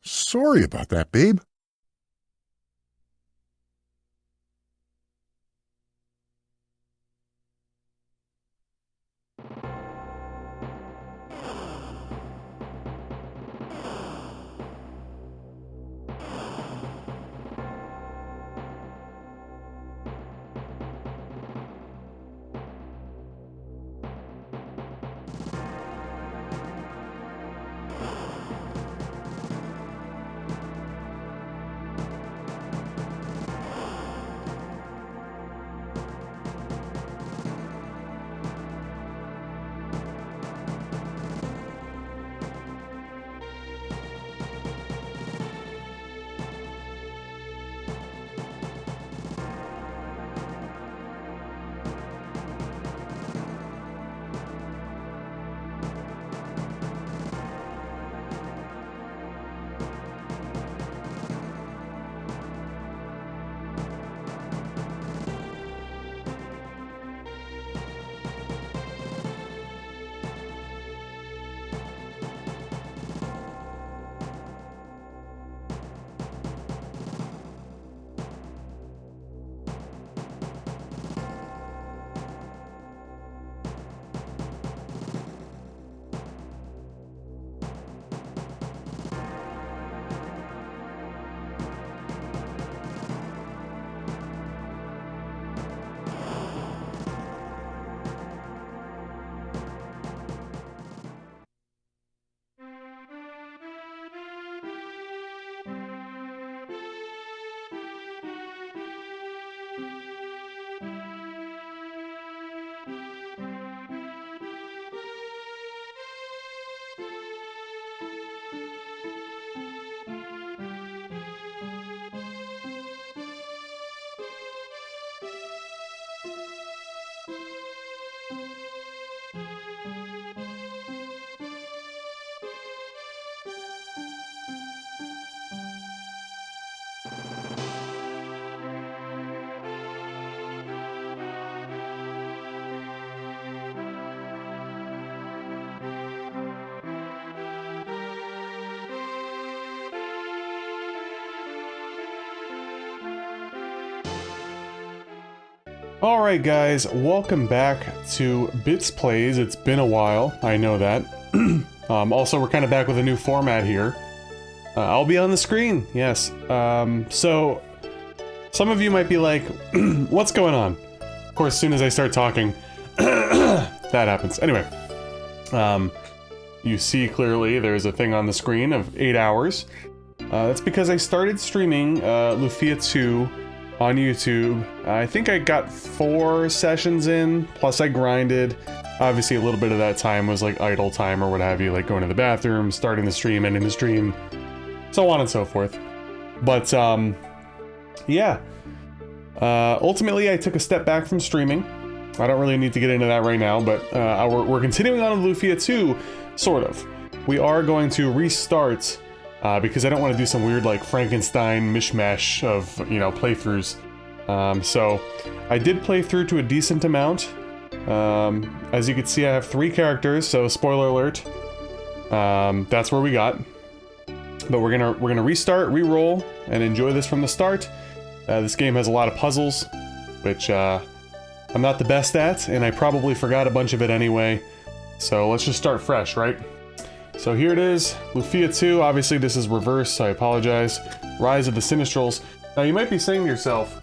Sorry about that, babe. Alright guys, welcome back to Bits Plays. It's been a while, I know that. Also, we're kind of back with a new format here. I'll be on the screen, yes. So, some of you might be like, what's going on? Of course, as soon as I start talking, that happens. Anyway, you see clearly there's a thing on the screen of 8 hours. That's because I started streaming Lufia II on YouTube. I think I got 4 sessions in, plus I grinded. Obviously a little bit of that time was like idle time or what have you, like going to the bathroom, starting the stream, ending the stream, so on and so forth. But yeah, ultimately I took a step back from streaming. I don't really need to get into that right now, but we're continuing on with Lufia II, sort of. We are going to restart because I don't want to do some weird like Frankenstein mishmash of, you know, playthroughs. So I did play through to a decent amount. As you can see, I have 3 characters, so spoiler alert. That's where we got. But we're gonna restart, re-roll, and enjoy this from the start. This game has a lot of puzzles, which I'm not the best at, and I probably forgot a bunch of it anyway. So let's just start fresh, right? So here it is, Lufia II. Obviously this is reverse, I apologize. Rise of the Sinistrals. Now you might be saying to yourself,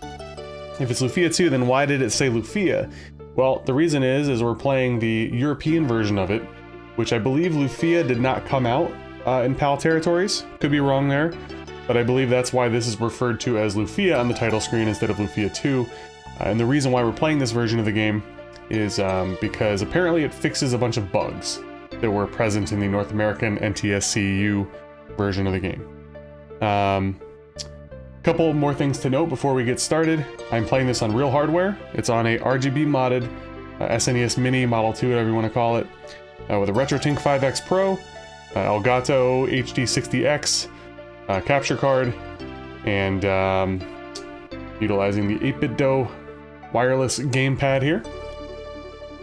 if it's Lufia II, then why did it say Lufia? Well, the reason is we're playing the European version of it, which I believe Lufia did not come out in PAL territories. Could be wrong there, but I believe that's why this is referred to as Lufia on the title screen instead of Lufia II. And the reason why we're playing this version of the game is because apparently it fixes a bunch of bugs that were present in the North American NTSC-EU version of the game. Couple more things to note before we get started. I'm playing this on real hardware. It's on a RGB modded SNES Mini Model 2, whatever you want to call it, with a RetroTink 5X Pro, Elgato HD60X capture card, and utilizing the 8-bit DOE wireless gamepad here.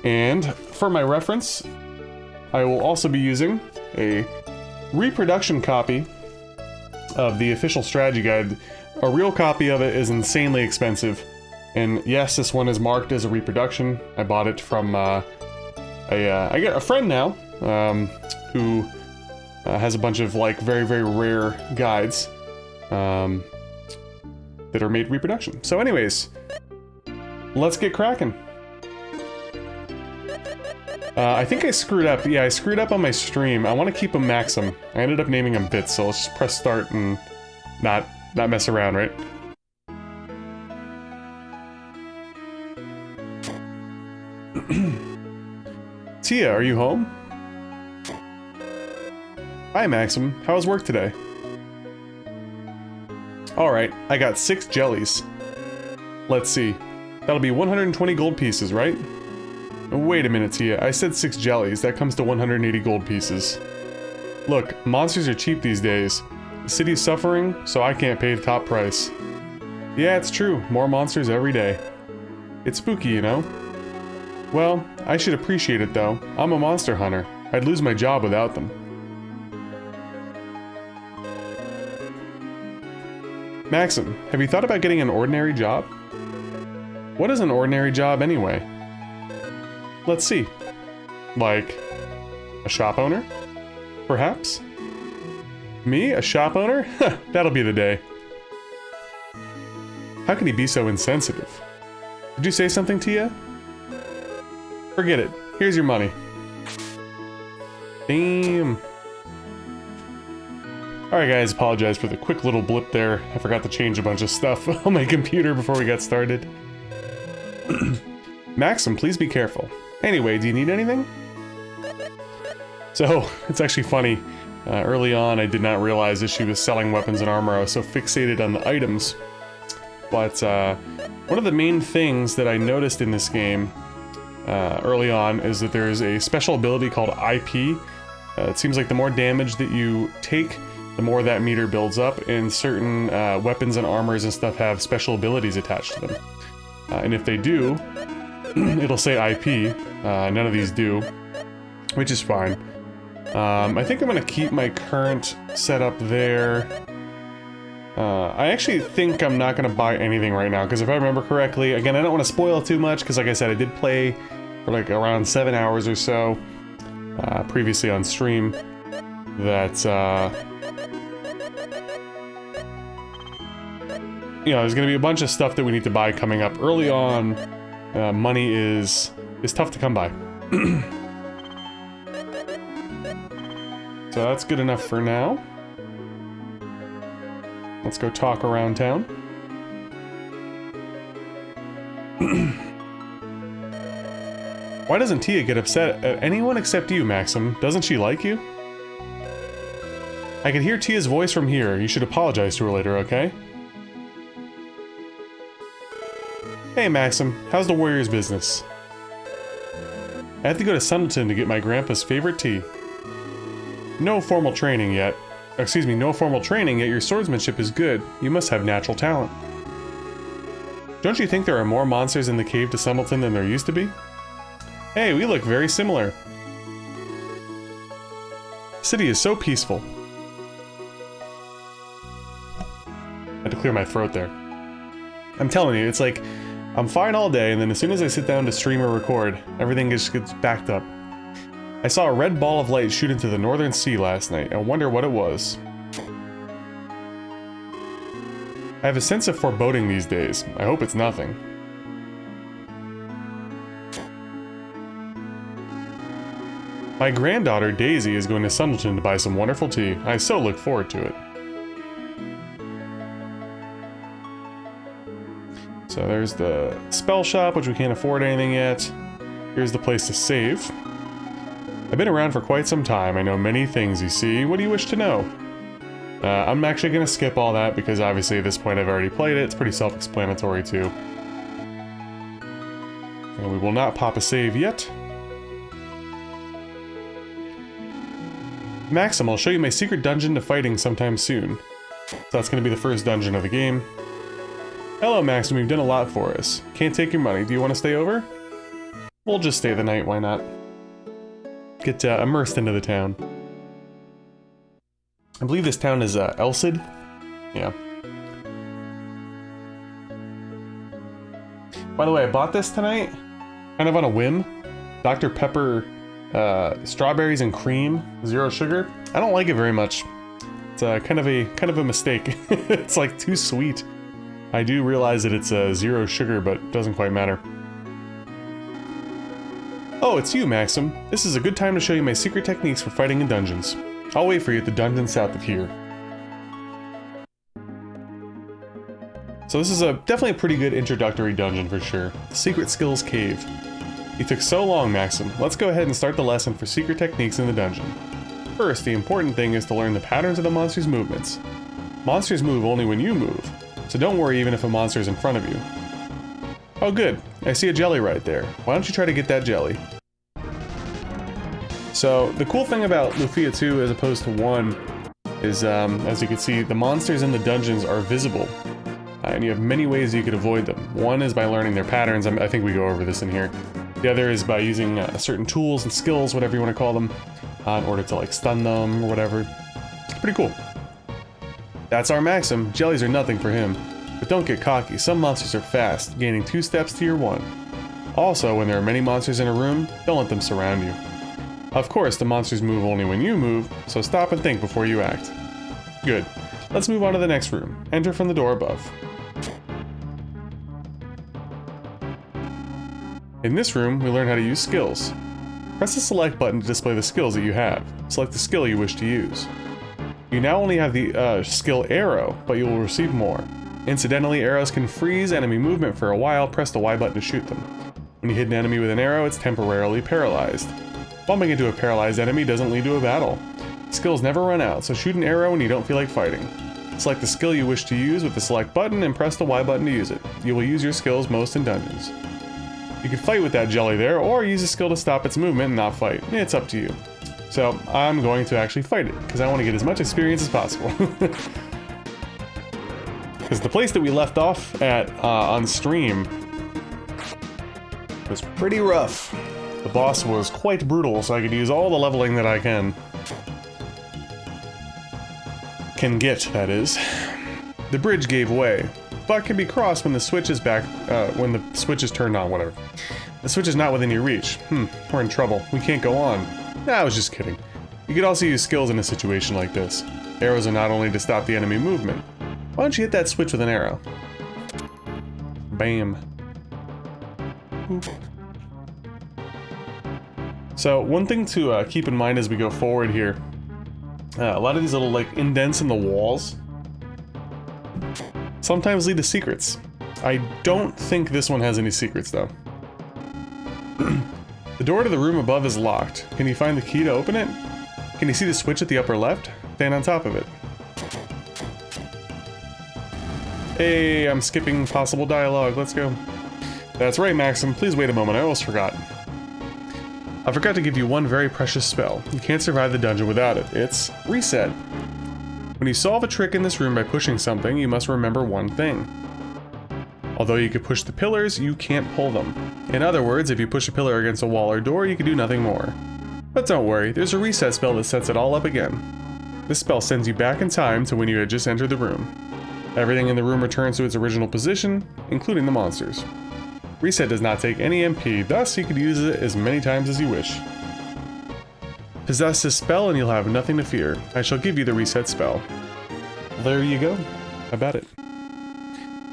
And for my reference, I will also be using a reproduction copy of the official strategy guide. A real copy of it is insanely expensive. And yes, this one is marked as a reproduction. I bought it from I got a friend now who has a bunch of like very, very rare guides that are made reproduction. So anyways, let's get cracking. I think I screwed up. Yeah, I screwed up on my stream. I want to keep him Maxim. I ended up naming him Bits, so let's just press start and not mess around, right? Tia, are you home? Hi, Maxim. How was work today? Alright, I got 6 jellies. Let's see. That'll be 120 gold pieces, right? Wait a minute, Tia. I said 6 jellies. That comes to 180 gold pieces. Look, monsters are cheap these days. The city's suffering, so I can't pay the top price. Yeah, it's true. More monsters every day. It's spooky, you know? Well, I should appreciate it, though. I'm a monster hunter. I'd lose my job without them. Maxim, have you thought about getting an ordinary job? What is an ordinary job, anyway? Let's see. Like, a shop owner? Perhaps? Me? A shop owner? That'll be the day. How can he be so insensitive? Did you say something, Tia? Forget it. Here's your money. Damn. Alright guys, apologize for the quick little blip there. I forgot to change a bunch of stuff on my computer before we got started. Maxim, please be careful. Anyway, do you need anything? So, it's actually funny. Early on, I did not realize that she was selling weapons and armor. I was so fixated on the items. But, one of the main things that I noticed in this game early on is that there's a special ability called IP. It seems like the more damage that you take, the more that meter builds up, and certain weapons and armors and stuff have special abilities attached to them. And if they do, it'll say IP. None of these do, which is fine. I think I'm going to keep my current setup there. I actually think I'm not going to buy anything right now, because if I remember correctly, again, I don't want to spoil too much, because like I said, I did play for like around 7 hours or so previously on stream. That, you know, there's going to be a bunch of stuff that we need to buy coming up early on. Money is tough to come by. So that's good enough for now. Let's go talk around town. Why doesn't Tia get upset at anyone except you, Maxim? Doesn't she like you? I can hear Tia's voice from here. You should apologize to her later, okay? Hey, Maxim. How's the Warriors business? I have to go to Sundletan to get my grandpa's favorite tea. No formal training yet. Excuse me, no formal training, yet your swordsmanship is good. You must have natural talent. Don't you think there are more monsters in the cave to Sundletan than there used to be? Hey, we look very similar. The city is so peaceful. I had to clear my throat there. I'm telling you, it's like, I'm fine all day, and then as soon as I sit down to stream or record, everything just gets backed up. I saw a red ball of light shoot into the northern sea last night. I wonder what it was. I have a sense of foreboding these days. I hope it's nothing. My granddaughter, Daisy, is going to Sundletan to buy some wonderful tea. I so look forward to it. So there's the spell shop, which we can't afford anything yet. Here's the place to save. I've been around for quite some time. I know many things, you see. What do you wish to know? I'm actually going to skip all that because obviously at this point I've already played it. It's pretty self-explanatory too. And we will not pop a save yet. Maxim, I'll show you my secret dungeon to fighting sometime soon. So that's going to be the first dungeon of the game. Hello, Maxim, you've done a lot for us. Can't take your money. Do you want to stay over? We'll just stay the night, why not? Get immersed into the town. I believe this town is Elcid. Yeah. By the way, I bought this tonight, kind of on a whim. Dr. Pepper, strawberries and cream, 0 sugar. I don't like it very much. It's kind of a mistake. It's like too sweet. I do realize that it's 0 sugar, but it doesn't quite matter. Oh, it's you, Maxim. This is a good time to show you my secret techniques for fighting in dungeons. I'll wait for you at the dungeon south of here. So this is definitely a pretty good introductory dungeon for sure. The Secret Skills Cave. You took so long, Maxim. Let's go ahead and start the lesson for secret techniques in the dungeon. First, the important thing is to learn the patterns of the monster's movements. Monsters move only when you move, so don't worry even if a monster is in front of you. Oh good, I see a jelly right there. Why don't you try to get that jelly? So, the cool thing about Lufia II as opposed to 1 is, as you can see, the monsters in the dungeons are visible. And you have many ways you could avoid them. One is by learning their patterns. I think we go over this in here. The other is by using certain tools and skills, whatever you want to call them, in order to like stun them or whatever. It's pretty cool. That's our Maxim. Jellies are nothing for him. But don't get cocky. Some monsters are fast, gaining 2 steps to your 1. Also, when there are many monsters in a room, don't let them surround you. Of course, the monsters move only when you move, so stop and think before you act. Good. Let's move on to the next room. Enter from the door above. In this room, we learn how to use skills. Press the select button to display the skills that you have. Select the skill you wish to use. You now only have the skill arrow, but you will receive more. Incidentally, arrows can freeze enemy movement for a while. Press the Y button to shoot them. When you hit an enemy with an arrow, it's temporarily paralyzed. Bumping into a paralyzed enemy doesn't lead to a battle. Skills never run out, so shoot an arrow when you don't feel like fighting. Select the skill you wish to use with the select button and press the Y button to use it. You will use your skills most in dungeons. You can fight with that jelly there, or use a skill to stop its movement and not fight. It's up to you. So, I'm going to actually fight it, because I want to get as much experience as possible. Because the place that we left off at on stream was pretty rough. The boss was quite brutal, so I could use all the leveling that I can get, that is. The bridge gave way, but can be crossed when the switch is back, when the switch is turned on, whatever. The switch is not within your reach. We're in trouble. We can't go on. Nah, I was just kidding. You could also use skills in a situation like this. Arrows are not only to stop the enemy movement. Why don't you hit that switch with an arrow? Bam. Oop. So, one thing to keep in mind as we go forward here, a lot of these little like indents in the walls sometimes lead to secrets. I don't think this one has any secrets though. The door to the room above is locked. Can you find the key to open it? Can you see the switch at the upper left? Stand on top of it. Hey, I'm skipping possible dialogue. Let's go. That's right, Maxim. Please wait a moment. I almost forgot. I forgot to give you one very precious spell. You can't survive the dungeon without it. It's Reset. When you solve a trick in this room by pushing something, you must remember one thing. Although you could push the pillars, you can't pull them. In other words, if you push a pillar against a wall or door, you can do nothing more. But don't worry, there's a reset spell that sets it all up again. This spell sends you back in time to when you had just entered the room. Everything in the room returns to its original position, including the monsters. Reset does not take any MP, thus you could use it as many times as you wish. Possess this spell and you'll have nothing to fear. I shall give you the reset spell. There you go. About it.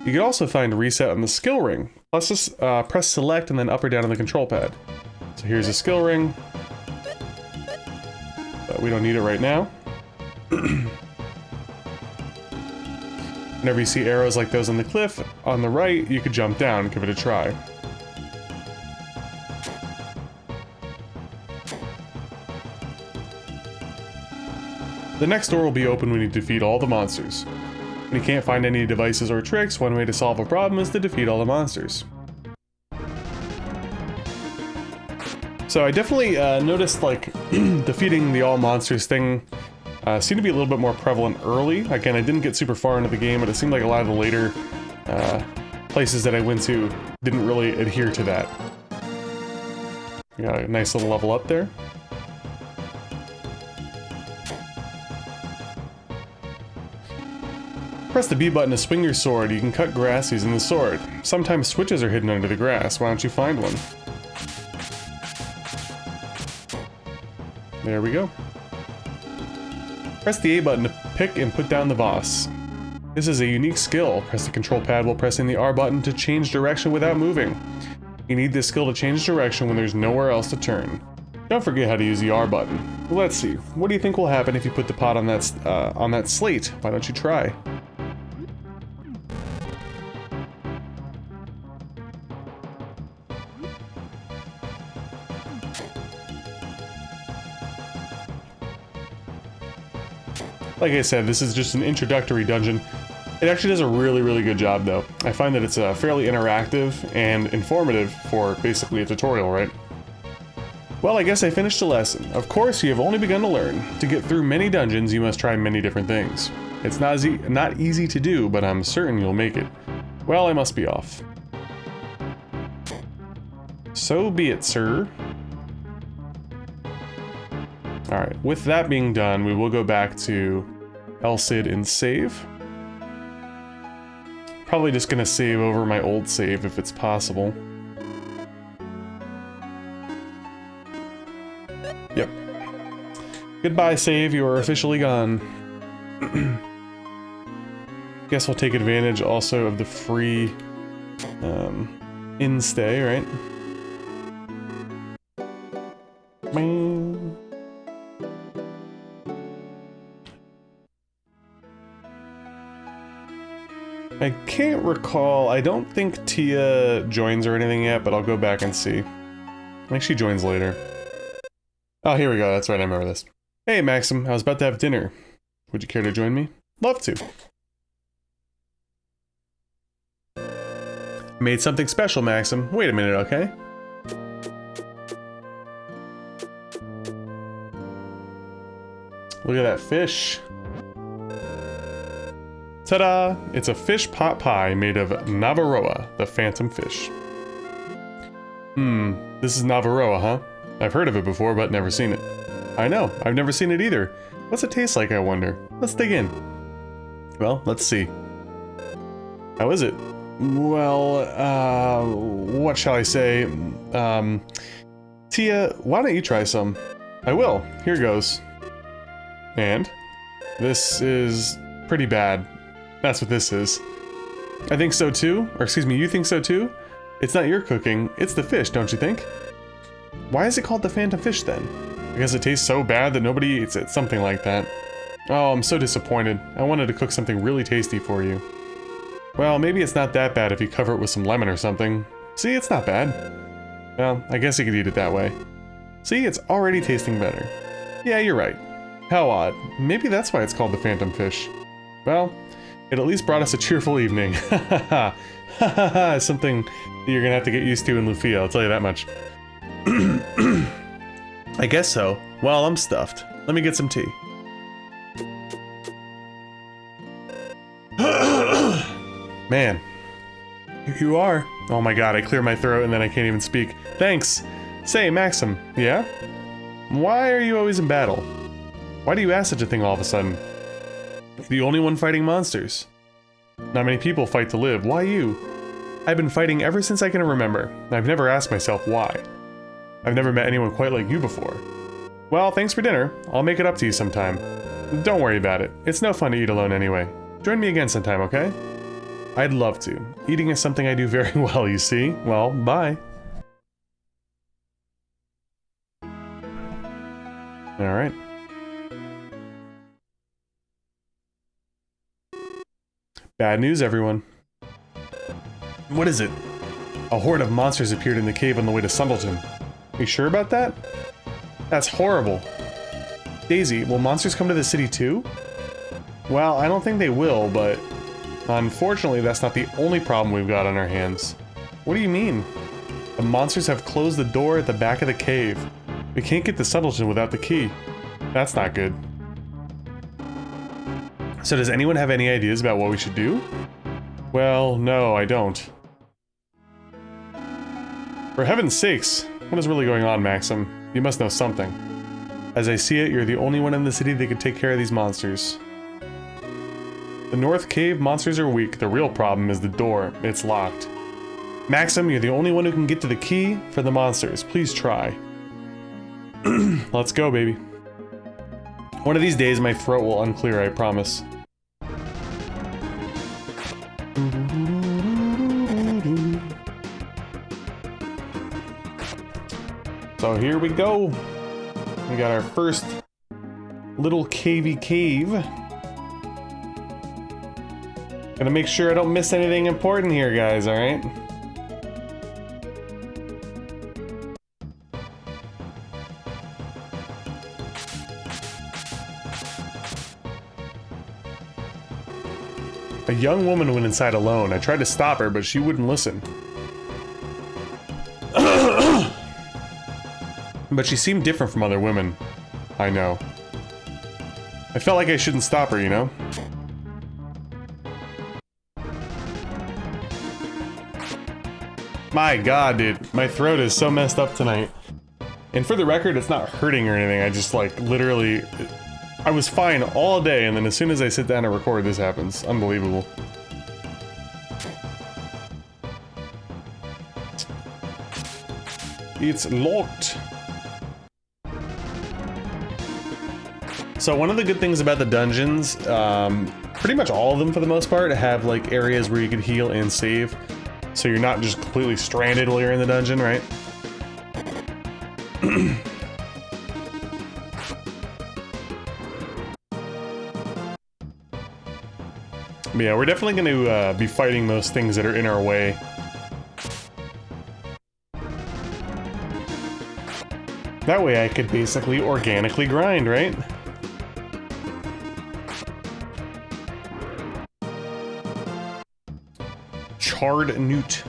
You can also find reset on the skill ring. Plus, press select and then up or down on the control pad. So here's a skill ring. But we don't need it right now. Whenever you see arrows like those on the cliff, on the right, you could jump down and give it a try. The next door will be open when you defeat all the monsters. When you can't find any devices or tricks, one way to solve a problem is to defeat all the monsters. So I definitely noticed like defeating the all monsters thing seemed to be a little bit more prevalent early. Again, I didn't get super far into the game, but it seemed like a lot of the later places that I went to didn't really adhere to that. Got a nice little level up there. Press the B button to swing your sword. You can cut grass using the sword. Sometimes switches are hidden under the grass. Why don't you find one? There we go. Press the A button to pick and put down the boss. This is a unique skill. Press the control pad while pressing the R button to change direction without moving. You need this skill to change direction when there's nowhere else to turn. Don't forget how to use the R button. Let's see. What do you think will happen if you put the pot on that slate? Why don't you try? Like I said, this is just an introductory dungeon. It actually does a really, really good job, though. I find that it's fairly interactive and informative for basically a tutorial, right? Well, I guess I finished the lesson. Of course, you have only begun to learn. To get through many dungeons, you must try many different things. It's not easy to do, but I'm certain you'll make it. Well, I must be off. So be it, sir. Alright, with that being done, we will go back to Elcid and save. Probably just gonna save over my old save if it's possible. Yep. Goodbye, save, you are officially gone. Guess I'll take advantage also of the free in-stay, right? Bing. I can't recall, I don't think Tia joins or anything yet, but I'll go back and see. I think she joins later. Oh, here we go, that's right, I remember this. Hey Maxim, I was about to have dinner. Would you care to join me? Love to. Made something special, Maxim. Wait a minute, okay? Look at that fish. Ta-da! It's a fish pot pie made of Navaroa, the phantom fish. This is Navaroa, huh? I've heard of it before, but never seen it. I know, I've never seen it either. What's it taste like, I wonder? Let's dig in. Well, let's see. How is it? Well, what shall I say? Tia, why don't you try some? I will. Here goes. And? This is pretty bad. That's what this is. I think so too. Or excuse me, you think so too? It's not your cooking, it's the fish, don't you think? Why is it called the phantom fish then? Because it tastes so bad that nobody eats it, something like that. Oh, I'm so disappointed. I wanted to cook something really tasty for you. Well, maybe it's not that bad if you cover it with some lemon or something. See, it's not bad. Well, I guess you could eat it that way. See, it's already tasting better. Yeah, you're right. How odd. Maybe that's why it's called the phantom fish. Well, it at least brought us a cheerful evening. Ha ha ha. Ha ha ha. Something that you're gonna have to get used to in Lufia, I'll tell you that much. I guess so. Well, I'm stuffed. Let me get some tea. Man. Here you are. Oh my god, I clear my throat and then I can't even speak. Thanks. Say, Maxim. Yeah? Why are you always in battle? Why do you ask such a thing all of a sudden? You're the only one fighting monsters. Not many people fight to live. Why you? I've been fighting ever since I can remember. I've never asked myself why. I've never met anyone quite like you before. Well, thanks for dinner. I'll make it up to you sometime. Don't worry about it. It's no fun to eat alone anyway. Join me again sometime, okay? I'd love to. Eating is something I do very well, you see. Well, bye. Alright. Bad news, everyone. What is it? A horde of monsters appeared in the cave on the way to Sundletan. Are you sure about that? That's horrible. Daisy, will monsters come to the city too? Well, I don't think they will, but unfortunately that's not the only problem we've got on our hands. What do you mean? The monsters have closed the door at the back of the cave. We can't get to Sundletan without the key. That's not good. So does anyone have any ideas about what we should do? Well, no, I don't. For heaven's sakes, what is really going on, Maxim? You must know something. As I see it, you're the only one in the city that could take care of these monsters. The North Cave monsters are weak. The real problem is the door. It's locked. Maxim, you're the only one who can get to the key for the monsters. Please try. Let's go, baby. One of these days, my throat will unclear, I promise. So here we go. We got our first little cavey cave. Gonna make sure I don't miss anything important here, guys, alright? A young woman went inside alone. I tried to stop her, but she wouldn't listen. But she seemed different from other women. I know. I felt like I shouldn't stop her, you know? My god, dude. My throat is so messed up tonight. And for the record, it's not hurting or anything. I just, like, literally... I was fine all day, and then as soon as I sit down to record, this happens. Unbelievable. It's locked. So one of the good things about the dungeons, pretty much all of them for the most part, have like areas where you can heal and save. So you're not just completely stranded while you're in the dungeon, right? But yeah, we're definitely going to be fighting those things that are in our way. That way I could basically organically grind, right? Charred newt.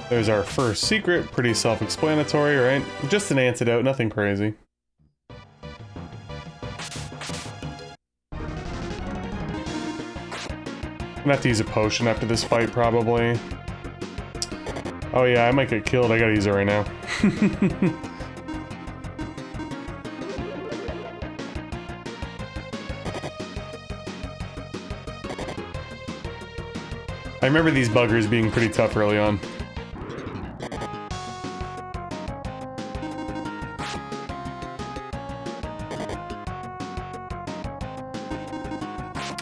There's our first secret, pretty self-explanatory, right? Just an antidote, nothing crazy. I'm gonna have to use a potion after this fight, probably. Oh yeah, I might get killed, I gotta use it right now. I remember these buggers being pretty tough early on.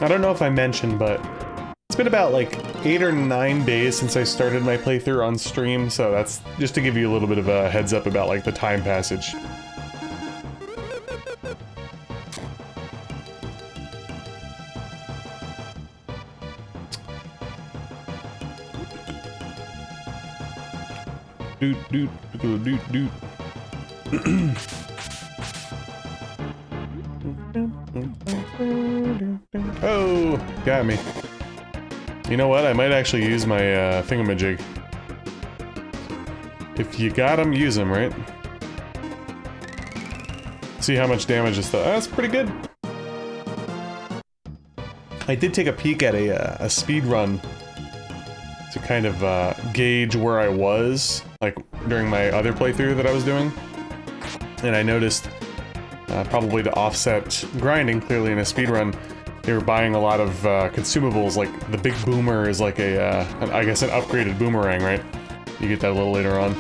I don't know if I mentioned, but it's been about like 8 or 9 days since I started my playthrough on stream, so that's just to give you a little bit of a heads up about like the time passage. Doot doot doot doot doot. Oh, got me. You know what? I might actually use my thingamajig. If you got him, use him, right? See how much damage this does. That's pretty good. I did take a peek at a speed run to kind of gauge where I was, like during my other playthrough that I was doing, and I noticed probably to offset grinding clearly in a speed run, they were buying a lot of consumables. Like the big boomer is like I guess an upgraded boomerang, right? You get that a little later on.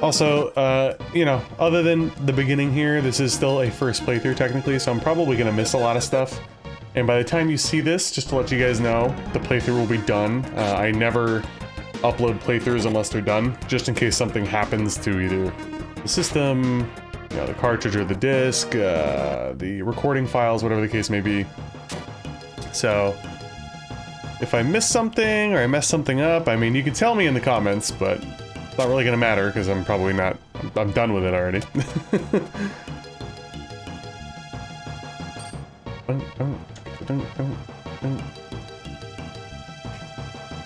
Also, you know, other than the beginning here, this is still a first playthrough technically, so I'm probably gonna miss a lot of stuff. And by the time you see this, just to let you guys know, the playthrough will be done. I never upload playthroughs unless they're done, just in case something happens to either the system, you know, the cartridge or the disc, the recording files, whatever the case may be. So, if I miss something or I mess something up, I mean, you can tell me in the comments, but it's not really gonna matter because I'm probably not. I'm done with it already.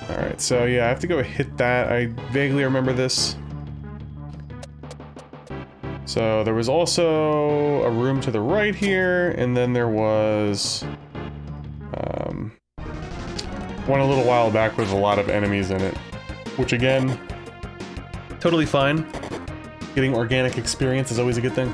Alright, so yeah, I have to go hit that. I vaguely remember this. So there was also a room to the right here, and then there was one a little while back with a lot of enemies in it, which again, totally fine. Getting organic experience is always a good thing.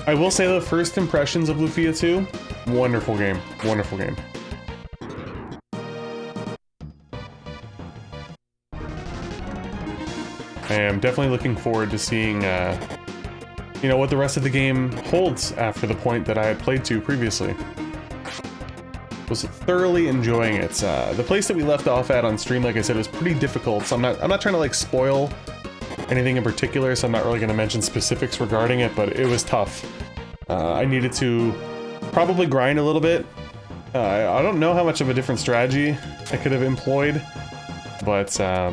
I will say the first impressions of Lufia II, wonderful game, wonderful game. I am definitely looking forward to seeing, you know, what the rest of the game holds after the point that I had played to previously. Was thoroughly enjoying it. The place that we left off at on stream, like I said, was pretty difficult, so I'm not trying to like spoil anything in particular, so I'm not really going to mention specifics regarding it, but it was tough. I needed to probably grind a little bit. I don't know how much of a different strategy I could have employed, but yeah,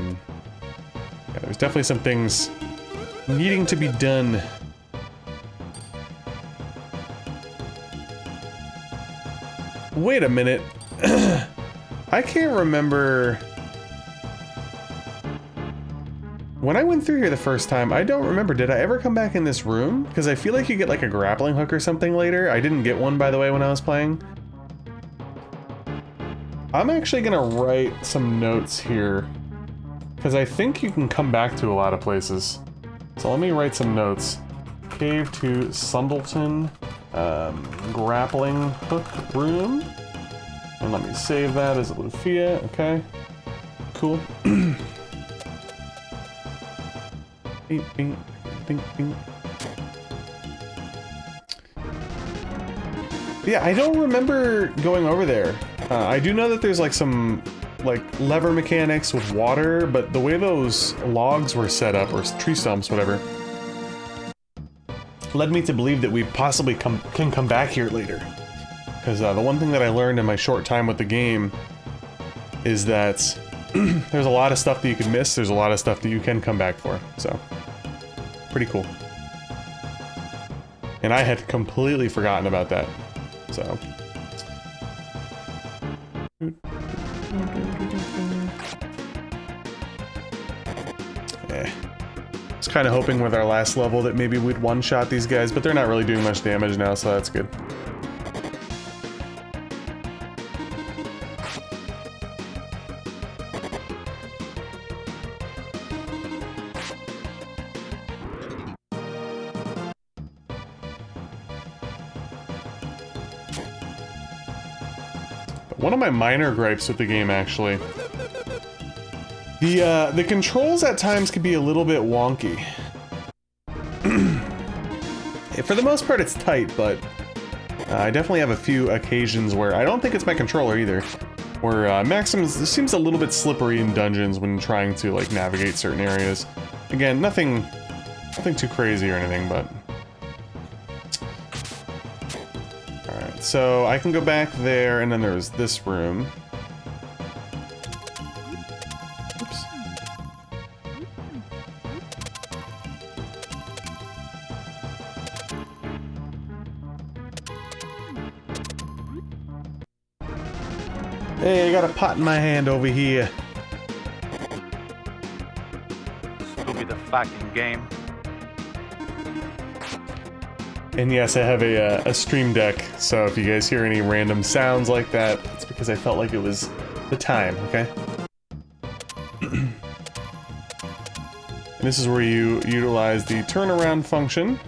there's definitely some things needing to be done. Wait a minute. I can't remember. When I went through here the first time, I don't remember. Did I ever come back in this room? Because I feel like you get like a grappling hook or something later. I didn't get one, by the way, when I was playing. I'm actually gonna write some notes here, because I think you can come back to a lot of places. So let me write some notes. Cave to Sundletan. Grappling hook room. And let me save that as a Lufia, okay. Cool. Bing, bing, bing, bing. Yeah, I don't remember going over there. I do know that there's like some like lever mechanics with water, but the way those logs were set up, or tree stumps, whatever, led me to believe that we possibly can come back here later. Because the one thing that I learned in my short time with the game is that there's a lot of stuff that you can miss, there's a lot of stuff that you can come back for, so pretty cool. And I had completely forgotten about that, so. Kind of hoping with our last level that maybe we'd one-shot these guys, but they're not really doing much damage now, so that's good. But one of my minor gripes with the game, actually, the controls at times can be a little bit wonky. For the most part, it's tight, but I definitely have a few occasions where I don't think it's my controller either, where Maxim seems a little bit slippery in dungeons when trying to like navigate certain areas. Again, nothing too crazy or anything, but all right. So I can go back there, and then there's this room. Hey, I got a pot in my hand over here. Still be the fucking game. And yes, I have a stream deck, so if you guys hear any random sounds like that, it's because I felt like it was the time, okay? And this is where you utilize the turnaround function.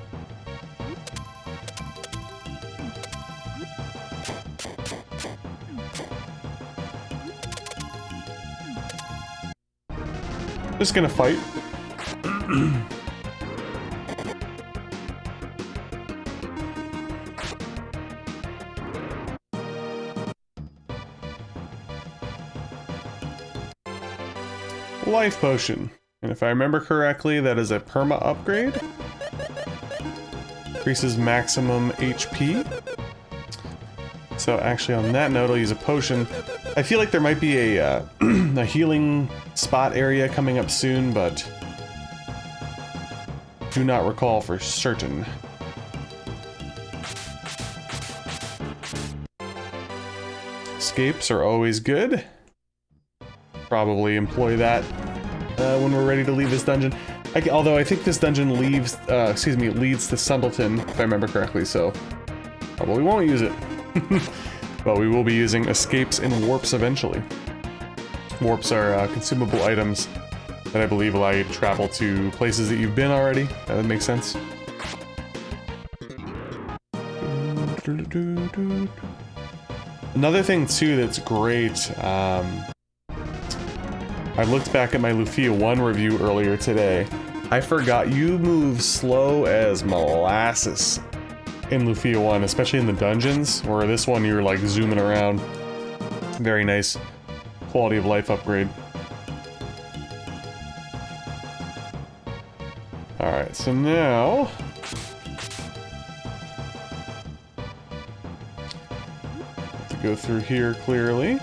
Just gonna fight. Life potion. And if I remember correctly, that is a perma upgrade. Increases maximum HP. So actually on that note, I'll use a potion. I feel like there might be a healing spot area coming up soon, but do not recall for certain. Escapes are always good. Probably employ that when we're ready to leave this dungeon. Although I think this dungeon leads to Sundletan, if I remember correctly, so... well, we won't use it. But we will be using escapes and warps eventually. Warps are consumable items that I believe allow you to travel to places that you've been already. That would make sense. Another thing too that's great, I looked back at my Lufia I review earlier today. I forgot you move slow as molasses in Lufia I, especially in the dungeons, where this one you're like zooming around. Very nice quality of life upgrade. Alright, so now... have to go through here clearly.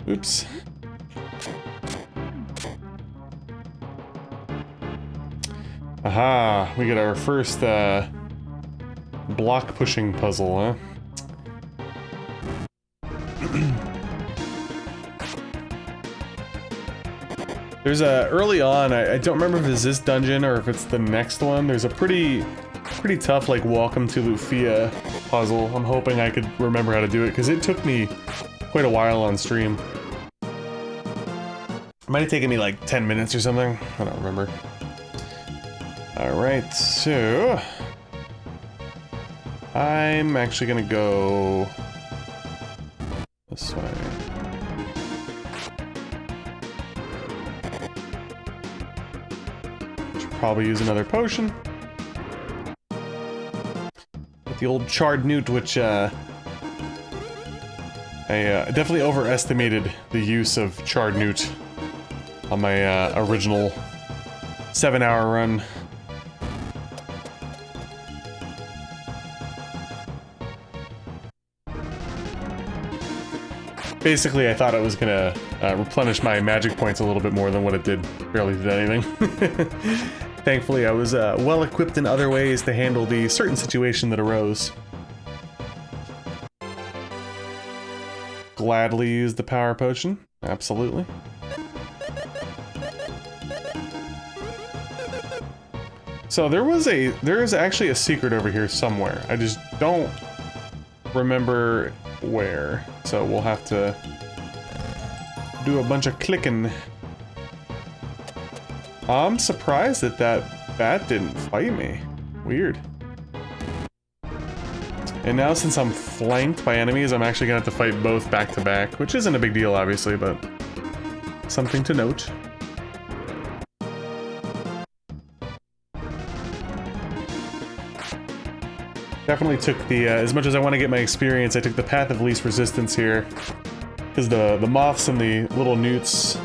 Oops. Aha, we get our first block pushing puzzle, huh? There's a early on, I don't remember if it's this dungeon or if it's the next one. There's a pretty tough like welcome to Lufia puzzle. I'm hoping I could remember how to do it because it took me quite a while on stream. It might have taken me like 10 minutes or something. I don't remember. Alright, so... I'm actually gonna go... this way. Should probably use another potion. With the old charred newt, which I definitely overestimated the use of charred newt on my original 7-hour run. Basically, I thought it was gonna replenish my magic points a little bit more than what it did. Barely did anything. Thankfully, I was well equipped in other ways to handle the certain situation that arose. Gladly use the power potion. Absolutely. So there is actually a secret over here somewhere. I just don't remember where. So we'll have to do a bunch of clicking. I'm surprised that that bat didn't fight me. Weird. And now since I'm flanked by enemies, I'm actually gonna have to fight both back to back, which isn't a big deal obviously, but something to note. Definitely took the, as much as I want to get my experience, I took the path of least resistance here. Because the moths and the little newts,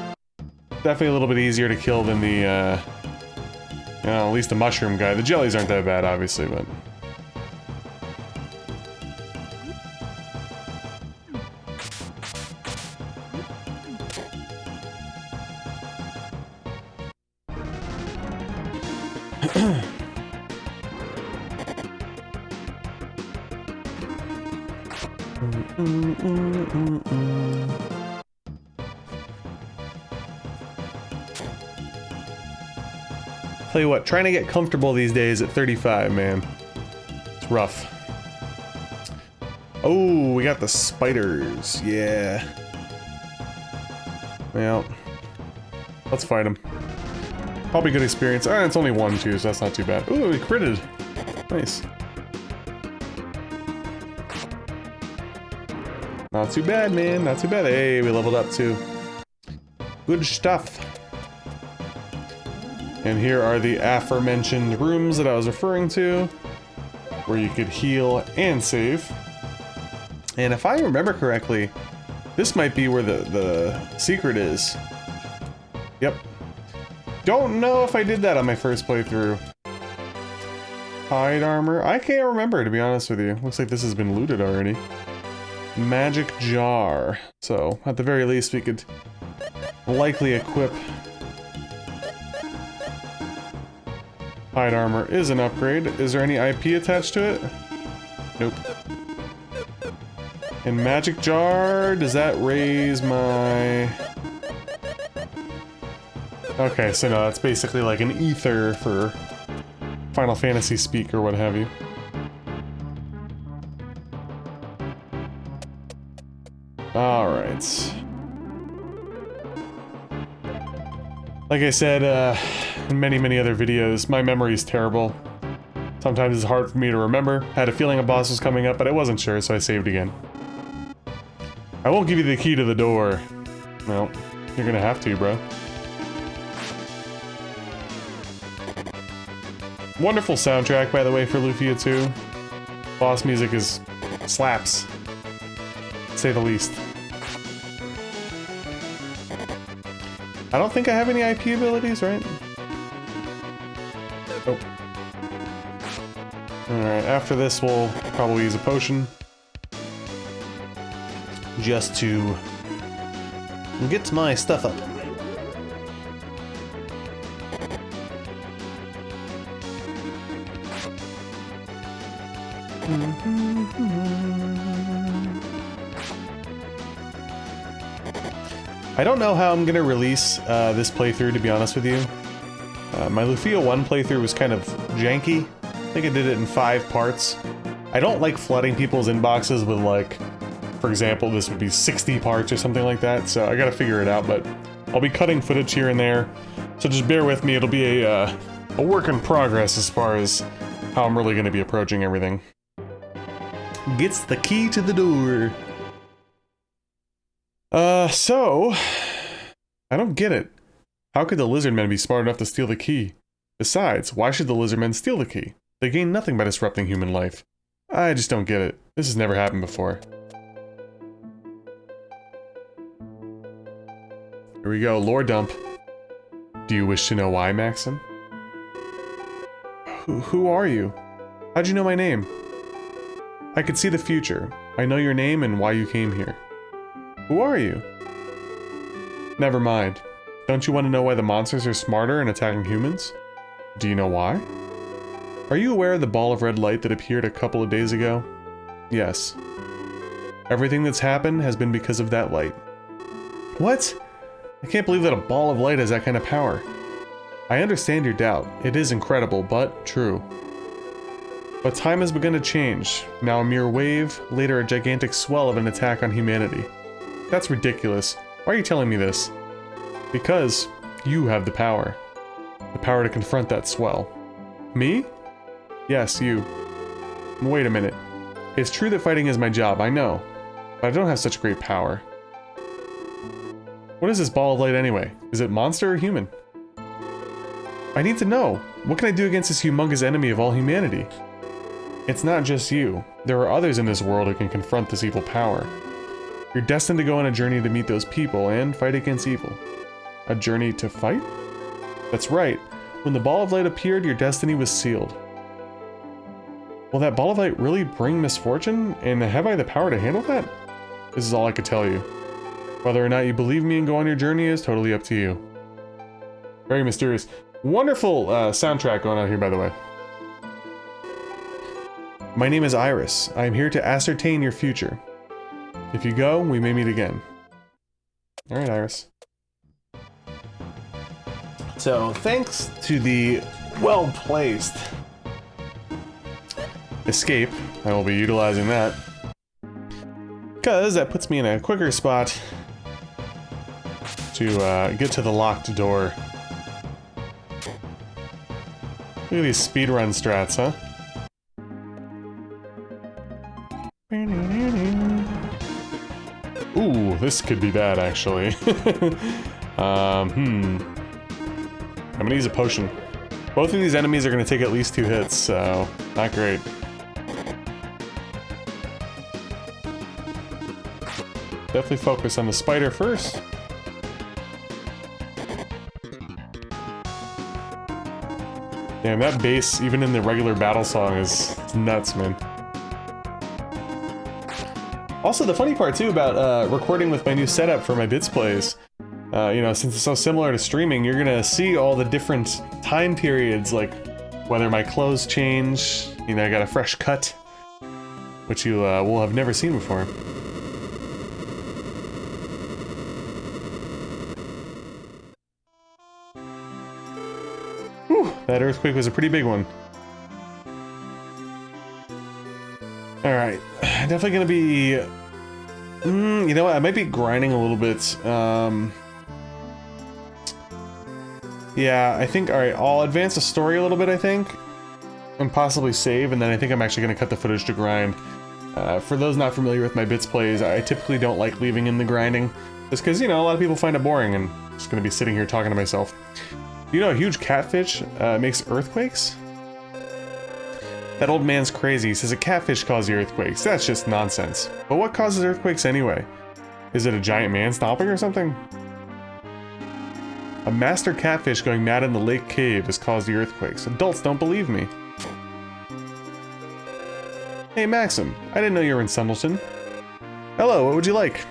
definitely a little bit easier to kill than the, you know, at least the mushroom guy. The jellies aren't that bad, obviously, but... Tell you what, trying to get comfortable these days at 35, man. It's rough. Oh, we got the spiders. Yeah. Well, let's fight them. Probably good experience. Ah, it's only one, too, so that's not too bad. Ooh, we critted. Nice. Not too bad, man. Not too bad. Hey, we leveled up, too. Good stuff. And here are the aforementioned rooms that I was referring to, where you could heal and save. And if I remember correctly, this might be where the secret is. Yep. Don't know if I did that on my first playthrough. Hide armor? I can't remember, to be honest with you. Looks like this has been looted already. Magic jar. So, at the very least, we could Hide armor is an upgrade. Is there any IP attached to it? Nope. And magic jar, does that raise my... Okay, so no, that's basically like an ether for Final Fantasy speak or what have you. Alright. Like I said, in many other videos, my memory is terrible. Sometimes it's hard for me to remember. I had a feeling a boss was coming up, but I wasn't sure, so I saved again. I won't give you the key to the door. No, you're gonna have to, bro. Wonderful soundtrack, by the way, for Lufia II. Boss music is slaps, to say the least. I don't think I have any IP abilities, right? Nope. Alright, after this we'll probably use a potion. Just to get my stuff up. I don't know how I'm gonna release this playthrough, to be honest with you. My Lufia 1 playthrough was kind of janky. I think I did it in 5 parts. I don't like flooding people's inboxes with, like, for example, this would be 60 parts or something like that, so I gotta figure it out, but I'll be cutting footage here and there, so just bear with me. It'll be a work in progress as far as how I'm really gonna be approaching everything. Gets the key to the door. So... I don't get it. How could the lizardmen be smart enough to steal the key? Besides, why should the lizardmen steal the key? They gain nothing by disrupting human life. I just don't get it. This has never happened before. Here we go, lore dump. Do you wish to know why, Maxim? Who are you? How'd you know my name? I could see the future. I know your name and why you came here. Who are you? Never mind. Don't you want to know why the monsters are smarter and attacking humans? Do you know why? Are you aware of the ball of red light that appeared a couple of days ago? Yes. Everything that's happened has been because of that light. What? I can't believe that a ball of light has that kind of power. I understand your doubt. It is incredible, but true. But time has begun to change. Now a mere wave, later a gigantic swell of an attack on humanity. That's ridiculous. Why are you telling me this? Because you have the power. The power to confront that swell. Me? Yes, you. Wait a minute. It's true that fighting is my job, I know. But I don't have such great power. What is this ball of light anyway? Is it monster or human? I need to know. What can I do against this humongous enemy of all humanity? It's not just you. There are others in this world who can confront this evil power. You're destined to go on a journey to meet those people and fight against evil. A journey to fight? That's right. When the ball of light appeared, your destiny was sealed. Will that ball of light really bring misfortune? And have I the power to handle that? This is all I could tell you. Whether or not you believe me and go on your journey is totally up to you. Very mysterious. Wonderful soundtrack going on here, by the way. My name is Iris. I am here to ascertain your future. If you go, we may meet again. Alright, Iris. So, thanks to the well-placed escape, I will be utilizing that. Because that puts me in a quicker spot to get to the locked door. Look at these speedrun strats, huh? Ooh, this could be bad, actually. I'm gonna use a potion. Both of these enemies are gonna take at least 2 hits, so not great. Definitely focus on the spider first. Damn, that bass, even in the regular battle song, is nuts, man. Also, the funny part, too, about recording with my new setup for my Bits Plays, you know, since it's so similar to streaming, you're gonna see all the different time periods, like, whether my clothes change, you know, I got a fresh cut, which you will have never seen before. Whew, that earthquake was a pretty big one. Alright, definitely gonna be... you know what, I might be grinding a little bit. Yeah, I think, alright, I'll advance the story a little bit, I think. And possibly save, and then I think I'm actually gonna cut the footage to grind. For those not familiar with my bits plays, I typically don't like leaving in the grinding. Just because, you know, a lot of people find it boring, and I'm just gonna be sitting here talking to myself. You know, a huge catfish makes earthquakes? That old man's crazy. He says a catfish causes the earthquakes. That's just nonsense. But what causes earthquakes anyway? Is it a giant man stomping or something? A master catfish going mad in the lake cave has caused the earthquakes. Adults don't believe me. Hey Maxim, I didn't know you were in Sundletan. Hello, what would you like?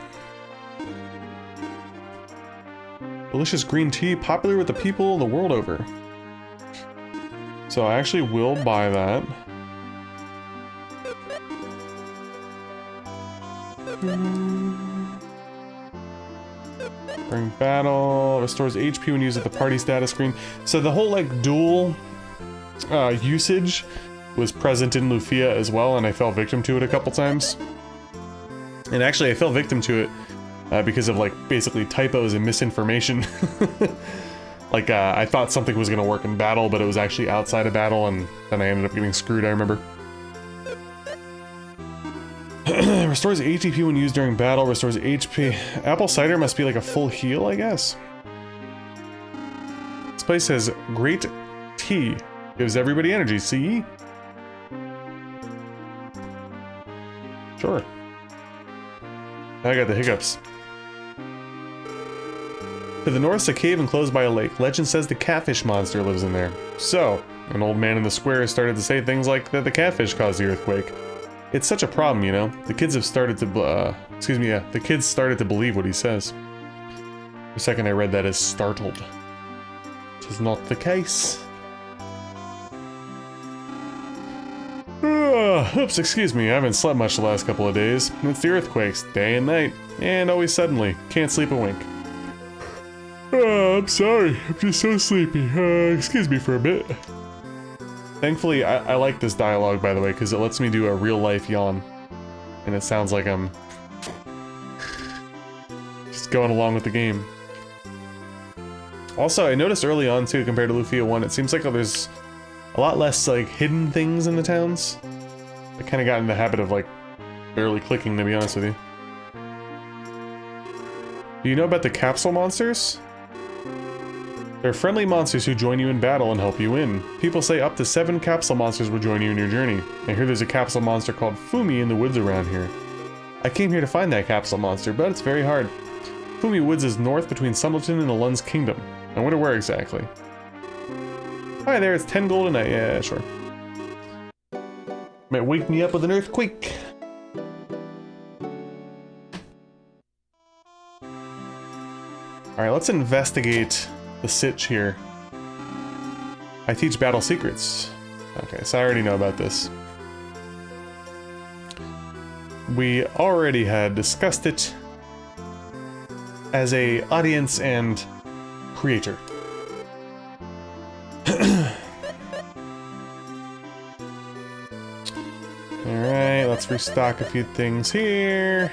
Delicious green tea, popular with the people the world over. So I actually will buy that. During battle, restores HP when used at the party status screen. So the whole like dual usage was present in Lufia as well, and I fell victim to it a couple times. And actually I fell victim to it because of like basically typos and misinformation. Like I thought something was gonna work in battle, but it was actually outside of battle, and then I ended up getting screwed, I remember. Restores ATP when used during battle, restores HP. Apple cider must be like a full heal, I guess. This place has great tea. Gives everybody energy, see? Sure. I got the hiccups. To the north is a cave enclosed by a lake. Legend says the catfish monster lives in there. So, an old man in the square started to say things like that the catfish caused the earthquake. It's such a problem, you know. The kids have started to, the kids started to believe what he says. For a second I read that as startled. Which is not the case. Oops, excuse me, I haven't slept much the last couple of days. It's the earthquakes, day and night, and always suddenly. Can't sleep a wink. I'm sorry, I'm just so sleepy. Excuse me for a bit. Thankfully, I like this dialogue, by the way, because it lets me do a real-life yawn. And it sounds like I'm just going along with the game. Also, I noticed early on, too, compared to Lufia 1, it seems like there's a lot less, like, hidden things in the towns. I kind of got in the habit of, like, barely clicking, to be honest with you. Do you know about the Capsule monsters? They're friendly monsters who join you in battle and help you win. People say up to 7 capsule monsters will join you in your journey. I hear there's a capsule monster called Foomy in the woods around here. I came here to find that capsule monster, but it's very hard. Foomy Woods is north between Sundletan and Alunze Kingdom. I wonder where exactly. Hi there, it's 10 gold a night. Yeah, sure. Might wake me up with an earthquake. Alright, let's investigate the sitch here. I teach battle secrets. Okay, so I already know about this. We already had discussed it as a audience and creator. Alright, let's restock a few things here.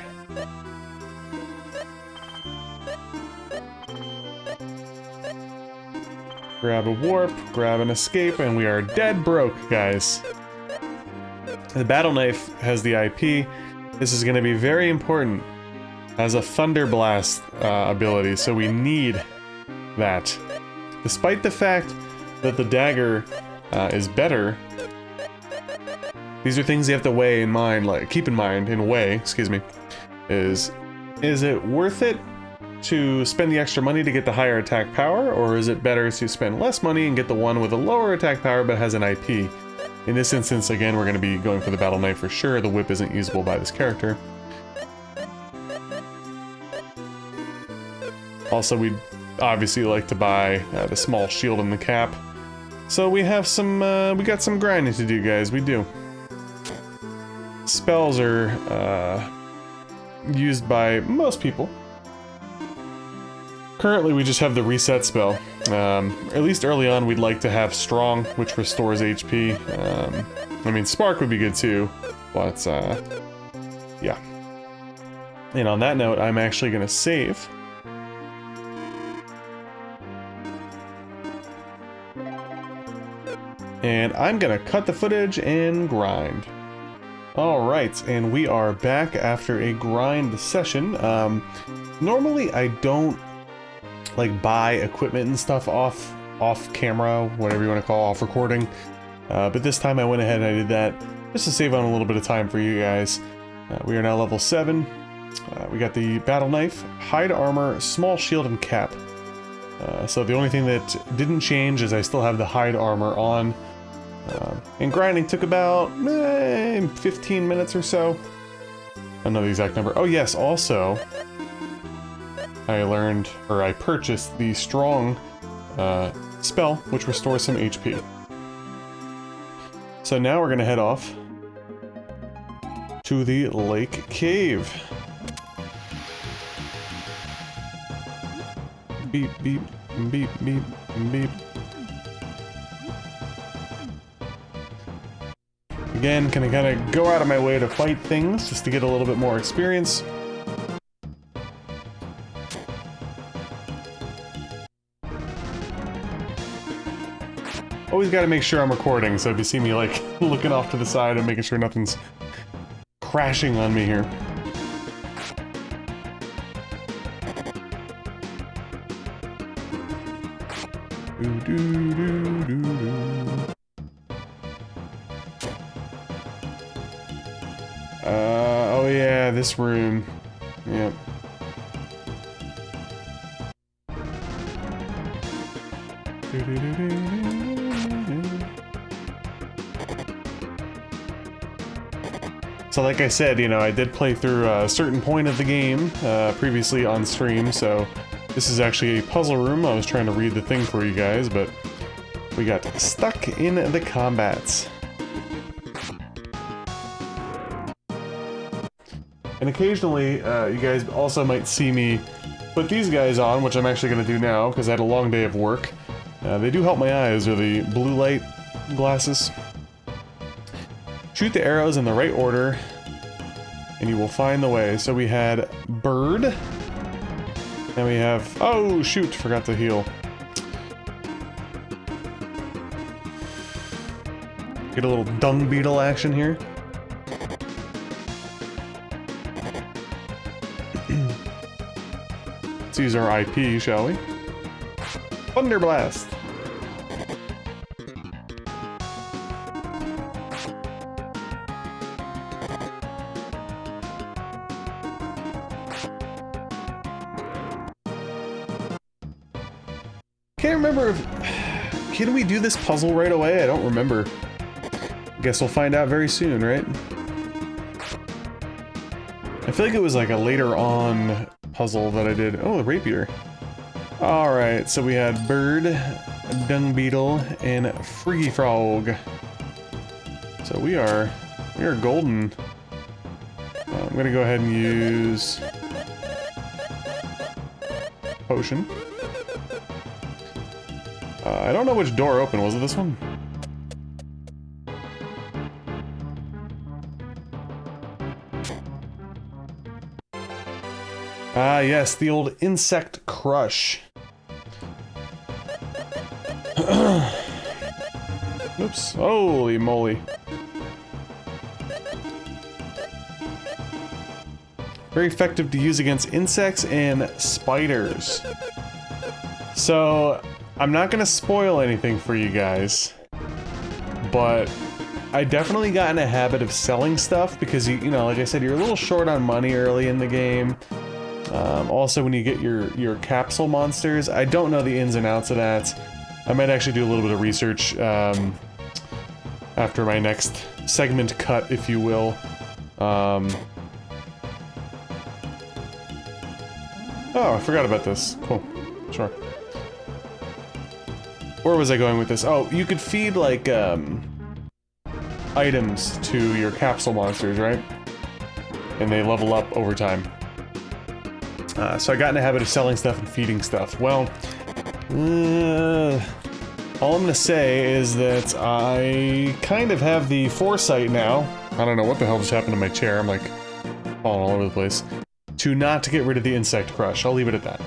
Grab a warp, grab an escape, and we are dead broke, guys. The battle knife has the IP. This is going to be very important. Has a thunder blast ability, so we need that. Despite the fact that the dagger is better, these are things you have to weigh in mind, like keep in mind in a way, excuse me, is it worth it to spend the extra money to get the higher attack power, or is it better to spend less money and get the one with a lower attack power but has an IP? In this instance, again, we're going to be going for the battle knife for sure. The whip isn't usable by this character. Also, we'd obviously like to buy the small shield and the cap. So we have some, we got some grinding to do, guys. We do. Spells are used by most people. Currently, we just have the reset spell. At least early on, we'd like to have Strong, which restores HP. I mean, Spark would be good too, but yeah. And on that note, I'm actually going to save. And I'm going to cut the footage and grind. Alright, and we are back after a grind session. Normally, I don't like buy equipment and stuff off camera, whatever you want to call off recording. But this time I went ahead and I did that just to save on a little bit of time for you guys. We are now level 7. We got the battle knife, hide armor, small shield, and cap. So the only thing that didn't change is I still have the hide armor on. And grinding took about 15 minutes or so. I don't know the exact number. Oh yes, also I learned, or I purchased the Strong spell, which restores some HP. So now we're gonna head off to the Lake Cave. Beep, beep, beep, beep, beep. Again, can I kind of go out of my way to fight things just to get a little bit more experience. Always got to make sure I'm recording, so if you see me like looking off to the side and making sure nothing's crashing on me here. Oh yeah, this room. Yep. So like I said, you know, I did play through a certain point of the game previously on stream, so this is actually a puzzle room. I was trying to read the thing for you guys, but we got stuck in the combats. And occasionally, you guys also might see me put these guys on, which I'm actually going to do now, because I had a long day of work. They do help my eyes, or the blue light glasses. Shoot the arrows in the right order, and you will find the way. So we had bird, and we have... Oh, shoot, forgot to heal. Get a little dung beetle action here. Let's use our IP, shall we? Thunder Blast! Can't remember if... Can we do this puzzle right away? I don't remember. Guess we'll find out very soon, right? I feel like it was like a later on puzzle that I did. Oh, the rapier. Alright, so we had bird, dung beetle, and friggy frog. So we are golden. I'm gonna go ahead and use potion. I don't know which door opened. Was it this one? Ah, yes, the old insect crush. Oops, holy moly. Very effective to use against insects and spiders. So, I'm not gonna spoil anything for you guys, but I definitely got in a habit of selling stuff because, you know, like I said, you're a little short on money early in the game. Also, when you get your capsule monsters, I don't know the ins and outs of that. I might actually do a little bit of research after my next segment cut, if you will. Oh, I forgot about this. Cool. Sure. where was I going with this? Oh, you could feed, like, items to your capsule monsters, right? And they level up over time. So I got in the habit of selling stuff and feeding stuff. Well, all I'm gonna say is that I kind of have the foresight now. I don't know what the hell just happened to my chair. I'm like falling all over the place. To not to get rid of the insect crush. I'll leave it at that.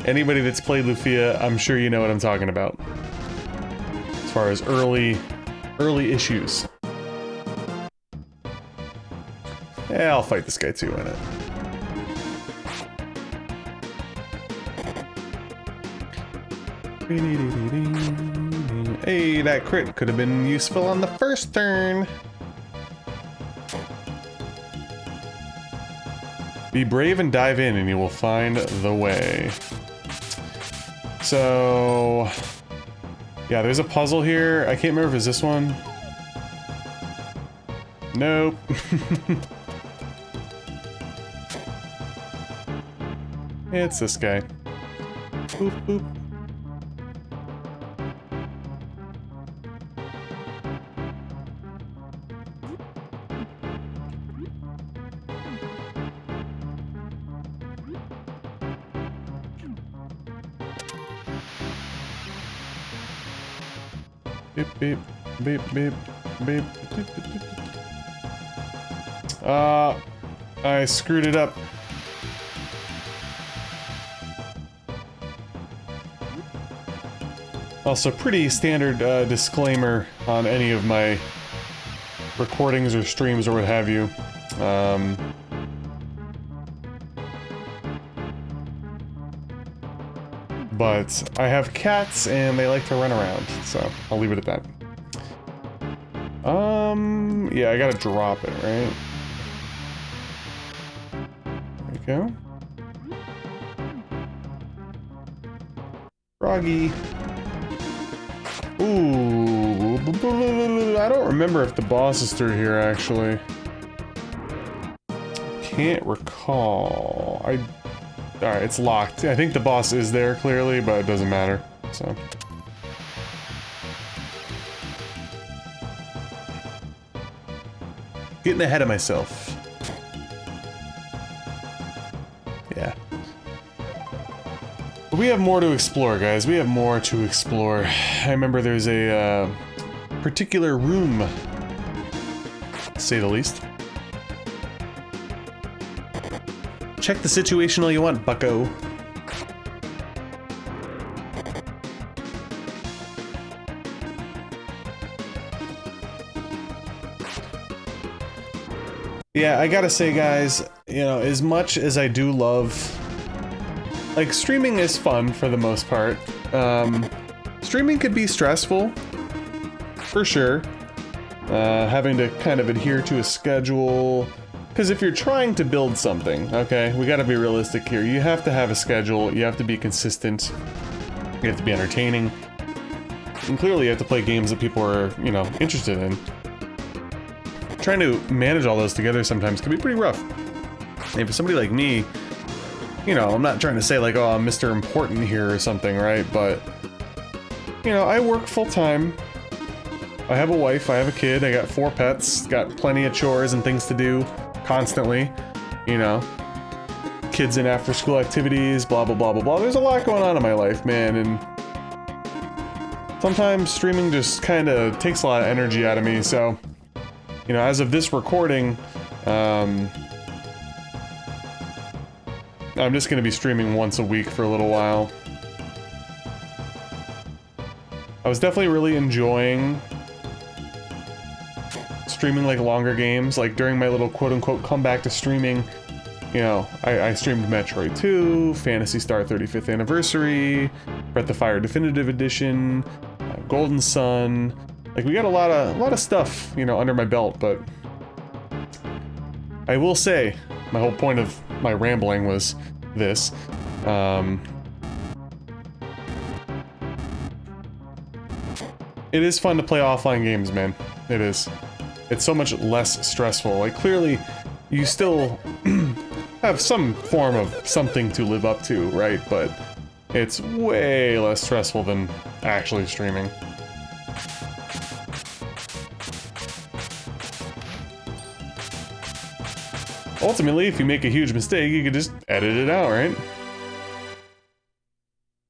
Anybody that's played Lufia, I'm sure you know what I'm talking about. As far as early issues. Yeah, I'll fight this guy too, why not? Hey, that crit could have been useful on the first turn. Be brave and dive in and you will find the way. So, yeah, there's a puzzle here. I can't remember if it's this one. Nope. It's this guy. Boop, boop. Beep, beep, beep, beep, beep, beep, beep, beep. I screwed it up. Also, pretty standard disclaimer on any of my recordings or streams or what have you. But I have cats and they like to run around, so I'll leave it at that. Yeah, I gotta drop it, right? There we go. Froggy. Ooh, I don't remember if the boss is through here, actually. Can't recall. Alright, it's locked. I think the boss is there, clearly, but it doesn't matter, so. Getting ahead of myself. Yeah. But we have more to explore, guys. We have more to explore. I remember there's a particular room, to say the least. Check the situation all you want, bucko. Yeah, I gotta say, guys, you know, as much as I do love... Like, streaming is fun for the most part. Streaming could be stressful, for sure. Having to kind of adhere to a schedule... Because if you're trying to build something, okay, we gotta be realistic here. You have to have a schedule, you have to be consistent, you have to be entertaining. And clearly you have to play games that people are, you know, interested in. Trying to manage all those together sometimes can be pretty rough. If somebody like me, you know, I'm not trying to say like, oh, I'm Mr. Important here or something, right? But, you know, I work full-time. I have a wife, I have a kid, I got 4 pets, got plenty of chores and things to do constantly, you know. Kids in after-school activities, blah, blah, blah, blah, blah. There's a lot going on in my life, man, and sometimes streaming just kind of takes a lot of energy out of me, so, you know, as of this recording, I'm just going to be streaming once a week for a little while. I was definitely really enjoying streaming like longer games, like during my little quote-unquote comeback to streaming, you know, I streamed Metroid 2, Phantasy Star 35th Anniversary, Breath of Fire Definitive Edition, Golden Sun, like we got a lot of stuff, you know, under my belt, but I will say, my whole point of my rambling was this, it is fun to play offline games, man, it is. It's so much less stressful. Like, clearly, you still have some form of something to live up to, right? But it's way less stressful than actually streaming. Ultimately, if you make a huge mistake, you can just edit it out, right?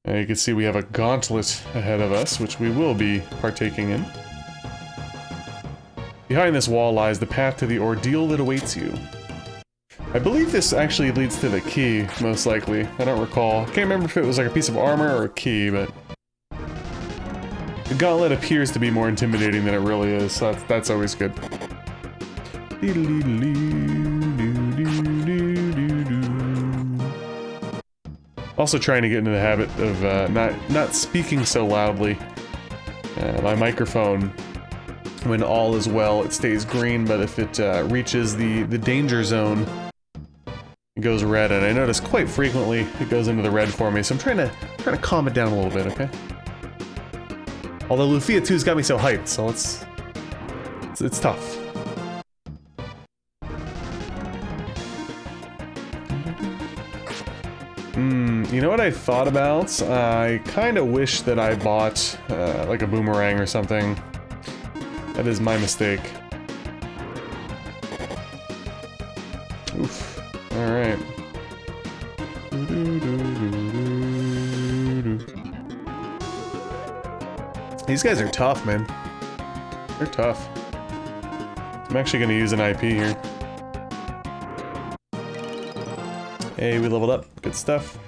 And you can see we have a gauntlet ahead of us, which we will be partaking in. Behind this wall lies the path to the ordeal that awaits you. I believe this actually leads to the key, most likely. I don't recall. Can't remember if it was like a piece of armor or a key, but... the gauntlet appears to be more intimidating than it really is, so that's always good. Also trying to get into the habit of not speaking so loudly. My microphone, when all is well, it stays green, but if it reaches the danger zone, it goes red, and I notice quite frequently it goes into the red for me, so I'm trying to calm it down a little bit, okay? Although Lufia 2's got me so hyped, so it's tough. You know what I thought about? I kind of wish that I bought, like a boomerang or something. That is my mistake. Oof. Alright. These guys are tough, man. They're tough. I'm actually going to use an IP here. Hey, we leveled up. Good stuff.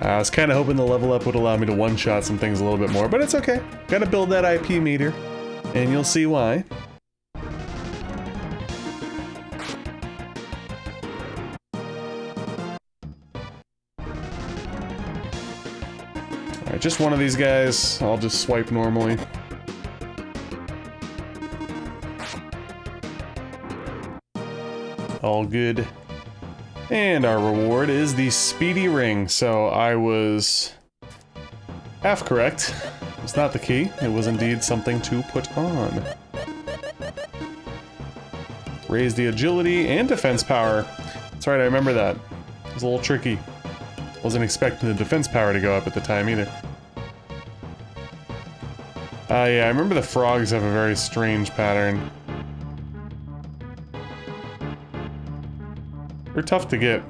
I was kind of hoping the level up would allow me to one-shot some things a little bit more, but it's okay. Gotta build that IP meter, and you'll see why. Alright, just one of these guys. I'll just swipe normally. All good. And our reward is the speedy ring, so I was half correct. It's not the key, it was indeed something to put on. Raise the agility and defense power. That's right, I remember that. It was a little tricky. Wasn't expecting the defense power to go up at the time either. Yeah, I remember the frogs have a very strange pattern. They're tough to get.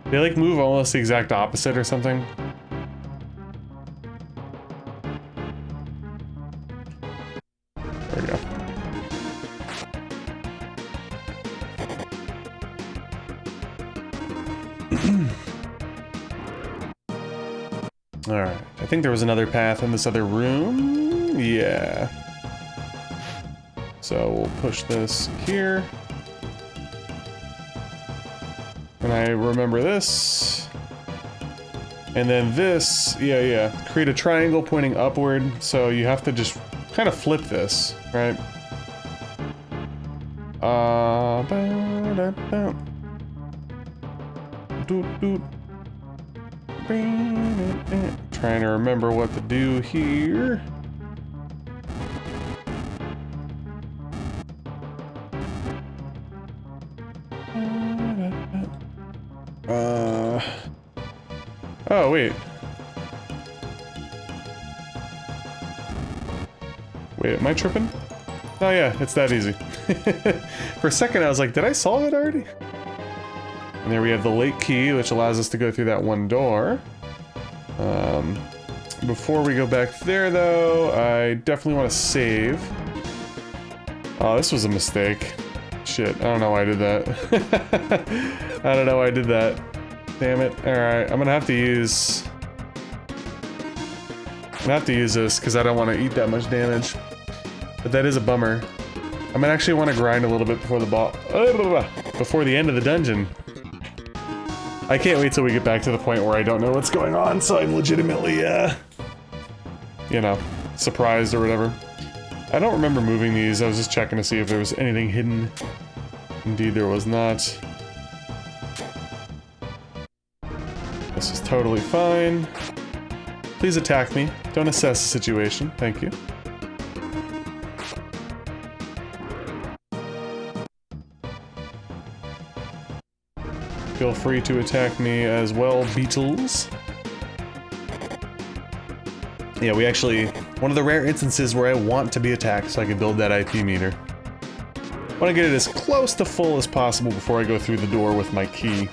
They like move almost the exact opposite or something. There we go. Alright, I think there was another path in this other room. Yeah. So we'll push this here. And I remember this. And then this, yeah. Create a triangle pointing upward, so you have to just kind of flip this, right? Trying to remember what to do here. Oh, wait. Wait, am I tripping? Oh yeah, it's that easy. For a second I was like, did I solve it already? And there we have the lake key, which allows us to go through that one door. Before we go back there, though, I definitely want to save. Oh, this was a mistake. Shit, I don't know why I did that. I don't know why I did that. Damn it. Alright, I'm gonna have to use this, because I don't want to eat that much damage. But that is a bummer. I'm gonna actually want to grind a little bit before before the end of the dungeon. I can't wait till we get back to the point where I don't know what's going on, so I'm legitimately, you know, surprised or whatever. I don't remember moving these, I was just checking to see if there was anything hidden. Indeed, there was not. This is totally fine. Please attack me. Don't assess the situation. Thank you. Feel free to attack me as well, beetles. Yeah, we actually... One of the rare instances where I want to be attacked so I can build that IP meter. I want to get it as close to full as possible before I go through the door with my key.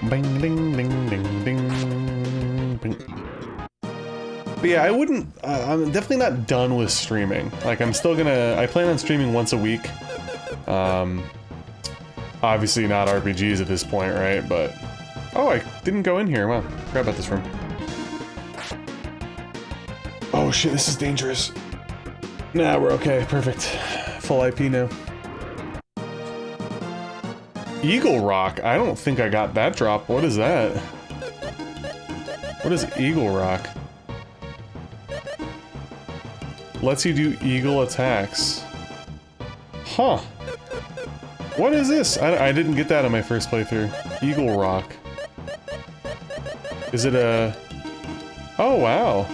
Bing, ding, ding, ding, ding, bing. But yeah, I wouldn't... I'm definitely not done with streaming. Like, I'm still gonna... I plan on streaming once a week. Obviously not RPGs at this point, right? But... Oh, I didn't go in here. Wow. Forgot about this room. Oh shit, this is dangerous. Nah, we're okay. Perfect. Full IP now. Eagle Rock? I don't think I got that drop. What is that? What is Eagle Rock? Lets you do eagle attacks. Huh. What is this? I didn't get that on my first playthrough. Eagle Rock. Is it a... Oh, wow.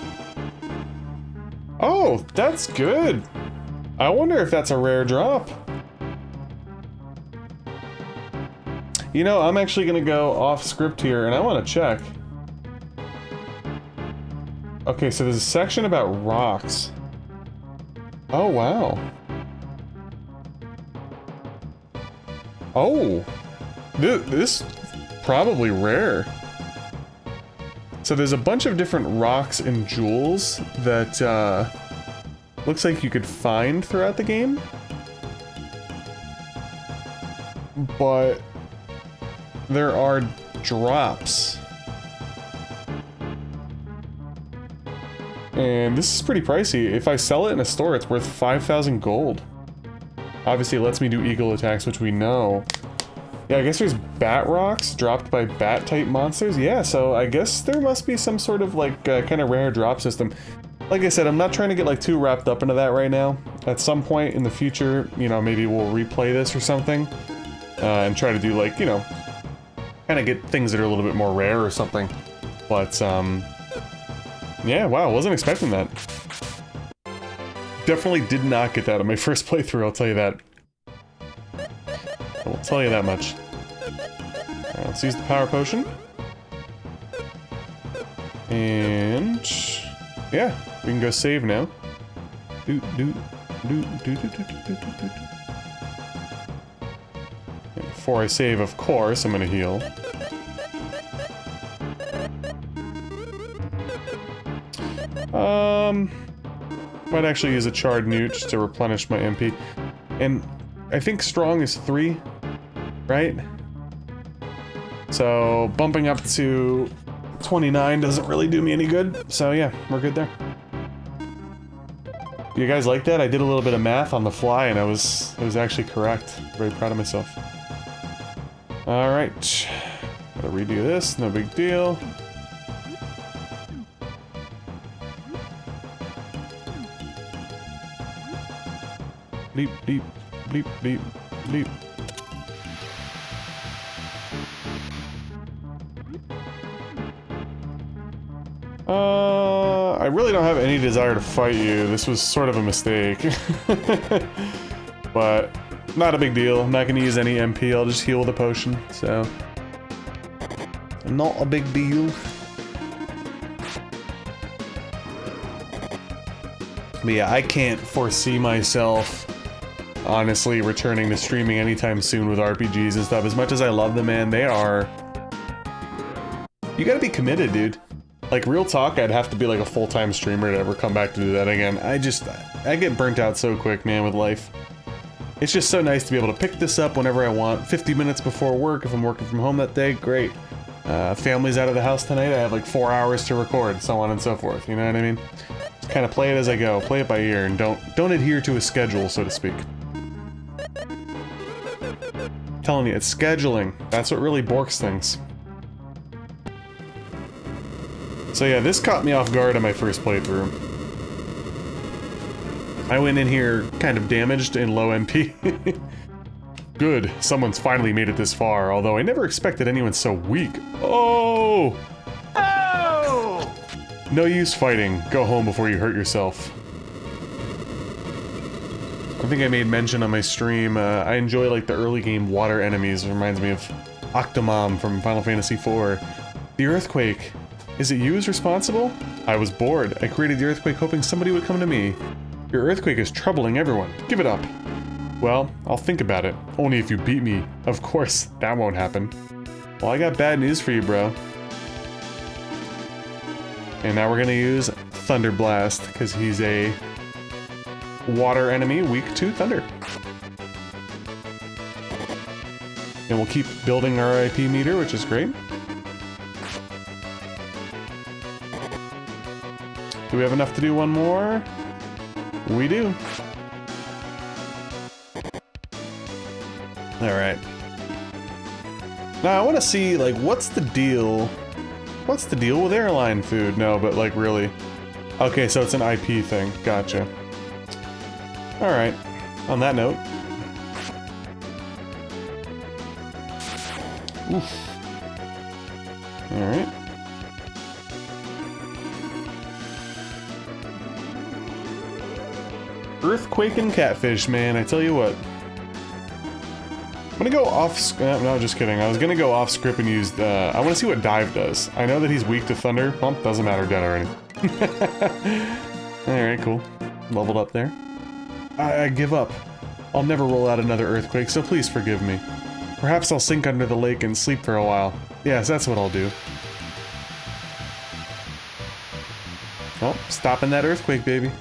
Oh, that's good. I wonder if that's a rare drop. You know, I'm actually gonna go off script here and I want to check. Okay, so there's a section about rocks. Oh, wow. Oh. This probably rare. So there's a bunch of different rocks and jewels that looks like you could find throughout the game. But there are drops. And this is pretty pricey. If I sell it in a store, it's worth 5,000 gold. Obviously, it lets me do eagle attacks, which we know. Yeah, I guess there's bat rocks dropped by bat-type monsters. Yeah, so I guess there must be some sort of, like, kind of rare drop system. Like I said, I'm not trying to get, like, too wrapped up into that right now. At some point in the future, you know, maybe we'll replay this or something. And try to do, like, you know, kind of get things that are a little bit more rare or something. But, yeah, wow, wasn't expecting that. Definitely did not get that on my first playthrough, I'll tell you that. I will tell you that much. Alright, let's use the power potion. And... yeah, we can go save now. And before I save, of course, I'm gonna heal. Might actually use a charred newt to replenish my MP. And I think strong is 3, right? So bumping up to 29 doesn't really do me any good. So yeah, we're good there. You guys like that? I did a little bit of math on the fly and I was actually correct. Very proud of myself. Alright. Gotta redo this, no big deal. Bleep, bleep, bleep, bleep, bleep. I really don't have any desire to fight you. This was sort of a mistake. But, not a big deal. I'm not gonna use any MP, I'll just heal with a potion, so... not a big deal. But yeah, I can't foresee myself honestly returning to streaming anytime soon with RPGs and stuff. As much as I love them, man, they are... You gotta be committed, dude. Like, real talk, I'd have to be like a full-time streamer to ever come back to do that again. I get burnt out so quick, man, with life. It's just so nice to be able to pick this up whenever I want. 50 minutes before work, if I'm working from home that day, great. Family's out of the house tonight, I have like 4 hours to record, so on and so forth, you know what I mean? Just kind of play it as I go, play it by ear, and don't adhere to a schedule, so to speak. I'm telling you, it's scheduling. That's what really borks things. So yeah, this caught me off guard on my first playthrough. I went in here kind of damaged and low MP. Good, someone's finally made it this far, although I never expected anyone so weak. Oh! Oh! No use fighting. Go home before you hurt yourself. I think think I made mention on my stream, I enjoy like the early game water enemies. It reminds me of Octomom from Final Fantasy IV. The earthquake. Is it you who's responsible? I was bored. I created the earthquake hoping somebody would come to me. Your earthquake is troubling everyone. Give it up. Well, I'll think about it. Only if you beat me. Of course, that won't happen. Well, I got bad news for you, bro. And now we're gonna use Thunder Blast, because he's a water enemy weak to thunder. And we'll keep building our IP meter, which is great. Do we have enough to do one more? We do. Alright. Now I want to see, like, what's the deal? What's the deal with airline food? No, but, like, really. Okay, so it's an IP thing. Gotcha. Alright. On that note. Oof. Alright. Earthquake and Catfish, man, I tell you what. I'm gonna go off... no, just kidding. I was gonna go off script and use... I want to see what Dive does. I know that he's weak to Thunder. Well, doesn't matter, dead already. Alright, cool. Leveled up there. I give up. I'll never roll out another Earthquake, so please forgive me. Perhaps I'll sink under the lake and sleep for a while. Yes, that's what I'll do. Oh, stopping that Earthquake, baby.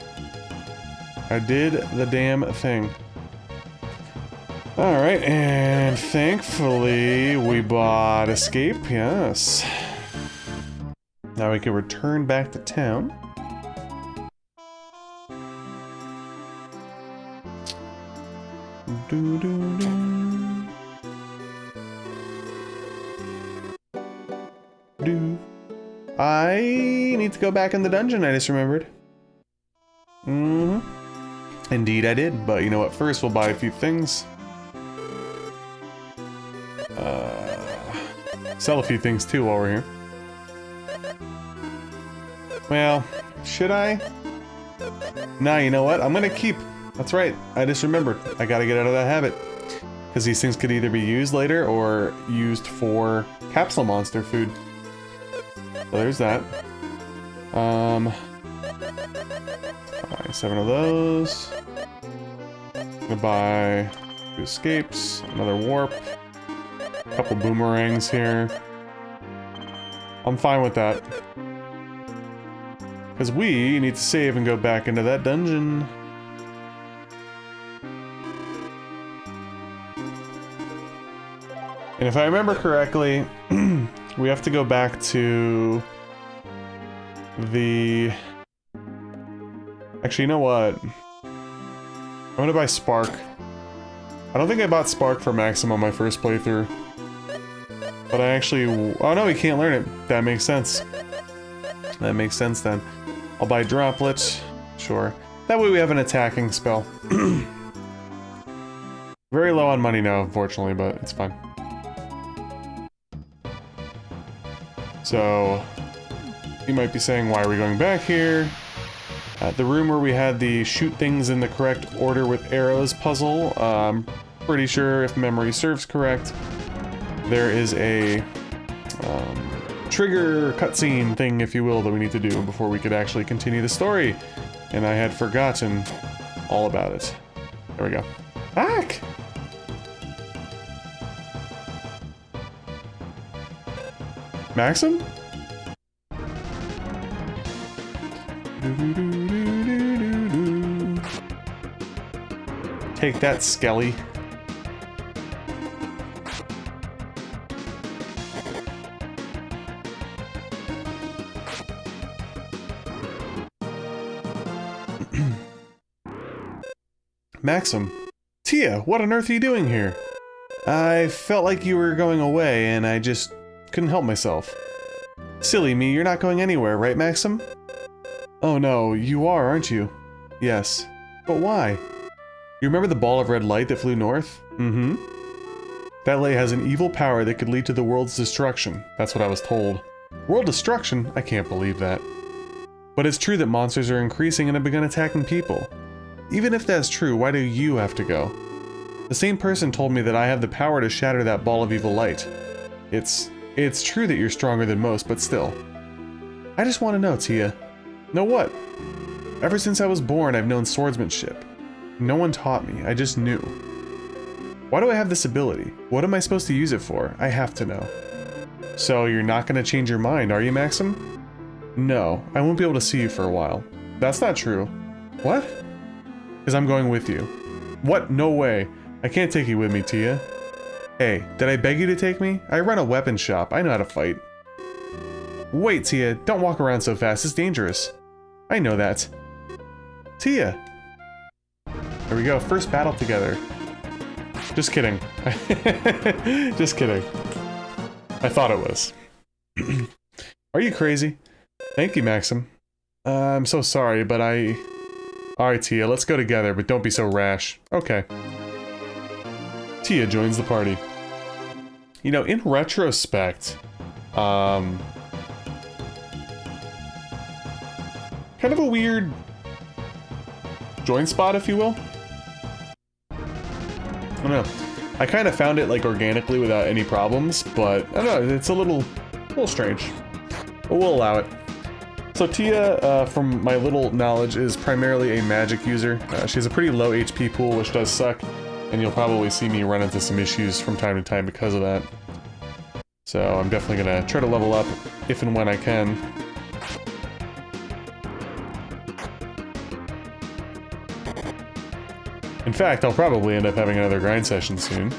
I did the damn thing. Alright, and thankfully we bought Escape, yes. Now we can return back to town. I need to go back in the dungeon, I just remembered. Indeed I did, but you know what, first we'll buy a few things. Sell a few things too while we're here. Well, should I? Nah, you know what, I'm gonna keep. That's right, I just remembered. I gotta get out of that habit. Because these things could either be used later or used for capsule monster food. So there's that. Buy 7 of those. Gonna buy 2 escapes, another warp, a couple boomerangs here. I'm fine with that. Because we need to save and go back into that dungeon. And if I remember correctly, we have to go back to the... Actually, you know what? I'm gonna buy Spark. I don't think I bought Spark for Maxim on my first playthrough. But I actually... Oh no, we can't learn it. That makes sense. That makes sense then. I'll buy Droplet. Sure. That way we have an attacking spell. Very low on money now, unfortunately, but it's fine. So... You might be saying, why are we going back here? The room where we had the shoot things in the correct order with arrows puzzle, I'm pretty sure if memory serves correct, there is a trigger cutscene thing, if you will, that we need to do before we could actually continue the story. And I had forgotten all about it. There we go. Back! Maxim? Take that, Skelly. Maxim. Tia, what on earth are you doing here? I felt like you were going away, and I just couldn't help myself. Silly me, you're not going anywhere, right, Maxim? Oh no, you are, aren't you? Yes. But why? You remember the ball of red light that flew north? Mm-hmm. That light has an evil power that could lead to the world's destruction. That's what I was told. World destruction? I can't believe that. But it's true that monsters are increasing and have begun attacking people. Even if that's true, why do you have to go? The same person told me that I have the power to shatter that ball of evil light. It's true that you're stronger than most, but still. I just want to know, Tia. Know what? Ever since I was born, I've known swordsmanship. No one taught me, I just knew. Why do I have this ability? What am I supposed to use it for? I have to know. So you're not going to change your mind, are you, Maxim? No, I won't be able to see you for a while. That's not true. What? Because I'm going with you. What? No way. I can't take you with me, Tia. Hey, did I beg you to take me? I run a weapon shop. I know how to fight. Wait, Tia. Don't walk around so fast. It's dangerous. I know that. Tia. There we go. First battle together. Just kidding. Just kidding. I thought it was. Are you crazy? Thank you, Maxim. I'm so sorry, but Alright, Tia, let's go together, but don't be so rash. Okay. Tia joins the party. You know, in retrospect, kind of a weird join spot, if you will. I don't know. I kind of found it, like, organically without any problems, but I don't know, it's a little strange. But we'll allow it. So Tia, from my little knowledge, is primarily a magic user. She has a pretty low HP pool, which does suck, and you'll probably see me run into some issues from time to time because of that. So I'm definitely gonna try to level up if and when I can. In fact, I'll probably end up having another grind session soon.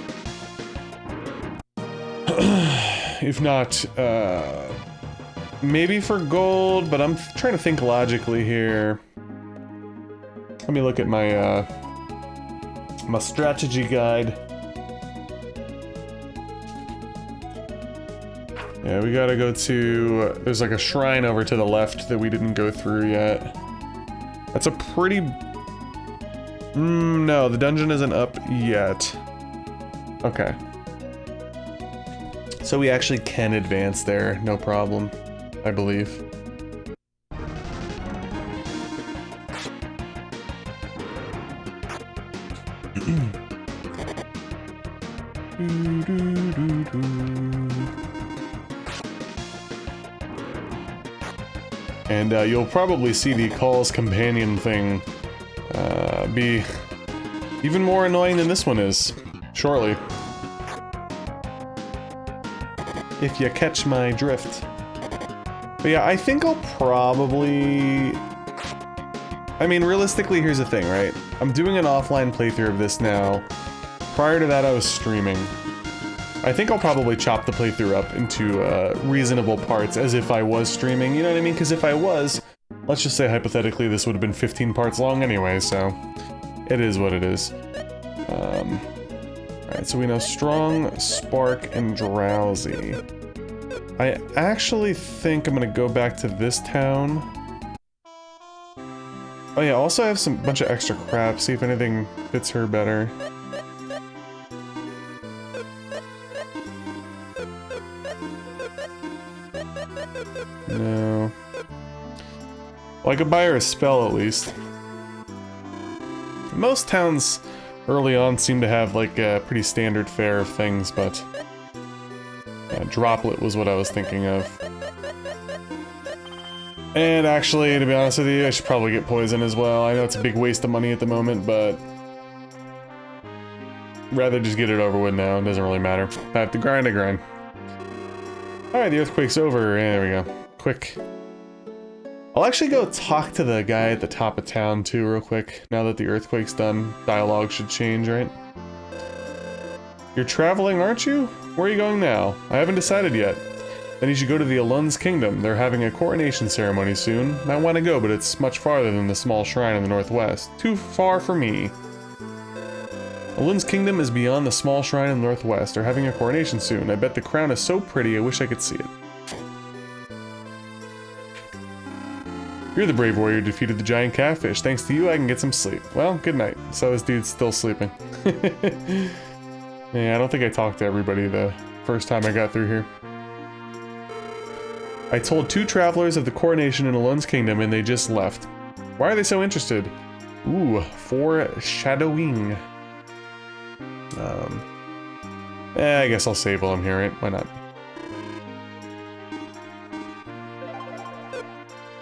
If not, maybe for gold, but I'm trying to think logically here. Let me look at my, my strategy guide. Yeah, we gotta go to... there's like a shrine over to the left that we didn't go through yet. That's a pretty... no, the dungeon isn't up yet. Okay. So we actually can advance there, no problem, I believe. And you'll probably see the Call's Companion thing be even more annoying than this one is, shortly. If you catch my drift. But yeah, I think I'll probably... I mean, realistically, here's the thing, right? I'm doing an offline playthrough of this now. Prior to that, I was streaming. I think I'll probably chop the playthrough up into reasonable parts, as if I was streaming, you know what I mean? Because if I was, let's just say hypothetically this would have been 15 parts long anyway, so it is what it is. Alright, so we know Strong, Spark, and Drowsy. I actually think I'm gonna go back to this town. Oh yeah, also I have some bunch of extra crap, see if anything fits her better. No. Well, I could buy her a spell at least. Most towns early on seem to have like a pretty standard fare of things, but yeah, Droplet was what I was thinking of. And actually, to be honest with you, I should probably get poison as well. I know it's a big waste of money at the moment, but rather just get it over with now. It doesn't really matter. I have to grind, I grind. Alright, the earthquake's over. Yeah, there we go. Quick. I'll actually go talk to the guy at the top of town too real quick. Now that the earthquake's done, dialogue should change, right? You're traveling, aren't you? Where are you going now? I haven't decided yet. Then you should go to the Alunze Kingdom. They're having a coronation ceremony soon. Might want to go, but it's much farther than the small shrine in the northwest. Too far for me. Alunze Kingdom is beyond the small shrine in the northwest. They're having a coronation soon. I bet the crown is so pretty, I wish I could see it. You're the brave warrior who defeated the giant catfish. Thanks to you, I can get some sleep. Well, good night. So this dude's still sleeping. Yeah, I don't think I talked to everybody the first time I got through here. I told 2 travelers of the coronation in Alunze Kingdom and they just left. Why are they so interested? Ooh, foreshadowing. I guess I'll save while I'm here, right? Why not?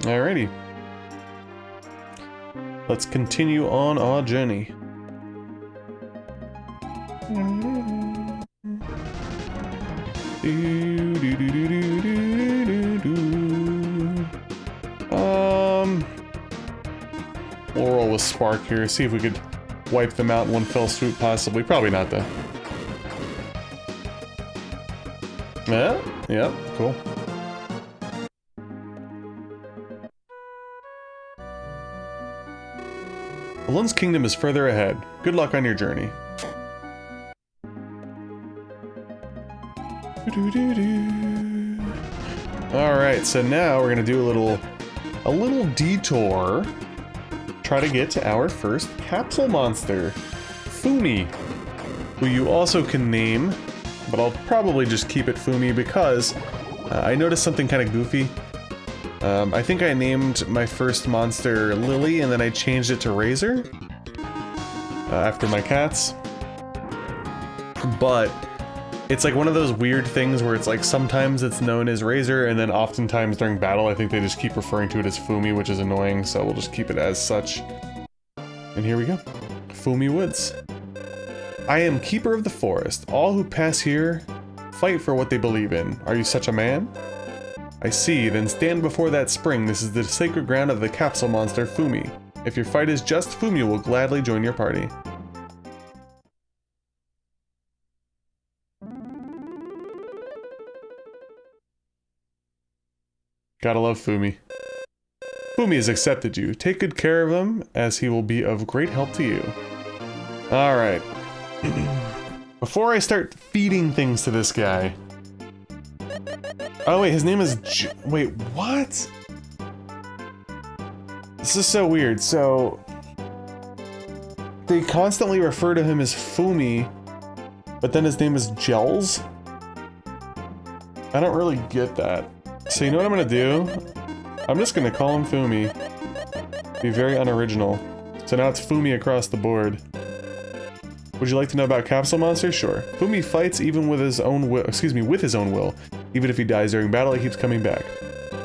Alrighty. Let's continue on our journey. We'll roll with Spark here, see if we could wipe them out in one fell swoop, possibly. Probably not, though. Yeah, cool. Alunze Kingdom is further ahead. Good luck on your journey. Alright, so now we're gonna do a little detour. Try to get to our first capsule monster, Foomy, who you also can name, but I'll probably just keep it Foomy because I noticed something kind of goofy. I think I named my first monster Lily and then I changed it to Razor after my cats. But it's like one of those weird things where it's like sometimes it's known as Razor and then oftentimes during battle I think they just keep referring to it as Foomy, which is annoying, so we'll just keep it as such. And here we go. Foomy Woods. I am Keeper of the Forest. All who pass here fight for what they believe in. Are you such a man? I see, then stand before that spring. This is the sacred ground of the capsule monster Foomy. If your fight is just, Foomy will gladly join your party. Gotta love Foomy. Foomy has accepted you. Take good care of him, as he will be of great help to you. Alright. Before I start feeding things to this guy... Oh wait, his name is wait, what? This is so weird. So... They constantly refer to him as Foomy, but then his name is Gels? I don't really get that. So you know what I'm gonna do? I'm just gonna call him Foomy. Be very unoriginal. So now it's Foomy across the board. Would you like to know about capsule monsters? Sure. Foomy fights even with his own will, with his own will. Even if he dies during battle, he keeps coming back.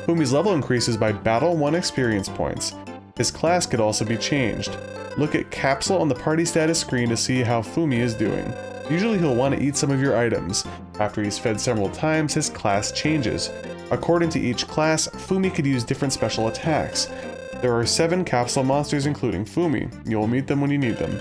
Foomy's level increases by battle 1 experience points. His class could also be changed. Look at Capsule on the party status screen to see how Foomy is doing. Usually he'll want to eat some of your items. After he's fed several times, his class changes. According to each class, Foomy could use different special attacks. There are 7 capsule monsters including Foomy. You'll meet them when you need them.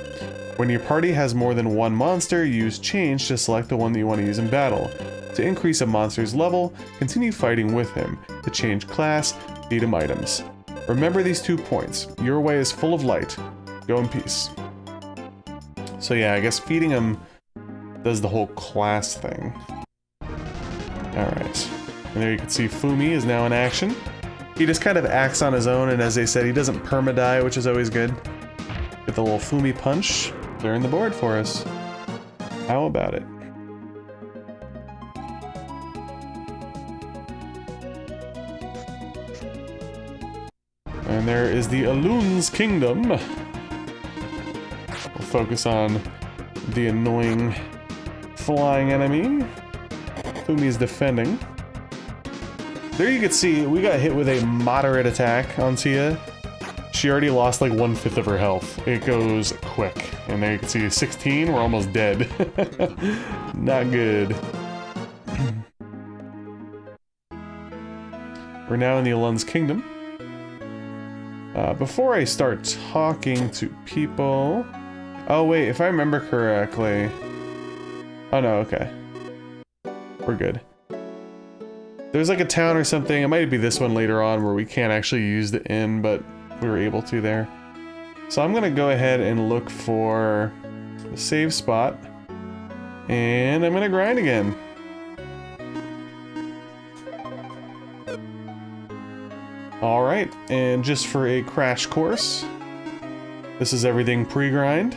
When your party has more than one monster, use Change to select the one that you want to use in battle. To increase a monster's level, continue fighting with him. To change class, feed him items. Remember these 2 points. Your way is full of light. Go in peace. So yeah, I guess feeding him does the whole class thing. Alright. And there you can see Foomy is now in action. He just kind of acts on his own, and as they said, he doesn't perma-die, which is always good. Get the little Foomy punch, clearing the board for us. How about it? And there is the Alunze Kingdom. We'll focus on the annoying flying enemy. Foomy's defending. There you can see, we got hit with a moderate attack on Tia. She already lost like 1/5 of her health. It goes quick. And there you can see 16, we're almost dead. Not good. We're now in the Alunze Kingdom. Before I start talking to people... Oh wait, if I remember correctly... Oh no, okay. We're good. There's like a town or something, it might be this one later on where we can't actually use the inn, but we were able to there. So I'm gonna go ahead and look for the save spot, and I'm gonna grind again. Alright, and just for a crash course, this is everything pre-grind.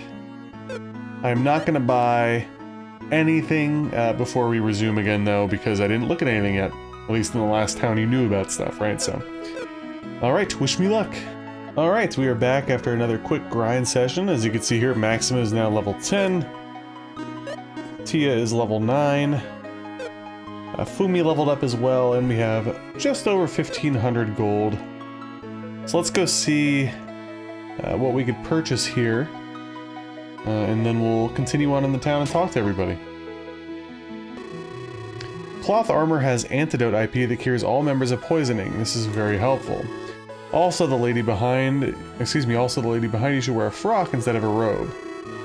I'm not gonna buy anything before we resume again though, because I didn't look at anything yet. At least in the last town you knew about stuff, right? So, alright, wish me luck. Alright, we are back after another quick grind session. As you can see here, Maxima is now level 10. Tia is level 9. Foomy leveled up as well, and we have just over 1,500 gold. So let's go see what we could purchase here. And then we'll continue on in the town and talk to everybody. Cloth armor has antidote IP that cures all members of poisoning. This is very helpful. Also, the lady behind you should wear a frock instead of a robe.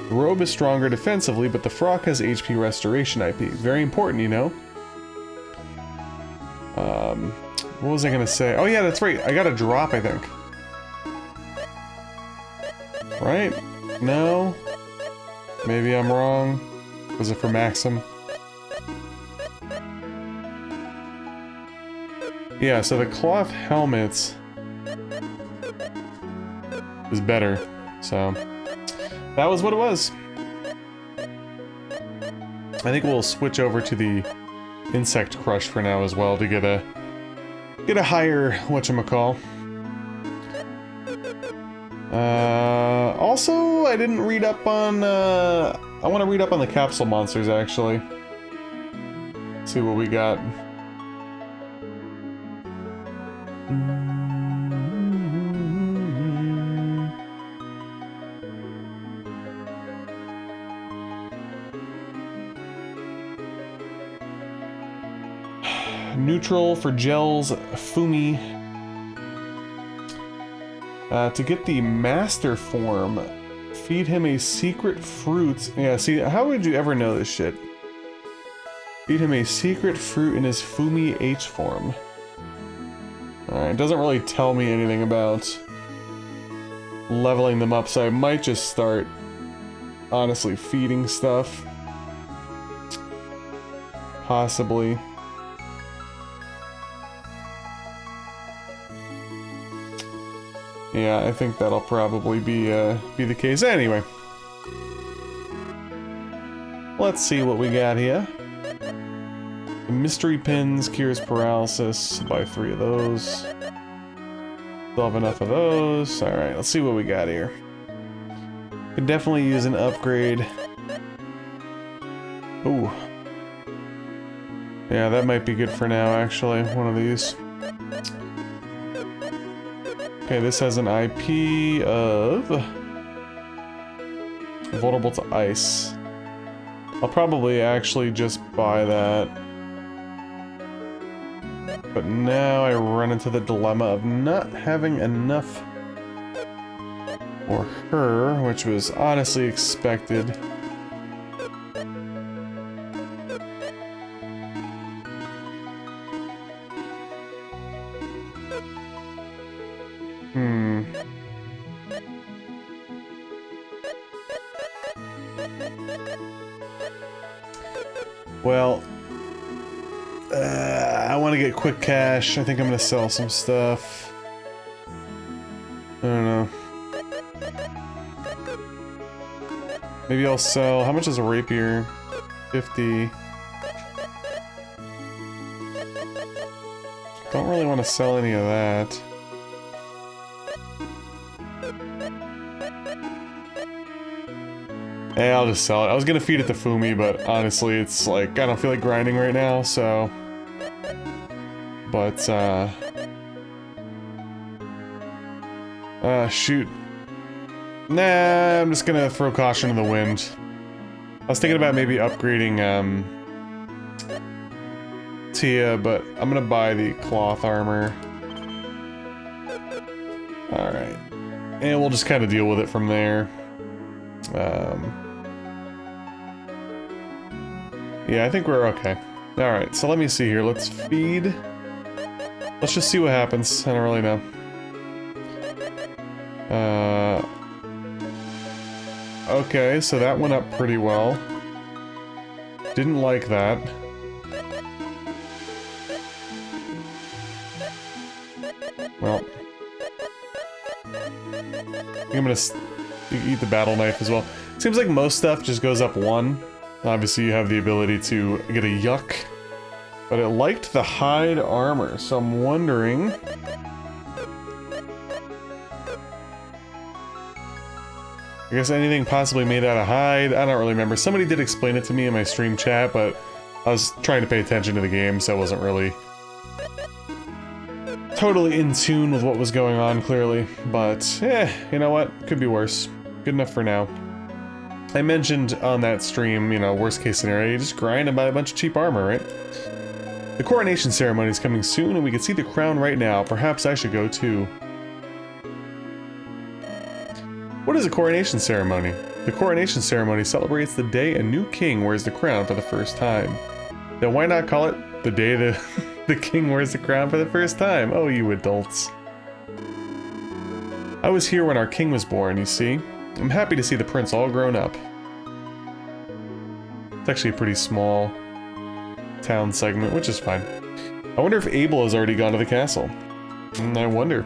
The robe is stronger defensively, but the frock has HP restoration IP. Very important, you know? What was I gonna say? Oh yeah, that's right. I got a drop, I think. Right? No? Maybe I'm wrong. Was it for Maxim? Yeah, so the cloth helmets is better, so that was what it was. I think we'll switch over to the insect crush for now as well to get a higher whatchamacall. Also, I didn't read up on I want to read up on the capsule monsters actually. See what we got. Neutral for gels, Foomy. To get the master form, feed him a secret fruit. Yeah, see, how would you ever know this shit? Feed him a secret fruit in his Foomy H form. Alright, it doesn't really tell me anything about leveling them up, so I might just start, honestly, feeding stuff. Possibly. Yeah, I think that'll probably be the case. Anyway, let's see what we got here. The mystery pins cures paralysis. Buy 3 of those. Still have enough of those. All right, let's see what we got here. Could definitely use an upgrade. Ooh, yeah, that might be good for now. Actually, one of these. Okay, this has an IP of vulnerable to ice. I'll probably actually just buy that. But now I run into the dilemma of not having enough for her, which was honestly expected. Well, I want to get quick cash. I think I'm going to sell some stuff. I don't know. Maybe I'll sell... How much is a rapier? 50. Don't really want to sell any of that. Hey, I'll just sell it. I was gonna feed it to Foomy, but honestly, it's like, I don't feel like grinding right now, so... But, shoot. Nah, I'm just gonna throw caution to the wind. I was thinking about maybe upgrading, Tia, but I'm gonna buy the cloth armor. Alright. And we'll just kind of deal with it from there. Yeah, I think we're okay. Alright, so let me see here. Let's feed. Let's just see what happens. I don't really know. Okay, so that went up pretty well. Didn't like that. Well. I think I'm gonna eat the battle knife as well. Seems like most stuff just goes up 1. Obviously you have the ability to get a yuck. But it liked the hide armor, so I'm wondering... I guess anything possibly made out of hide. I don't really remember. Somebody did explain it to me in my stream chat, but I was trying to pay attention to the game, so I wasn't really totally in tune with what was going on, clearly. But, you know what? Could be worse. Good enough for now. I mentioned on that stream, you know, worst case scenario, you just grind and buy a bunch of cheap armor, right? The coronation ceremony is coming soon, and we can see the crown right now. Perhaps I should go too. What is a coronation ceremony? The coronation ceremony celebrates the day a new king wears the crown for the first time. Then why not call it the day the king wears the crown for the first time? Oh, you adults. I was here when our king was born, you see. I'm happy to see the prince all grown up. It's actually a pretty small town segment, which is fine. I wonder if Abel has already gone to the castle. I wonder.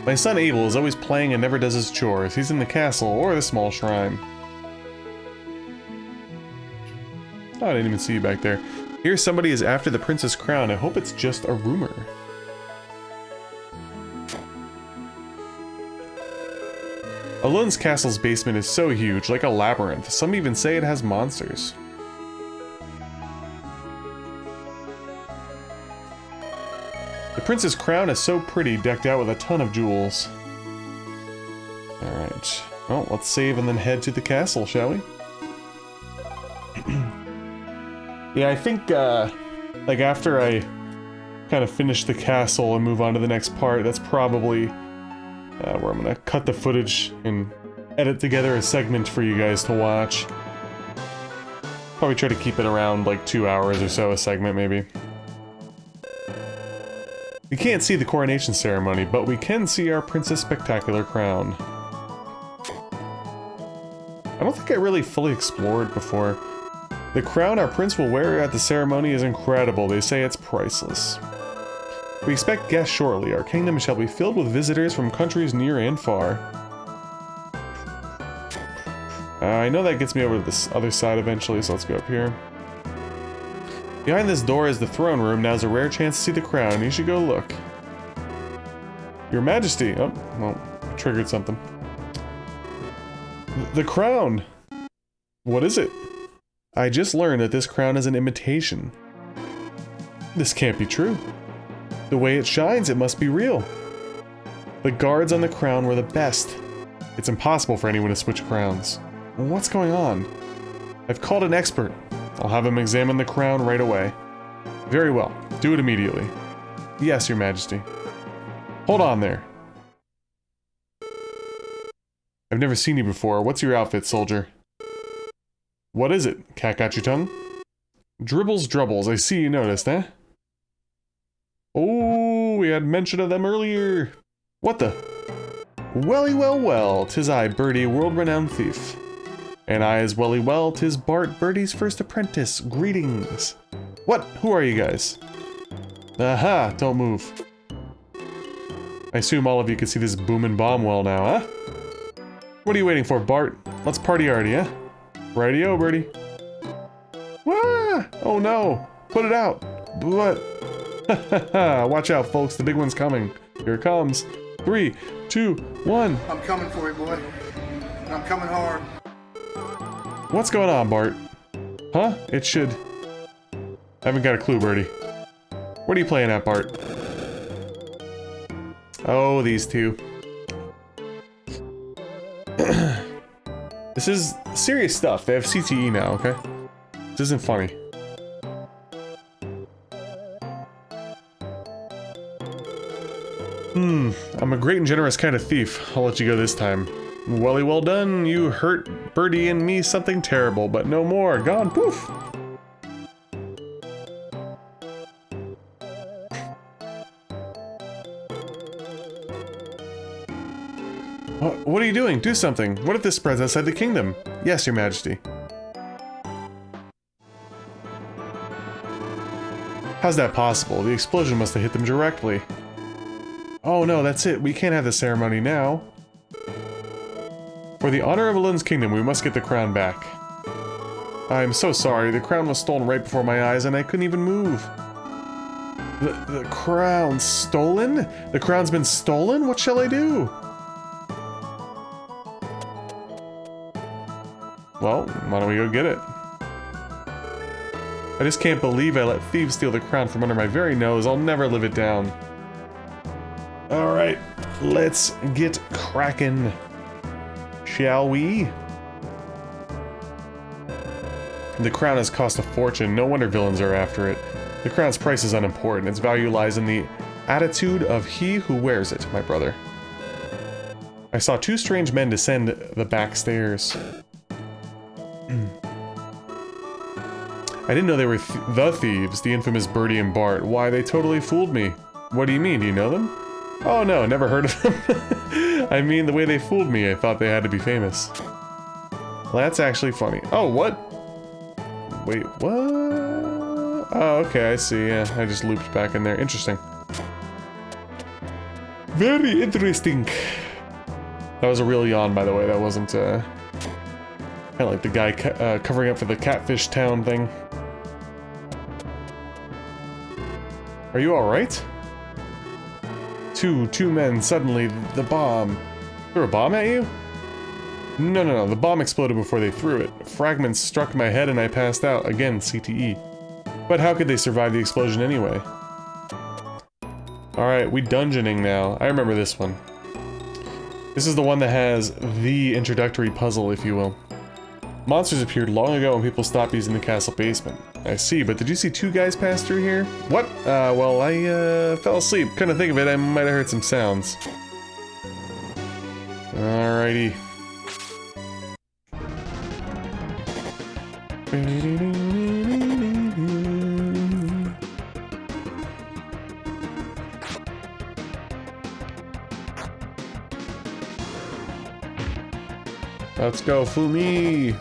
My son Abel is always playing and never does his chores. He's in the castle or the small shrine. Oh, I didn't even see you back there. Here somebody is after the prince's crown. I hope it's just a rumor. Alunze Castle's basement is so huge, like a labyrinth. Some even say it has monsters. The prince's crown is so pretty, decked out with a ton of jewels. Alright. Well, let's save and then head to the castle, shall we? Yeah, I think, like, after I kind of finish the castle and move on to the next part, that's probably where I'm gonna cut the footage and edit together a segment for you guys to watch. Probably try to keep it around, like, 2 hours or so, a segment, maybe. We can't see the coronation ceremony, but we can see our Princess Spectacular crown. I don't think I really fully explored before. The crown our prince will wear at the ceremony is incredible. They say it's priceless. We expect guests shortly. Our kingdom shall be filled with visitors from countries near and far. I know that gets me over to this other side eventually, so let's go up here. Behind this door is the throne room. Now's a rare chance to see the crown. You should go look. Your Majesty. Oh, well, I triggered something. The crown! What is it? I just learned that this crown is an imitation. This can't be true. The way it shines, it must be real. The guards on the crown were the best. It's impossible for anyone to switch crowns. What's going on? I've called an expert. I'll have him examine the crown right away. Very well. Do it immediately. Yes, Your Majesty. Hold on there. I've never seen you before. What's your outfit, soldier? What is it? Cat got your tongue? Dribbles drubbles. I see you noticed, eh? Oh, we had mention of them earlier. What the? Welly well well, 'tis I, Birdie, world-renowned thief. And I as welly well, 'tis Bart, Birdie's first apprentice. Greetings. What? Who are you guys? Aha, don't move. I assume all of you can see this boom bomb well now, huh? What are you waiting for, Bart? Let's party already, huh? Righty-o, Birdie. Wah! Oh no! Put it out! What? Watch out, folks. The big one's coming. Here it comes. 3, 2, 1. I'm coming for you, boy. And I'm coming hard. What's going on, Bart? Huh? It should... I haven't got a clue, Birdie. What are you playing at, Bart? Oh, these two. This is serious stuff. They have CTE now, okay? This isn't funny. I'm a great and generous kind of thief. I'll let you go this time. Welly well done. You hurt Birdie and me something terrible, but no more. Gone. Poof. What are you doing? Do something. What if this spreads outside the kingdom? Yes, Your Majesty. How's that possible? The explosion must have hit them directly. Oh no, that's it. We can't have the ceremony now. For the honor of Alunze Kingdom, we must get the crown back. I'm so sorry. The crown was stolen right before my eyes and I couldn't even move. The crown stolen? The crown's been stolen? What shall I do? Well, why don't we go get it? I just can't believe I let thieves steal the crown from under my very nose. I'll never live it down. Alright, let's get cracking. Shall we? The crown has cost a fortune. No wonder villains are after it. The crown's price is unimportant. Its value lies in the attitude of he who wears it, my brother. I saw two strange men descend the back stairs. I didn't know they were the thieves, the infamous Bertie and Bart. Why, they totally fooled me. What do you mean? Do you know them? Oh no, never heard of them. I mean, the way they fooled me, I thought they had to be famous. Well, that's actually funny. Oh, what? Wait, what? Oh, okay, I see. Yeah, I just looped back in there. Interesting. Very interesting. That was a real yawn, by the way. That wasn't, kind of like the guy covering up for the Catfish town thing. Are you alright? Two men, suddenly, the bomb. Threw a bomb at you? No, the bomb exploded before they threw it. Fragments struck my head and I passed out. Again, CTE. But how could they survive the explosion anyway? Alright, we dungeoning now. I remember this one. This is the one that has the introductory puzzle, if you will. Monsters appeared long ago when people stopped using the castle basement. I see, but did you see two guys pass through here? What? Well, I, fell asleep. Couldn't think of it. I might have heard some sounds. Alrighty. Let's go, Foomy!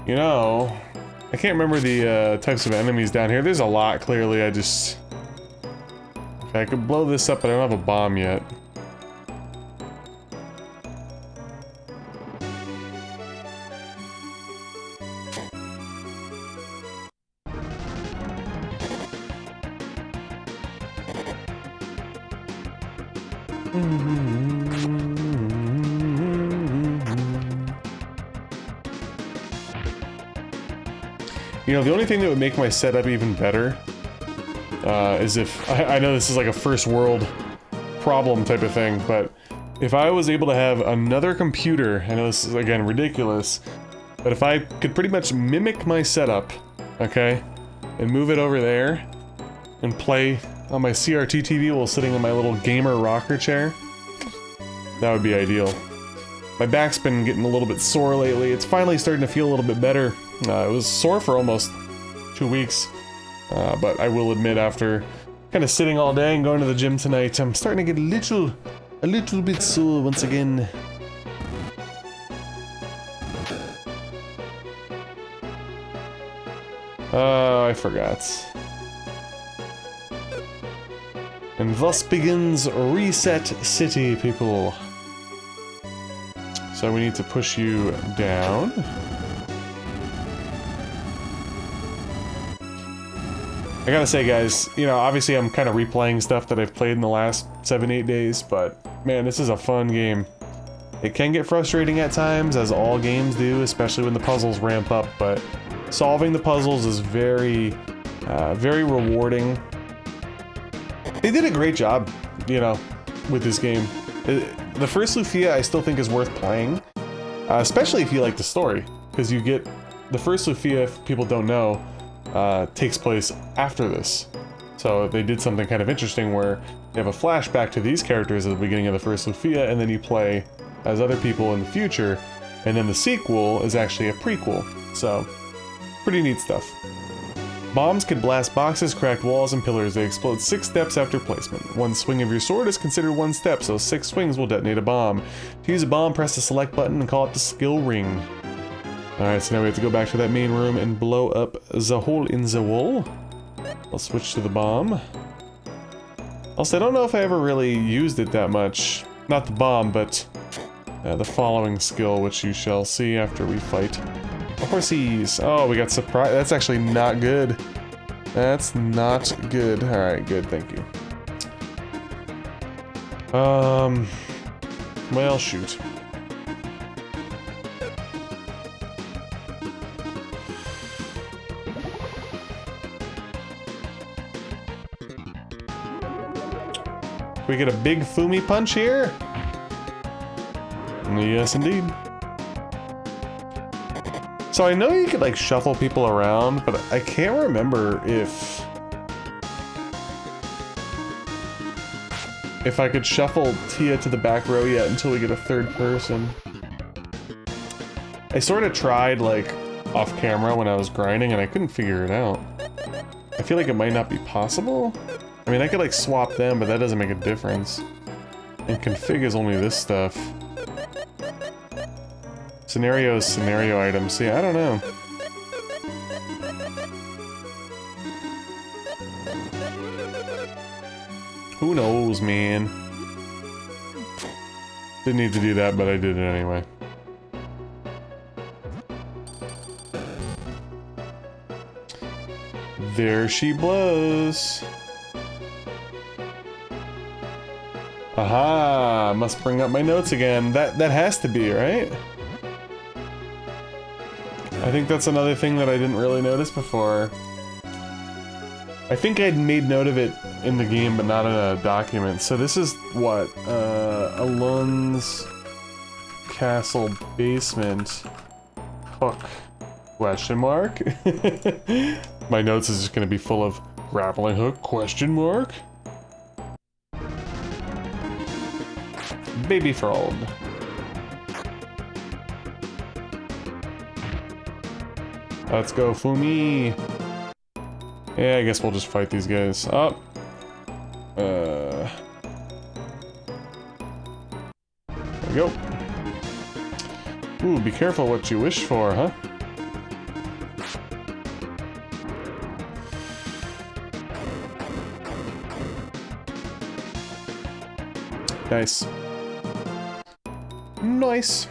You know, I can't remember the types of enemies down here. There's a lot, clearly. Okay, I could blow this up, but I don't have a bomb yet. You know, the only thing that would make my setup even better is if... I know this is like a first world problem type of thing, but if I was able to have another computer, I know this is, again, ridiculous, but if I could pretty much mimic my setup, okay, and move it over there, and play on my CRT TV while sitting in my little gamer rocker chair, that would be ideal. My back's been getting a little bit sore lately. It's finally starting to feel a little bit better. It was sore for almost 2 weeks, but I will admit after kind of sitting all day and going to the gym tonight, I'm starting to get a little bit sore once again. Oh, I forgot. And thus begins Reset City, people. So we need to push you down. I gotta say, guys, you know, obviously I'm kind of replaying stuff that I've played in the last 7-8 days, but man, this is a fun game. It can get frustrating at times, as all games do, especially when the puzzles ramp up, but solving the puzzles is very, very rewarding. They did a great job, you know, with this game. The first Lufia I still think is worth playing, especially if you like the story, because you get... The first Lufia, if people don't know, takes place after this. So they did something kind of interesting where you have a flashback to these characters at the beginning of the first Lufia, and then you play as other people in the future, and then the sequel is actually a prequel. So, pretty neat stuff. Bombs can blast boxes, crack walls, and pillars. They explode 6 steps after placement. One swing of your sword is considered 1 step, so 6 swings will detonate a bomb. To use a bomb, press the select button and call up the skill ring. Alright, so now we have to go back to that main room and blow up the hole in the wall. I'll switch to the bomb. Also, I don't know if I ever really used it that much. Not the bomb, but the following skill, which you shall see after we fight the horsies. Oh, we got surprise. That's actually not good. That's not good. Alright, good, thank you. Well, shoot. We get a big Foomy punch here? Yes, indeed. So I know you could like shuffle people around, but I can't remember if I could shuffle Tia to the back row yet until we get a third person. I sort of tried like off camera when I was grinding and I couldn't figure it out. I feel like it might not be possible. I mean, I could like swap them, but that doesn't make a difference. And config is only this stuff. Scenario is scenario items. See, I don't know. Who knows, man? Didn't need to do that, but I did it anyway. There she blows. Aha! Must bring up my notes again. That has to be, right? I think that's another thing that I didn't really notice before. I think I'd made note of it in the game, but not in a document. So this is what? Alunze Castle basement hook? Question mark? My notes is just gonna be full of grappling hook? Question mark? Baby frog. Let's go, Foomy. Yeah, I guess we'll just fight these guys. Up. There we go. Ooh, be careful what you wish for, huh? Nice. Nice.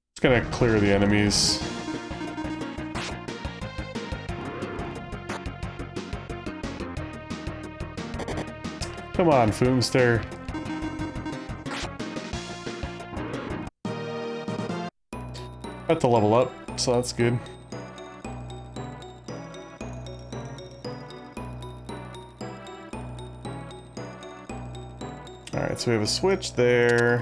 Just gonna clear the enemies. Come on, Foomster. Got to level up, so that's good. Alright, so we have a switch there.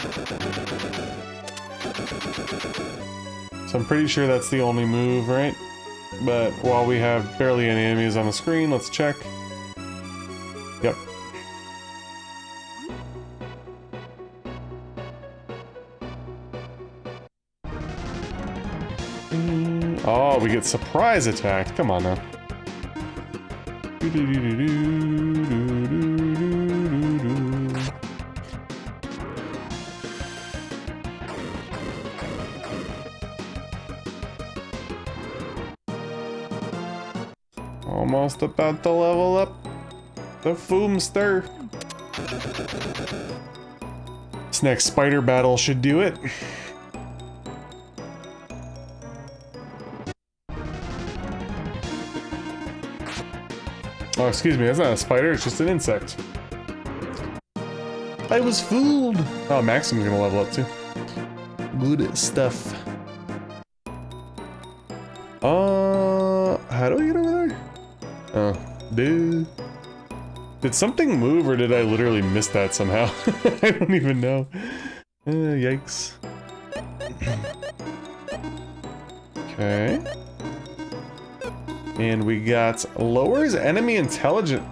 So I'm pretty sure that's the only move, right? But while we have barely any enemies on the screen, let's check. Yep. Oh, we get surprise attacked. Come on now. Almost about to level up the Foomster. This next spider battle should do it. Oh, excuse me, that's not a spider, it's just an insect. I was fooled! Oh, Maxim's gonna level up too. Good stuff. How do I get over there? Oh, dude. Did something move or did I literally miss that somehow? I don't even know. Yikes. Okay. And we got lowers enemy intelligence.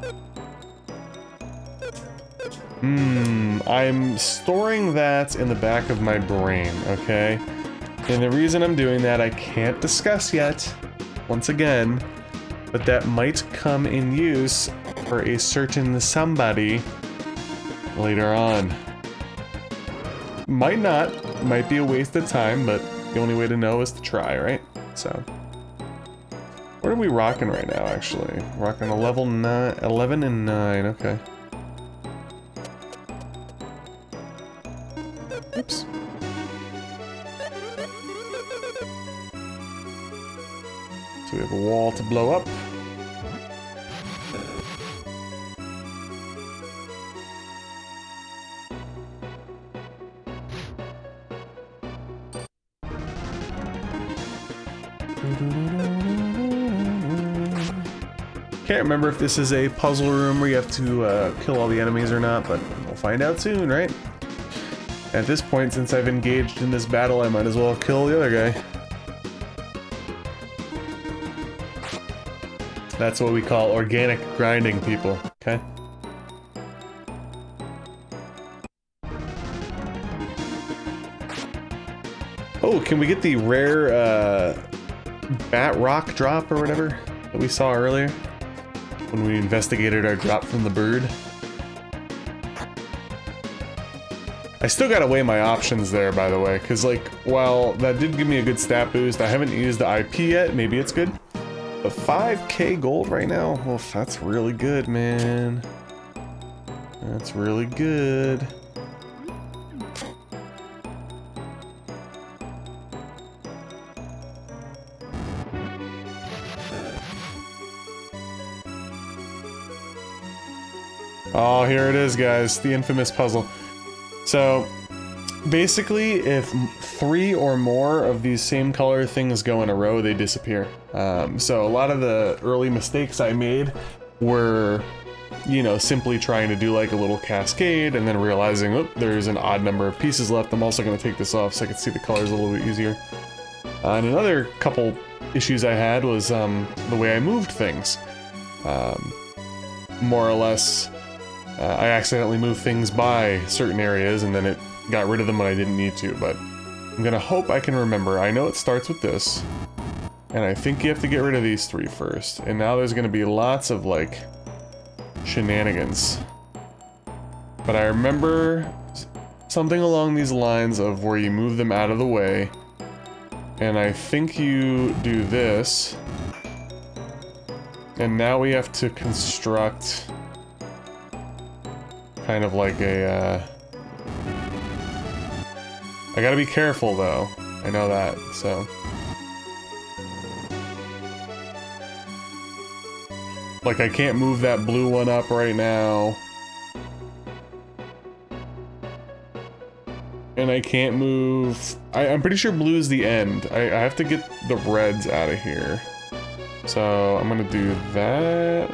I'm storing that in the back of my brain, okay? And the reason I'm doing that I can't discuss yet, once again, but that might come in use for a certain somebody later on. Might not, might be a waste of time, but the only way to know is to try, right? So. What are we rocking right now, actually? Rocking a level 9, 11 and 9, okay. Oops. So we have a wall to blow up. Can't remember if this is a puzzle room where you have to kill all the enemies or not, but we'll find out soon, right? At this point, since I've engaged in this battle, I might as well kill the other guy. That's what we call organic grinding, people, okay? Oh, can we get the rare bat rock drop or whatever that we saw earlier when we investigated our drop from the bird? I still gotta weigh my options there, by the way, because, like, while that did give me a good stat boost, I haven't used the IP yet. Maybe it's good. But 5k gold right now? Well, that's really good, man. That's really good. Oh, here it is, guys. The infamous puzzle. So, basically, if 3 or more of these same color things go in a row, they disappear. So a lot of the early mistakes I made were, you know, simply trying to do like a little cascade and then realizing, oh, there's an odd number of pieces left. I'm also going to take this off so I can see the colors a little bit easier. And another couple issues I had was the way I moved things. More or less, I accidentally moved things by certain areas and then it got rid of them when I didn't need to, but I'm gonna hope I can remember. I know it starts with this, and I think you have to get rid of these 3 first, and now there's gonna be lots of, like, shenanigans. But I remember something along these lines of where you move them out of the way, and I think you do this, and now we have to construct kind of like a, I gotta be careful though, I know that, so. Like, I can't move that blue one up right now. And I can't move, I'm pretty sure blue's the end. I have to get the reds out of here. So, I'm gonna do that.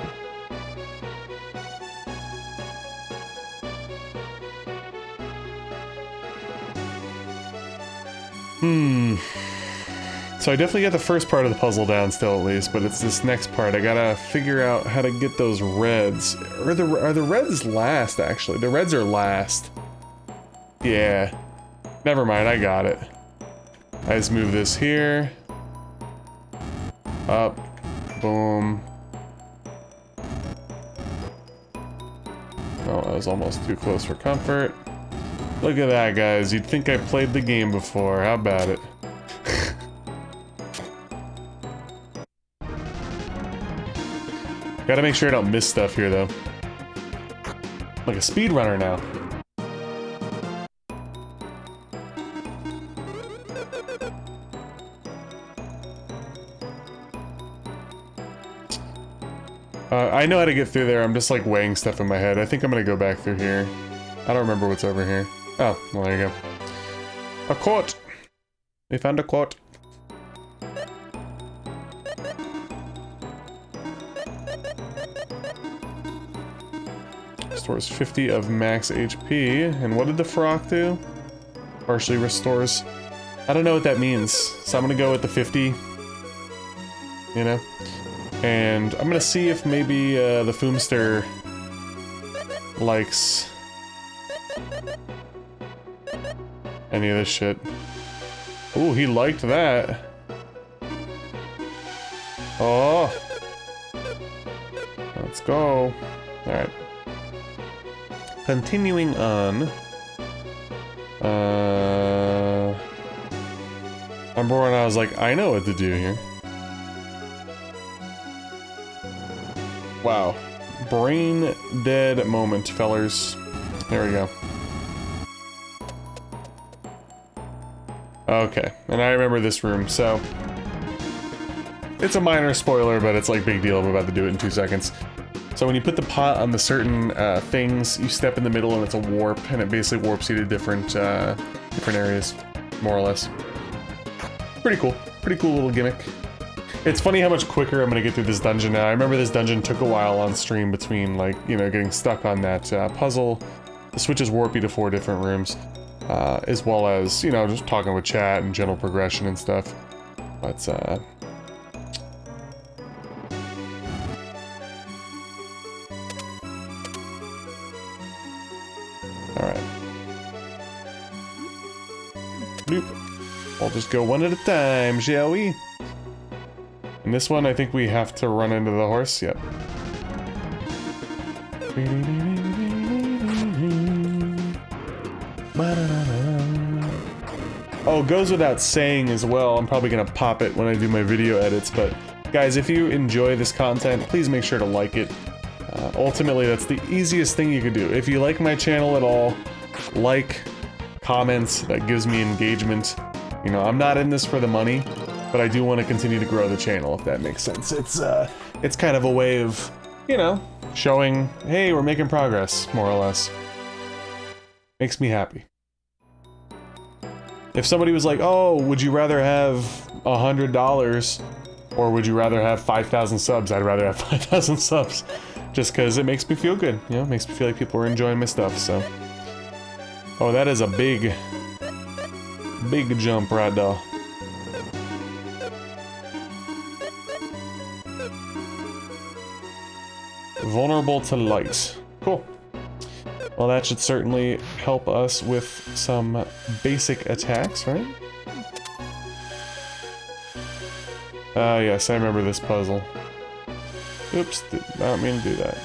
So I definitely got the first part of the puzzle down still, at least, but it's this next part. I gotta figure out how to get those reds. Are the reds last, actually? The reds are last. Yeah. Never mind, I got it. I just move this here. Up. Boom. Oh, that was almost too close for comfort. Look at that, guys. You'd think I played the game before. How about it? Gotta make sure I don't miss stuff here, though. Like a speedrunner now. I know how to get through there. I'm just like weighing stuff in my head. I think I'm gonna go back through here. I don't remember what's over here. Oh, well, there you go. A quote! We found a quote. Restores 50 of max HP. And what did the frog do? Partially restores. I don't know what that means, so I'm gonna go with the 50. You know? And I'm gonna see if maybe the Foomster likes any of this shit. Ooh, he liked that. Oh! Let's go. Alright. Continuing on. Remember when I was like, I know what to do here. Wow. Brain dead moment, fellers. There we go. Okay, and I remember this room, so... It's a minor spoiler, but it's like big deal. I'm about to do it in 2 seconds. So when you put the pot on the certain things, you step in the middle and it's a warp, and it basically warps you to different areas, more or less. Pretty cool little gimmick. It's funny how much quicker I'm gonna get through this dungeon now. I remember this dungeon took a while on stream between, like, you know, getting stuck on that puzzle. The switches warp you to 4 different rooms, as well as, you know, just talking with chat and general progression and stuff. But, alright. Nope. I'll just go one at a time, shall we? And this one, I think we have to run into the horse. Yep. Oh, goes without saying as well, I'm probably gonna pop it when I do my video edits, but guys, if you enjoy this content, please make sure to like it. Ultimately, that's the easiest thing you could do. If you like my channel at all, like, comments, that gives me engagement. You know, I'm not in this for the money, but I do want to continue to grow the channel, if that makes sense. It's kind of a way of, you know, showing, hey, we're making progress, more or less. Makes me happy. If somebody was like, oh, would you rather have $100 or would you rather have 5,000 subs? I'd rather have 5,000 subs. Just because it makes me feel good, you know, it makes me feel like people are enjoying my stuff, so. Oh, that is a big jump right there. Vulnerable to light. Cool. Well, that should certainly help us with some basic attacks, right? Yes, I remember this puzzle. Oops, did not mean to do that.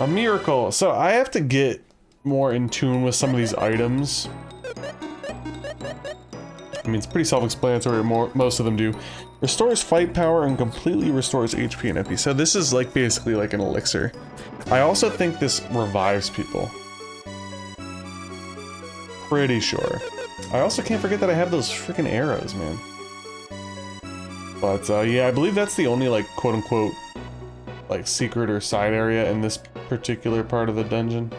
A miracle! So I have to get more in tune with some of these items. I mean, it's pretty self-explanatory, most of them do. Restores fight power and completely restores HP and MP. So this is like basically like an elixir. I also think this revives people. Pretty sure. I also can't forget that I have those freaking arrows, man. But yeah, I believe that's the only like quote-unquote like secret or side area in this particular part of the dungeon.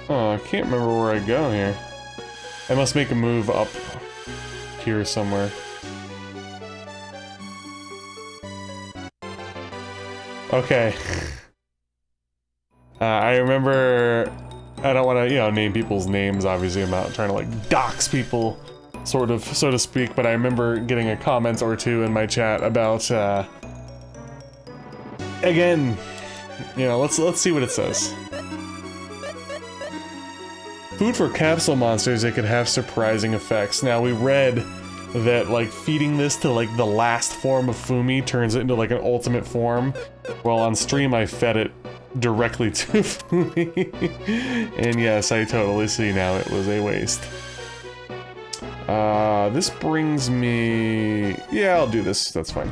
Oh, I can't remember where I go here. I must make a move up here somewhere. Okay. I remember... I don't want to, you know, name people's names, obviously. I'm not trying to, like, dox people, sort of, so to speak, but I remember getting a comment or two in my chat about, again, you know, let's see what it says. Food for capsule monsters, it could have surprising effects. Now, we read that, like, feeding this to, like, the last form of Foomy turns it into, like, an ultimate form. Well, on stream, I fed it directly to Foomy. And yes, I totally see now it was a waste. This brings me... Yeah, I'll do this. That's fine.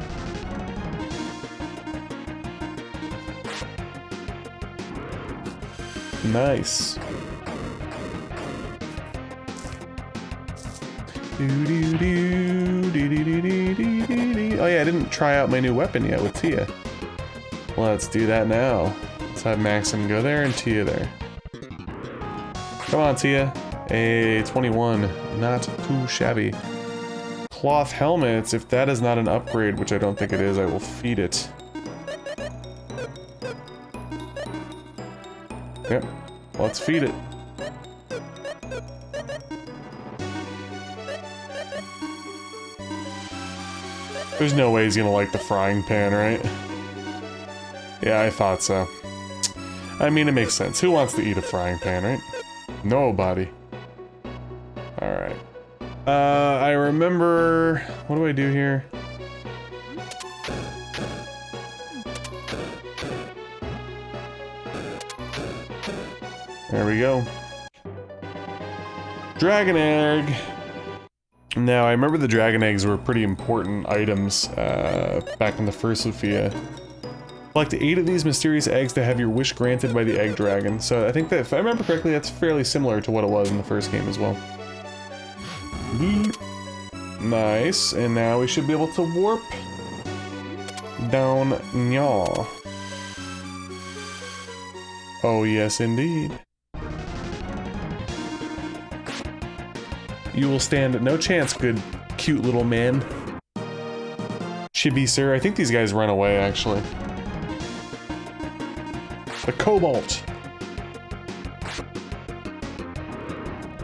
Nice. Oh yeah, I didn't try out my new weapon yet with Tia. Let's do that now. Let's have Maxim go there and Tia there. Come on, Tia. A 21. Not too shabby. Cloth helmets. If that is not an upgrade, which I don't think it is, I will feed it. Yep. Let's feed it. There's no way he's gonna like the frying pan, right? Yeah, I thought so. I mean, it makes sense. Who wants to eat a frying pan, right? Nobody. Alright. I remember... What do I do here? There we go. Dragon egg! Now, I remember the dragon eggs were pretty important items back in the first Lufia. Collect 8 of these mysterious eggs to have your wish granted by the egg dragon. So I think that, if I remember correctly, that's fairly similar to what it was in the first game as well. Nice, and now we should be able to warp down Nya. Oh yes, indeed. You will stand no chance, good, cute little man. Chibi, sir. I think these guys run away, actually. The Cobalt.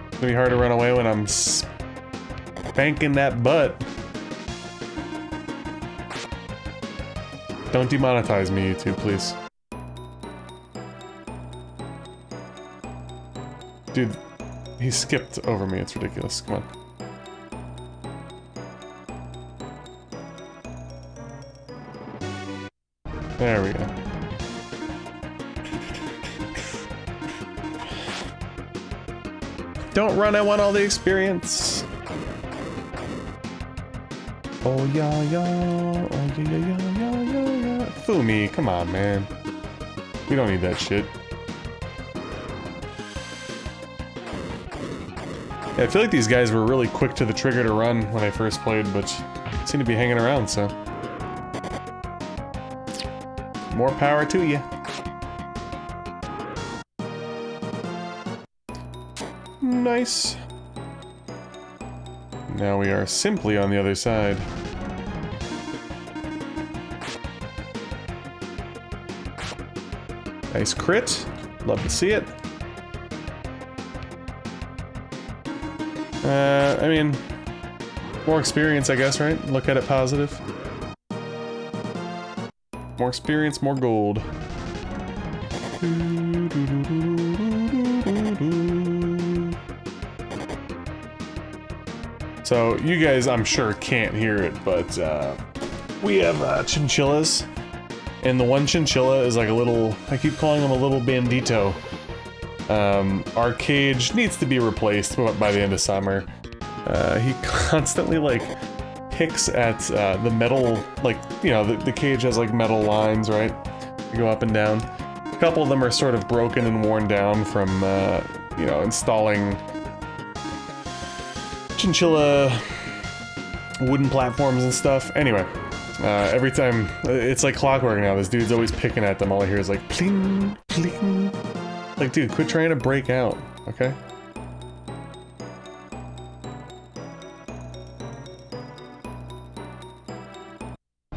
It's gonna be hard to run away when I'm spanking that butt. Don't demonetize me, YouTube, please. Dude, he skipped over me. It's ridiculous. Come on. There we go. Don't run, I want all the experience. Oh yeah, yeah, oh yeah, yeah, yeah, yeah, yeah, yeah. Foomy, come on, man. We don't need that shit. Yeah, I feel like these guys were really quick to the trigger to run when I first played, but seem to be hanging around, so. More power to you. Nice. Now we are simply on the other side. Nice crit. Love to see it. I mean, more experience, I guess, right? Look at it positive. More experience, more gold. So, you guys, I'm sure, can't hear it, but we have chinchillas. And the one chinchilla is like a little, I keep calling him a little bandito. Our cage needs to be replaced by the end of summer. He constantly, like, picks at the metal, like, you know, the cage has, like, metal lines, right? They go up and down. A couple of them are sort of broken and worn down from, you know, installing chinchilla wooden platforms and stuff. Anyway, every time, it's like clockwork now. This dude's always picking at them. All I hear is like, pling, pling. Like, dude, quit trying to break out, okay?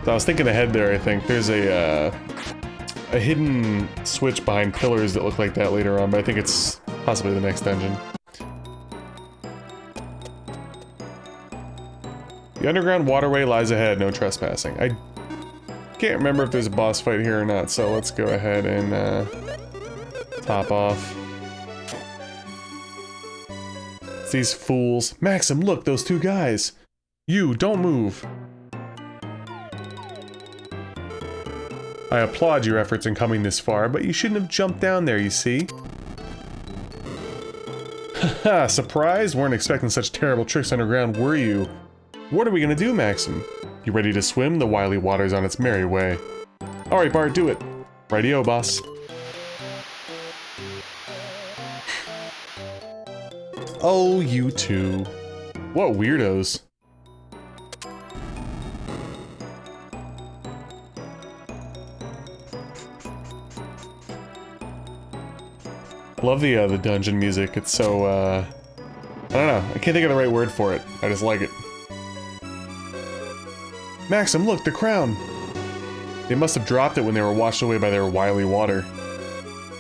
So I was thinking ahead there, I think. There's a hidden switch behind pillars that look like that later on, but I think it's possibly the next dungeon. The underground waterway lies ahead, no trespassing. I can't remember if there's a boss fight here or not, so let's go ahead and top off. It's these fools. Maxim, look, those two guys. You, don't move. I applaud your efforts in coming this far, but you shouldn't have jumped down there, you see? Haha, surprise? Weren't expecting such terrible tricks underground, were you? What are we gonna do, Maxim? You ready to swim? The wily water's on its merry way. Alright, Bart, do it. Rightio, boss. Oh, you two. What weirdos. I love the dungeon music. It's so, I don't know. I can't think of the right word for it. I just like it. Maxim, look, the crown! They must have dropped it when they were washed away by their wily water.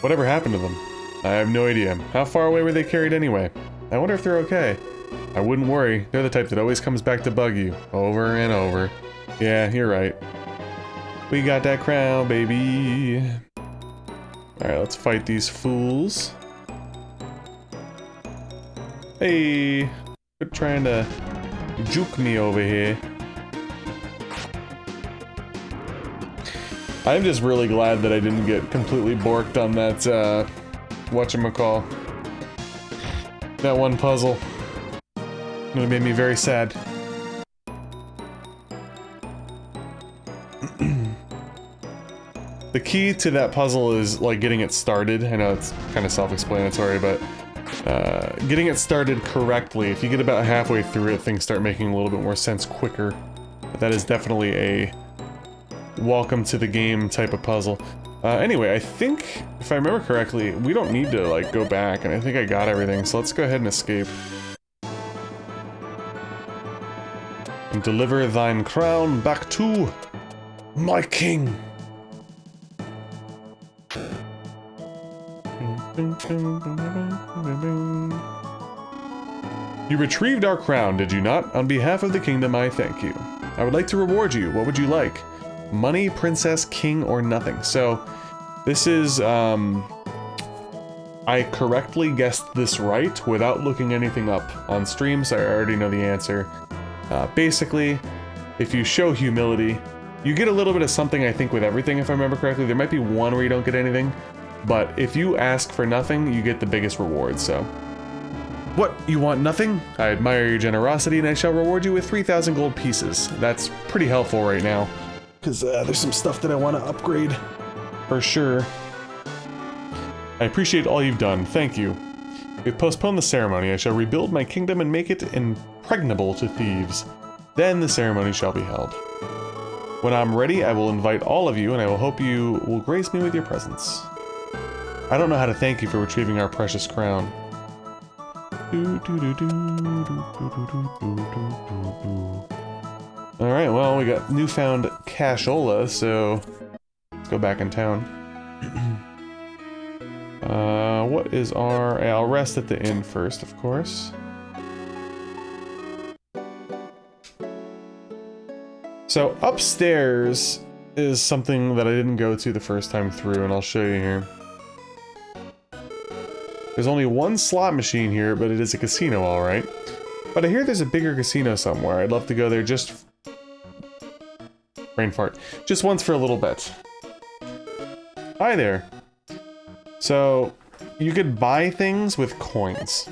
Whatever happened to them? I have no idea. How far away were they carried anyway? I wonder if they're okay. I wouldn't worry. They're the type that always comes back to bug you. Over and over. Yeah, you're right. We got that crown, baby. Alright, let's fight these fools. Hey! Quit trying to juke me over here. I'm just really glad that I didn't get completely borked on that, whatchamacall. That one puzzle. It made me very sad. The key to that puzzle is, like, getting it started. I know it's kind of self-explanatory, but getting it started correctly, if you get about halfway through it, things start making a little bit more sense quicker. But that is definitely a welcome to the game type of puzzle. Anyway, I think, if I remember correctly, we don't need to, like, go back, and I think I got everything, so let's go ahead and escape. And deliver thine crown back to my king! You retrieved our crown, did you not? On behalf of the kingdom, I thank you. I would like to reward you. What would you like? Money, princess, king, or nothing. So, this is, I correctly guessed this right without looking anything up on stream, so I already know the answer. Basically, if you show humility, you get a little bit of something, I think, with everything, if I remember correctly. There might be one where you don't get anything, but if you ask for nothing, you get the biggest reward, so. What, you want nothing? I admire your generosity, and I shall reward you with 3,000 gold pieces. That's pretty helpful right now. Because there's some stuff that I want to upgrade, for sure. I appreciate all you've done, thank you. We've postponed the ceremony. I shall rebuild my kingdom and make it impregnable to thieves. Then the ceremony shall be held. When I'm ready, I will invite all of you, and I will hope you will grace me with your presence. I don't know how to thank you for retrieving our precious crown. Alright, well, we got newfound cashola, so let's go back in town. What is our... I'll rest at the inn first, of course. So, upstairs is something that I didn't go to the first time through, and I'll show you here. There's only one slot machine here, but it is a casino, alright. But I hear there's a bigger casino somewhere. I'd love to go there just... Brain fart. Just once for a little bit. Hi there. So, you could buy things with coins.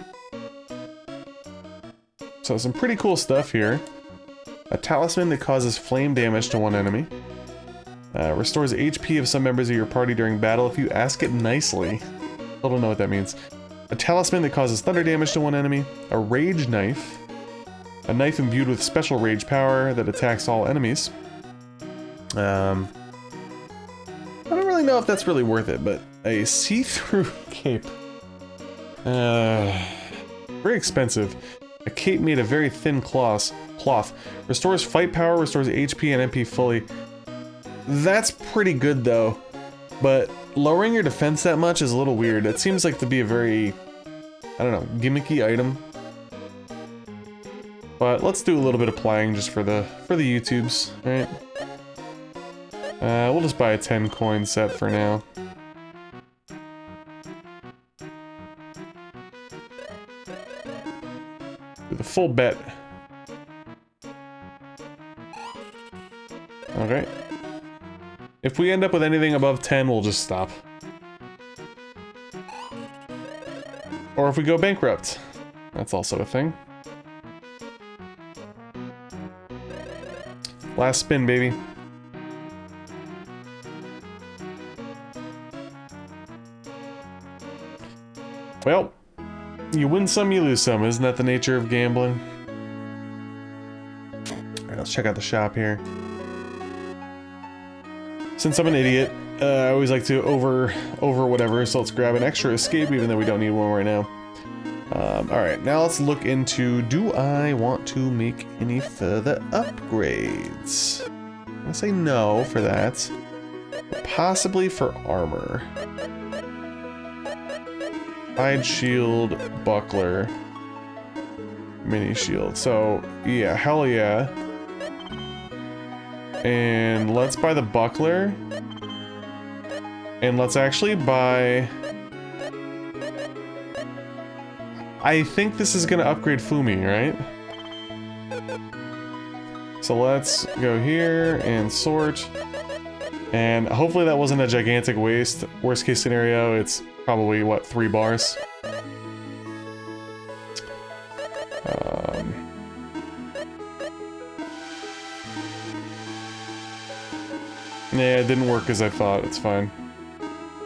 So, some pretty cool stuff here. A talisman that causes flame damage to one enemy. Restores HP of some members of your party during battle if you ask it nicely. I don't know what that means. A talisman that causes thunder damage to one enemy. A rage knife. A knife imbued with special rage power that attacks all enemies. I don't really know if that's really worth it, but a see-through cape. Very expensive. A cape made of very thin cloth. Restores fight power, restores HP and MP fully. That's pretty good though, but lowering your defense that much is a little weird. It seems like to be a very, I don't know, gimmicky item. But let's do a little bit of playing just for the YouTubes, right? We'll just buy a 10 coin set for now. Do the full bet. Okay. If we end up with anything above 10, we'll just stop. Or if we go bankrupt. That's also a thing. Last spin, baby. Well, you win some, you lose some. Isn't that the nature of gambling? Alright, let's check out the shop here. Since I'm an idiot, I always like to over whatever, so let's grab an extra escape even though we don't need one right now. Alright, now let's look into, do I want to make any further upgrades? I'm gonna say no for that. But possibly for armor. Hide shield, buckler, mini shield. So, yeah, hell yeah. And let's buy the buckler. And let's actually buy... I think this is gonna upgrade Foomy, right? So let's go here and sort. And hopefully that wasn't a gigantic waste. Worst case scenario, it's probably, what, 3 bars? Yeah, it didn't work as I thought, it's fine.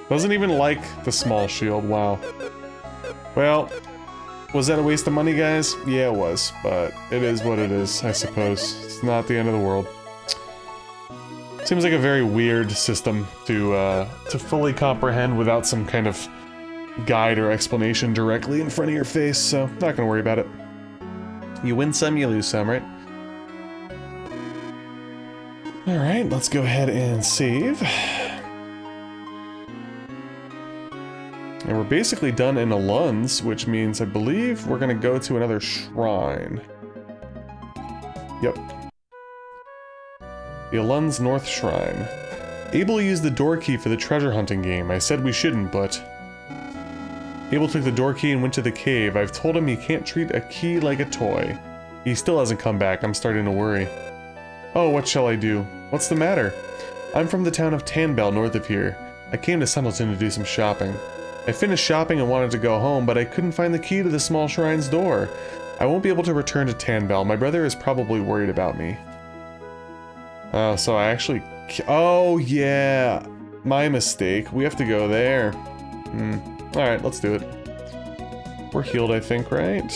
Doesn't even like the small shield, wow. Well, Was that a waste of money, guys? Yeah, it was, but it is what it is, I suppose. It's not the end of the world. Seems like a very weird system to fully comprehend without some kind of guide or explanation directly in front of your face, so not gonna worry about it. You win some, you lose some, right? Alright, let's go ahead and save. And we're basically done in Alunze, which means I believe we're gonna go to another shrine. Yep. The Alunze North Shrine. Abel used the door key for the treasure hunting game. I said we shouldn't, but... Abel took the door key and went to the cave. I've told him he can't treat a key like a toy. He still hasn't come back. I'm starting to worry. Oh, what shall I do? What's the matter? I'm from the town of Tanbel, north of here. I came to Sundletan to do some shopping. I finished shopping and wanted to go home, but I couldn't find the key to the small shrine's door. I won't be able to return to Tanbel. My brother is probably worried about me. Oh, so I actually... Oh, yeah. My mistake. We have to go there. Alright, let's do it. We're healed, I think, right?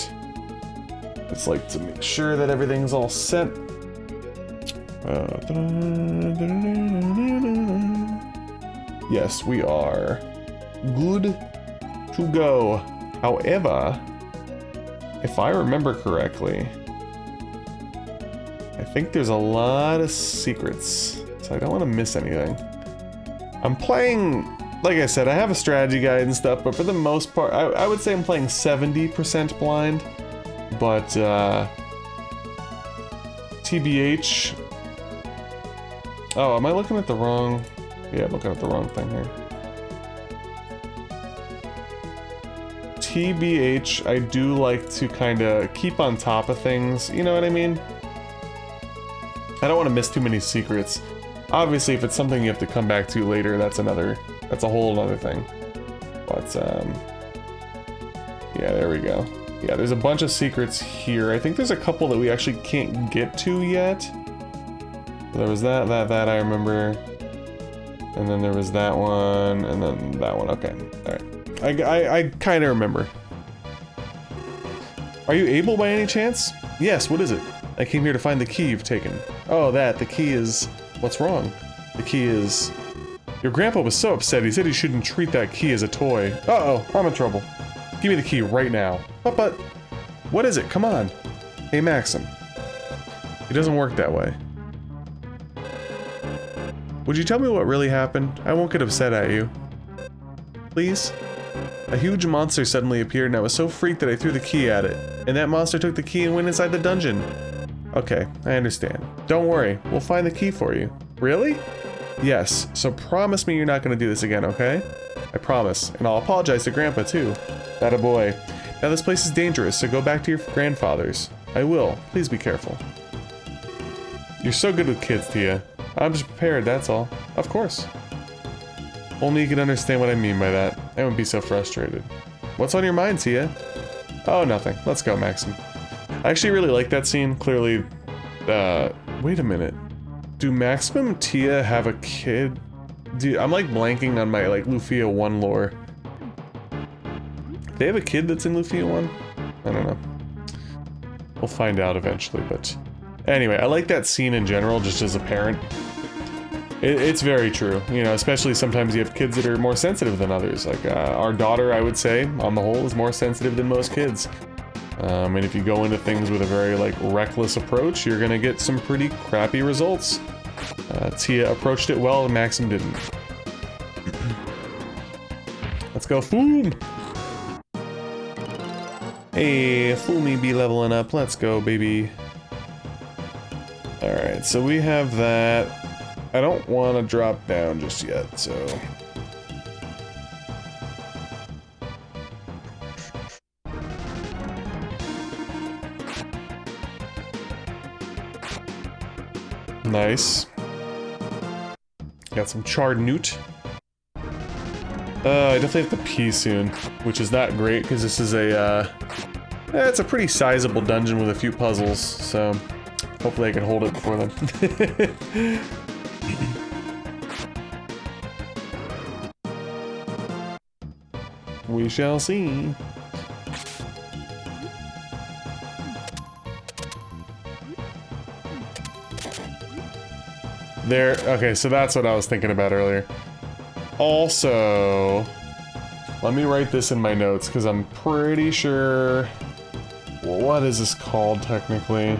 Just like to make sure that everything's all set. Yes, we are good to go. However, if I remember correctly, I think there's a lot of secrets, so I don't want to miss anything. I'm playing, like I said, I have a strategy guide and stuff, but for the most part, I would say I'm playing 70% blind, but TBH. Oh, am I looking at the wrong? Yeah, I'm looking at the wrong thing here. TBH, I do like to kind of keep on top of things, you know what I mean? I don't want to miss too many secrets. Obviously, if it's something you have to come back to later, that's a whole other thing. But, yeah, there we go. Yeah, there's a bunch of secrets here. I think there's a couple that we actually can't get to yet. There was that I remember. And then there was that one, and then that one. Okay, alright. I kind of remember. Are you able by any chance? Yes, what is it? I came here to find the key you've taken. Oh, the key is... What's wrong? The key is... Your grandpa was so upset, he said he shouldn't treat that key as a toy. Uh-oh, I'm in trouble. Give me the key right now. But... What is it? Come on. Hey, Maxim. It doesn't work that way. Would you tell me what really happened? I won't get upset at you. Please? A huge monster suddenly appeared and I was so freaked that I threw the key at it. And that monster took the key and went inside the dungeon. Okay, I understand. Don't worry, we'll find the key for you. Really? Yes, so promise me you're not gonna do this again, okay? I promise, and I'll apologize to Grandpa too. That a boy. Now this place is dangerous, so go back to your grandfather's. I will. Please be careful. You're so good with kids, Tia. I'm just prepared, that's all. Of course. Only you can understand what I mean by that. I won't be so frustrated. What's on your mind, Tia? Oh, nothing. Let's go, Maxim. I actually really like that scene. Clearly, wait a minute. Do Maximum and Tia have a kid? Dude, I'm like blanking on my like Lufia 1 lore. They have a kid that's in Lufia 1? I don't know. We'll find out eventually, but... Anyway, I like that scene in general, just as a parent. It's very true, you know, especially sometimes you have kids that are more sensitive than others. Like, our daughter, I would say, on the whole, is more sensitive than most kids. And if you go into things with a very, like, reckless approach, you're gonna get some pretty crappy results. Tia approached it well, and Maxim didn't. Let's go, Foom! Hey, Foomy be leveling up. Let's go, baby. Alright, so we have that. I don't want to drop down just yet, so... Nice. Got some charred newt. I definitely have to pee soon, which is not great, because this is a, it's a pretty sizable dungeon with a few puzzles, so... Hopefully I can hold it before then. We shall see. There, okay, so that's what I was thinking about earlier. Also, let me write this in my notes, because I'm pretty sure... What is this called, technically?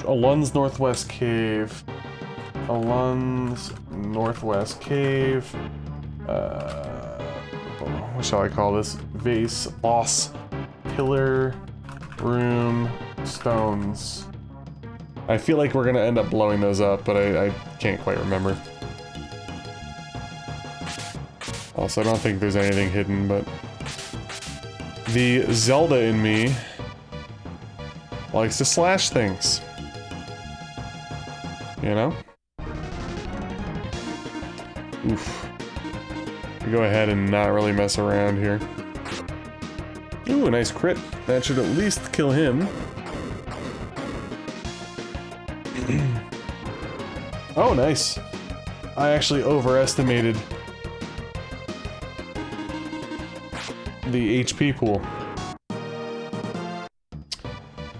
Alunze Northwest Cave. Alunze Northwest Cave. What shall I call this? Vase, boss, pillar, room, stones. I feel like we're gonna end up blowing those up, but I can't quite remember. Also, I don't think there's anything hidden, but... The Zelda in me likes to slash things. You know? Oof. We go ahead and not really mess around here. Ooh, a nice crit. That should at least kill him. Oh, nice. I actually overestimated the HP pool.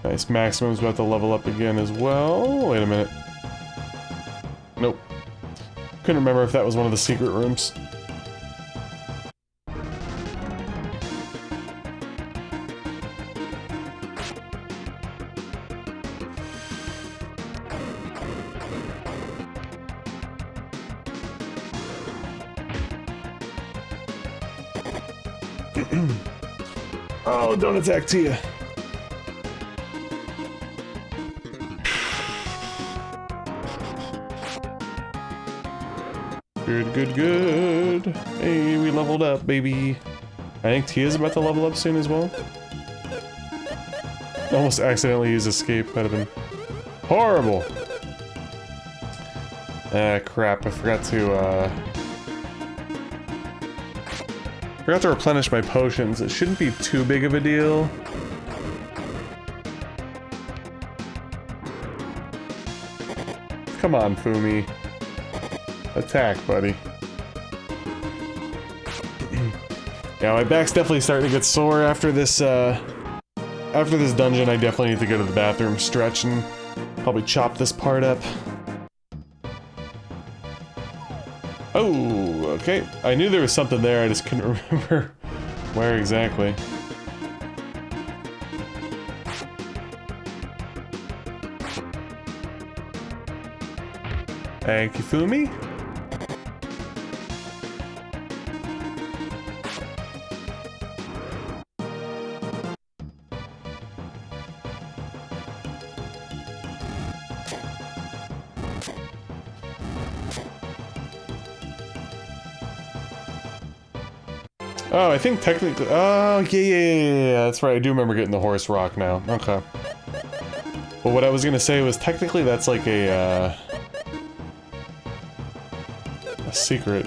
Nice. Maximum's about to level up again as well. Wait a minute. Nope. Couldn't remember if that was one of the secret rooms. Oh, don't attack Tia. Good, good, good. Hey, we leveled up, baby. I think Tia's about to level up soon as well. Almost accidentally used escape. That'd have been horrible. Ah, crap. I forgot to replenish my potions. It shouldn't be too big of a deal. Come on, Foomy. Attack, buddy. Yeah, my back's definitely starting to get sore after this dungeon. I definitely need to go to the bathroom, stretch, and probably chop this part up. Oh, okay. I knew there was something there, I just couldn't remember where exactly. Thank you, Foomy. Oh, I think technically... Oh, yeah, that's right. I do remember getting the horse rock now. Okay. But what I was gonna say was technically that's like a secret.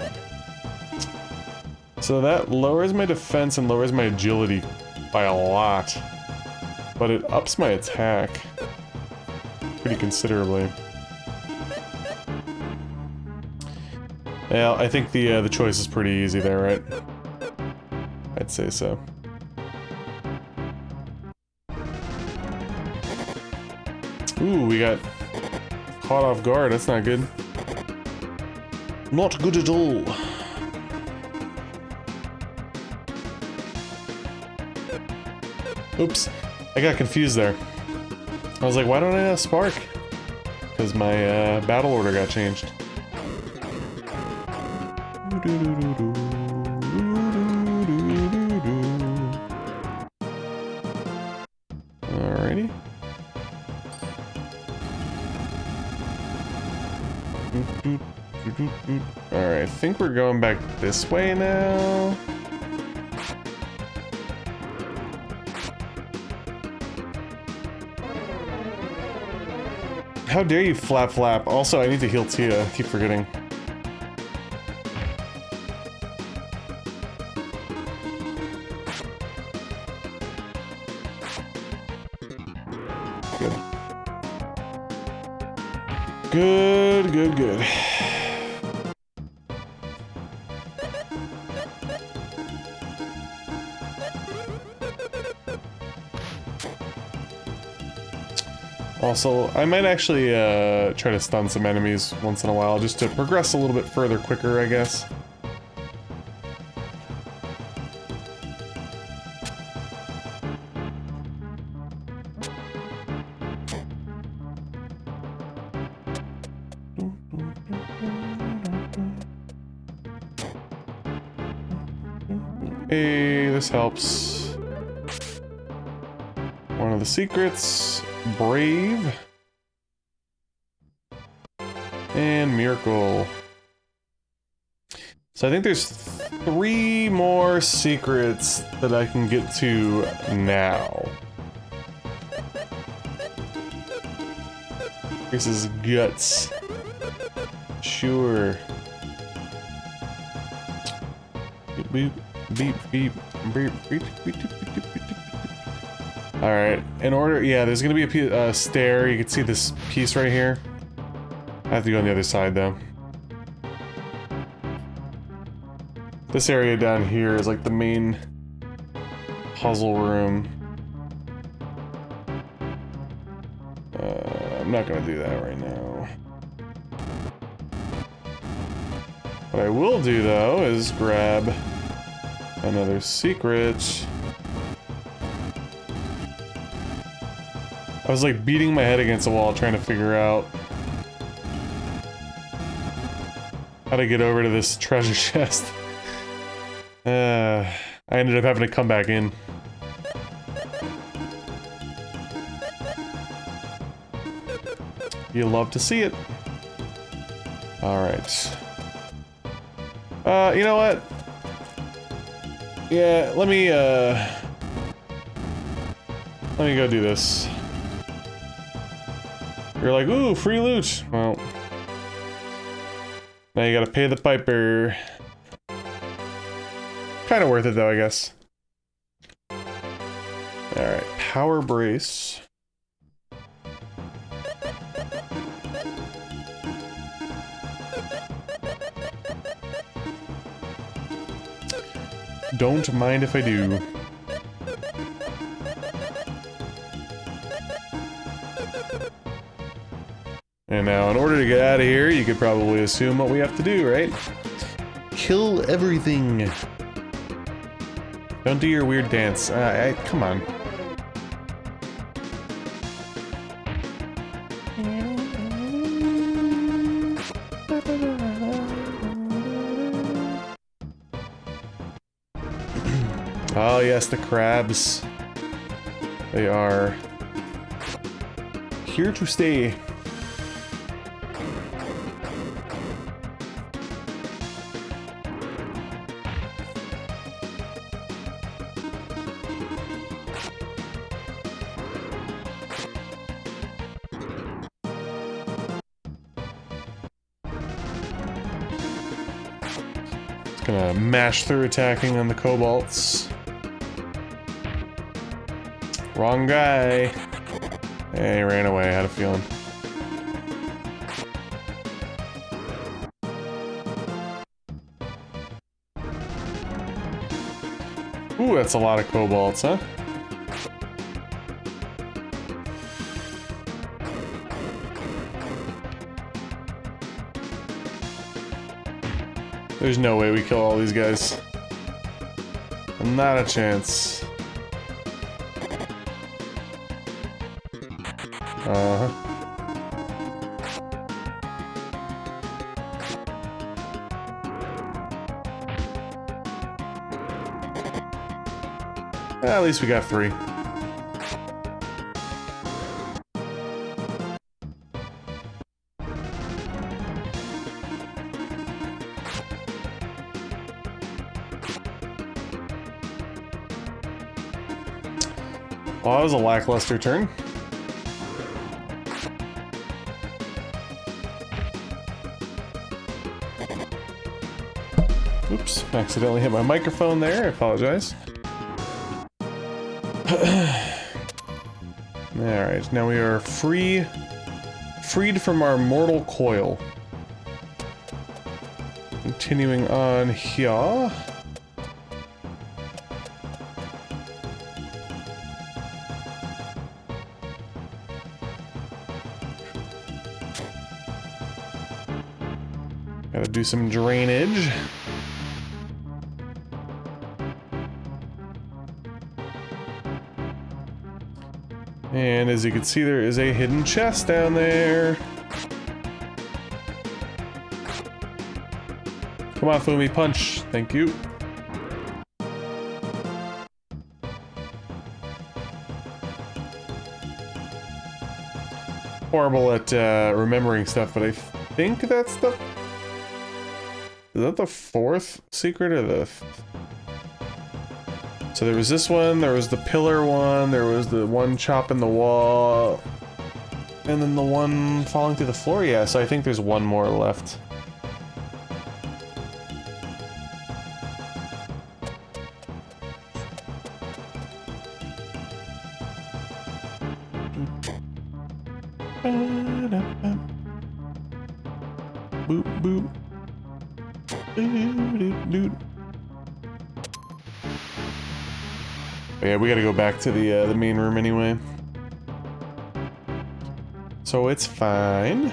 So that lowers my defense and lowers my agility by a lot. But it ups my attack pretty considerably. Yeah, I think the choice is pretty easy there, right? I'd say so. Ooh, we got caught off guard. That's not good. Not good at all. Oops. I got confused there. I was like, why don't I have Spark? Because my battle order got changed. Alrighty. Alright, I think we're going back this way now. How dare you flap flap. Also, I need to heal Tia. I keep forgetting. Good, good, good. Also, I might actually try to stun some enemies once in a while, just to progress a little bit further quicker, I guess. Hey, this helps. One of the secrets. Brave. And Miracle. So I think there's 3 more secrets that I can get to now. This is guts. Sure. Beep, beep, beep, beep, beep, beep, beep, beep, beep, beep. Alright, in order, yeah, there's gonna be a stair. You can see this piece right here. I have to go on the other side, though. This area down here is like the main puzzle room. I'm not gonna do that right now. What I will do, though, is grab another secret. I was like beating my head against the wall trying to figure out how to get over to this treasure chest. I ended up having to come back in. You love to see it. Alright. You know what? Yeah, let me go do this. You're like, ooh, free loot. Well, now you gotta pay the piper. Kind of worth it, though, I guess. Alright, power brace. Don't mind if I do. And now, in order to get out of here, you could probably assume what we have to do, right? Kill everything. Don't do your weird dance. Come on. Oh yes, the crabs. They are here to stay. Gonna mash through attacking on the kobolds. Wrong guy. Hey, he ran away, I had a feeling. Ooh, that's a lot of kobolds, huh? There's no way we kill all these guys. Not a chance. Uh-huh. At least we got 3. Well, that was a lackluster turn. Oops, accidentally hit my microphone there, I apologize. Alright, now we are freed from our mortal coil. Continuing on here. Gotta do some drainage. And as you can see, there is a hidden chest down there. Come on, Foomy, punch. Thank you. Horrible at remembering stuff, but I think that's the... Is that the fourth secret or the... So there was this one, there was the pillar one, there was the one chopping the wall, and then the one falling through the floor. Yeah, so I think there's one more left. Boop, boop. Yeah, we gotta go back to the main room anyway. So it's fine.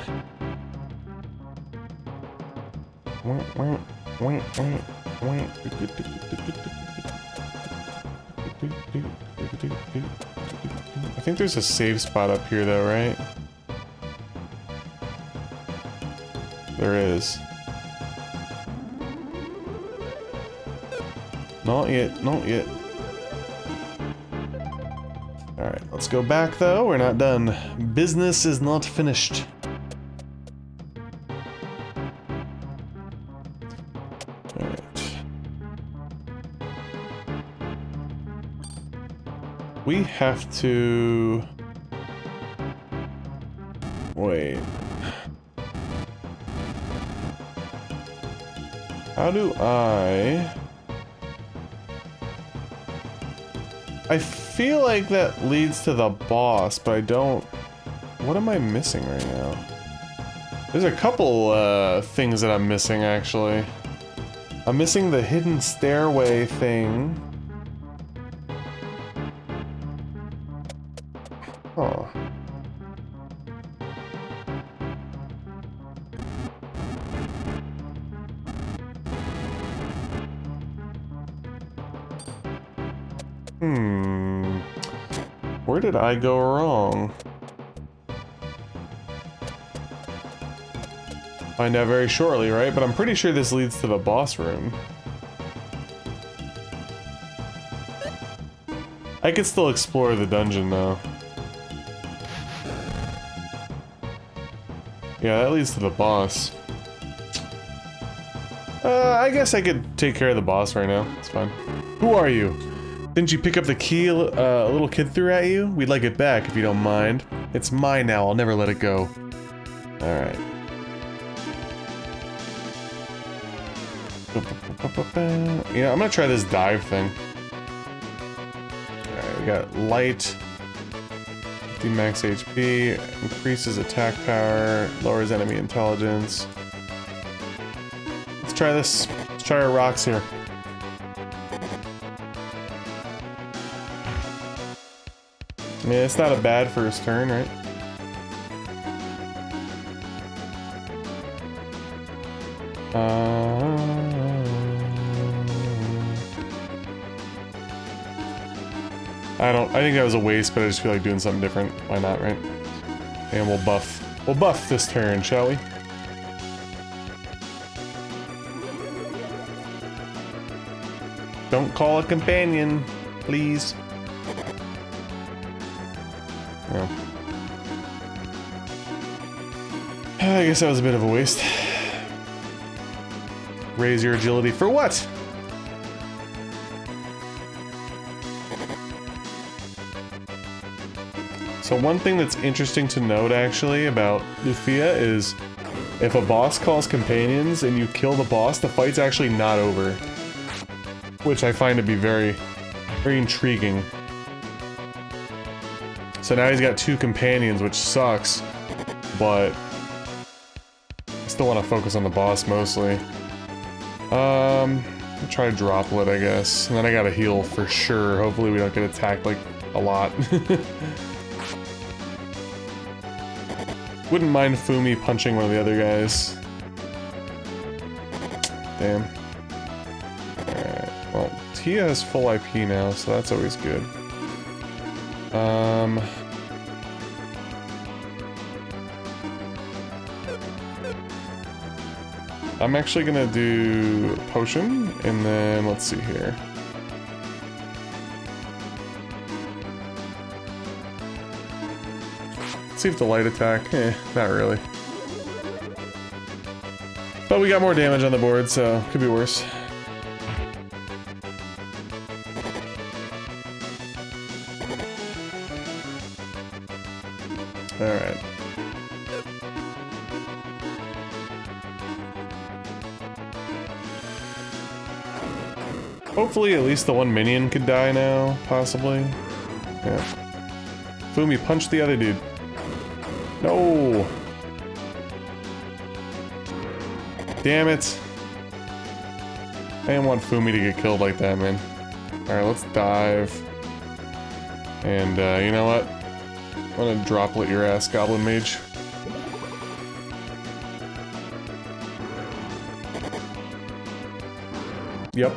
I think there's a save spot up here though, right? There is. Not yet, not yet. Alright, let's go back though. We're not done. Business is not finished. Alright. We have to... Wait. How do I feel like that leads to the boss, but I don't... What am I missing right now? There's a couple things that I'm missing, actually. I'm missing the hidden stairway thing. Oh. Where did I go wrong? Find out very shortly, right? But I'm pretty sure this leads to the boss room. I could still explore the dungeon though. Yeah, that leads to the boss. I guess I could take care of the boss right now. It's fine. Who are you? Didn't you pick up the key a little kid threw at you? We'd like it back if you don't mind. It's mine now, I'll never let it go. Alright. You know, I'm gonna try this dive thing. Alright, we got light. 50 max HP, increases attack power, lowers enemy intelligence. Let's try this. Let's try our rocks here. I mean, it's not a bad first turn, right? I think that was a waste, but I just feel like doing something different. Why not, right? And we'll buff this turn, shall we? Don't call a companion, please. Yeah. I guess that was a bit of a waste. Raise your agility for what? So one thing that's interesting to note actually about Lufia is if a boss calls companions and you kill the boss, the fight's actually not over. Which I find to be very, very intriguing. So now he's got 2 companions, which sucks, but I still want to focus on the boss mostly. I'll try Droplet, I guess, and then I gotta heal for sure. Hopefully we don't get attacked like a lot. Wouldn't mind Foomy punching one of the other guys. Damn. Alright, well, Tia has full IP now, so that's always good. I'm actually gonna do potion, and then let's see here. Let's see if the light attack, not really. But we got more damage on the board, so could be worse. Alright. Hopefully at least the one minion could die now, possibly. Yeah. Foomy, punch the other dude. No! Damn it! I didn't want Foomy to get killed like that, man. Alright, let's dive. And, you know what? I'm gonna droplet your ass, Goblin Mage. Yep.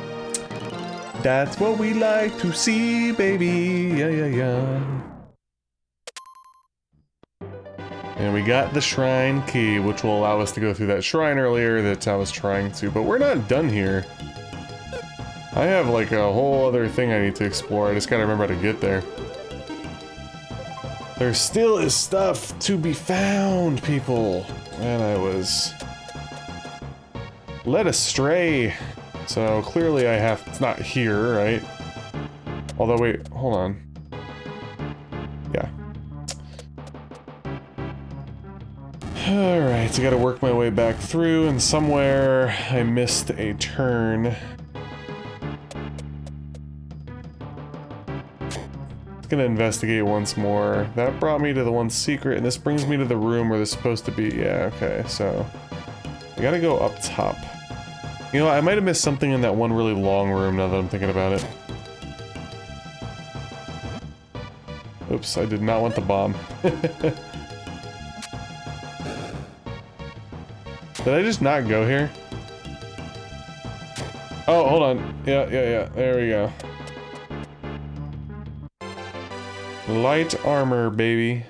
That's what we like to see, baby. Yeah, yeah, yeah. And we got the shrine key, which will allow us to go through that shrine earlier that I was trying to, but we're not done here. I have like a whole other thing I need to explore. I just gotta remember how to get there. There still is stuff to be found, people. And I was led astray. So clearly I have, it's not here, right? Although wait, hold on. Yeah. Alright, so I gotta work my way back through, and somewhere I missed a turn. Gonna investigate once more. That brought me to the one secret, and this brings me to the room where they're supposed to be. Yeah, okay, so I gotta go up top. You know, I might have missed something in that one really long room now that I'm thinking about it. Oops, I did not want the bomb. Did I just not go here? Oh, hold on. Yeah, there we go. Light armor, baby.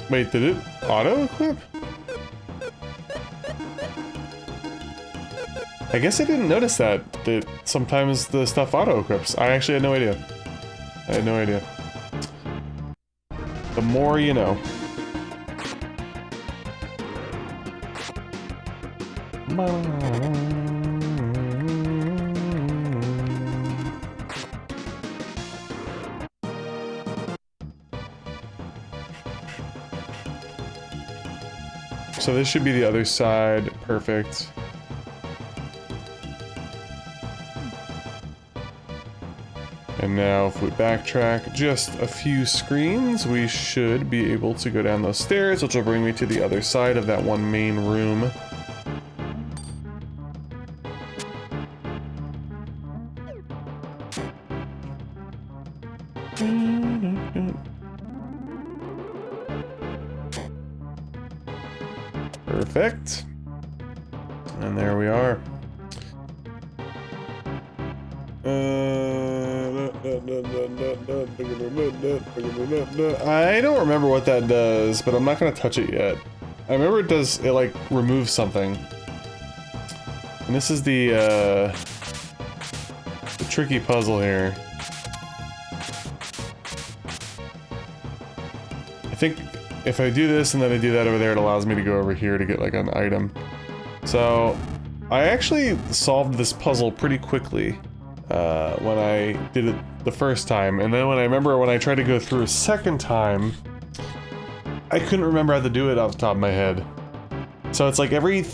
Wait, did it auto-equip? I guess I didn't notice that sometimes the stuff auto-equips. I actually had no idea. I had no idea. The more you know. So this should be the other side. Perfect. And now if we backtrack just a few screens, we should be able to go down those stairs, which will bring me to the other side of that one main room. Perfect. And there we are. I don't remember what that does, but I'm not gonna touch it yet. I remember it does, it like removes something. And this is the tricky puzzle here. I think if I do this and then I do that over there, it allows me to go over here to get like an item. So I actually solved this puzzle pretty quickly when I did it the first time, and then when I tried to go through a second time, I couldn't remember how to do it off the top of my head. So it's like every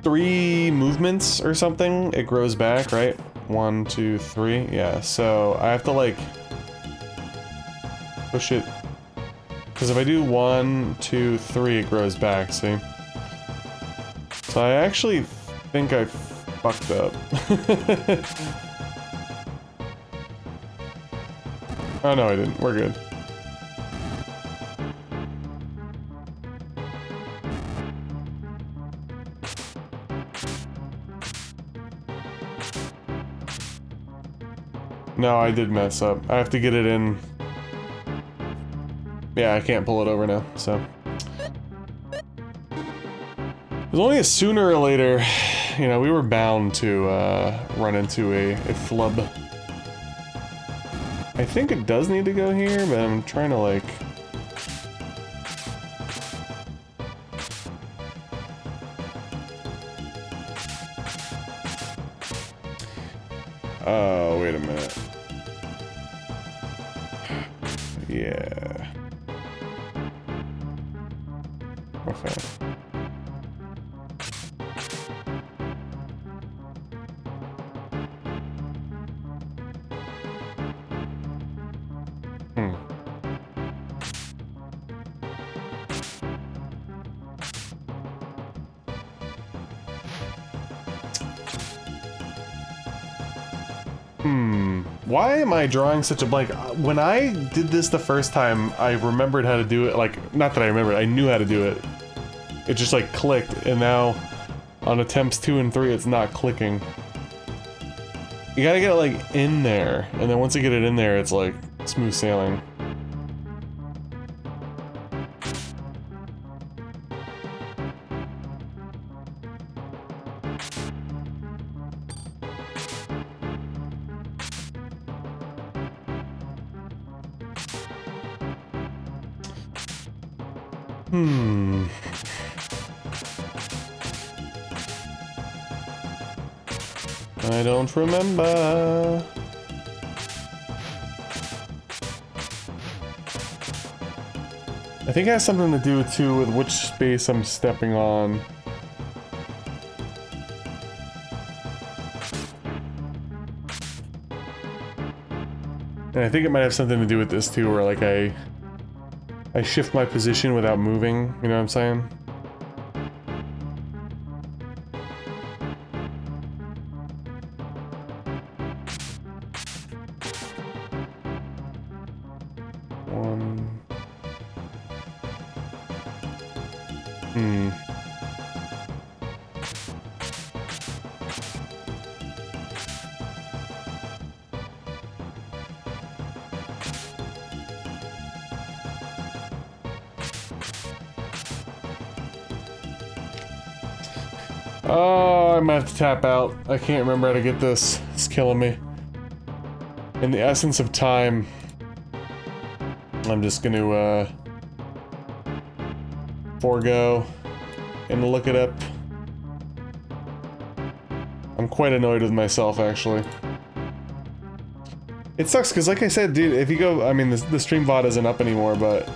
3 movements or something, it grows back, right? 1, 2, 3, yeah. So I have to like push it. Because if I do 1, 2, 3, it grows back, see? So I actually think I fucked up. Oh no, I didn't. We're good. No, I did mess up. I have to get it in. Yeah, I can't pull it over now, so. There's only a sooner or later, you know, we were bound to run into a flub. I think it does need to go here, but I'm trying to like... Oh, wait a minute. Yeah. Okay. Why am I drawing such a blank? When I did this the first time, I remembered how to do it, like, not that I remembered, I knew how to do it. It just, like, clicked, and now, on attempts 2 and 3, it's not clicking. You gotta get it, like, in there, and then once you get it in there, it's, like, smooth sailing. I don't remember. I think it has something to do too with which space I'm stepping on. And I think it might have something to do with this too, where like I shift my position without moving, you know what I'm saying? Oh, I might have to tap out. I can't remember how to get this. It's killing me. In the essence of time, I'm just gonna, forego and look it up. I'm quite annoyed with myself, actually. It sucks, because like I said, dude, if you go, I mean, the stream VOD isn't up anymore, but,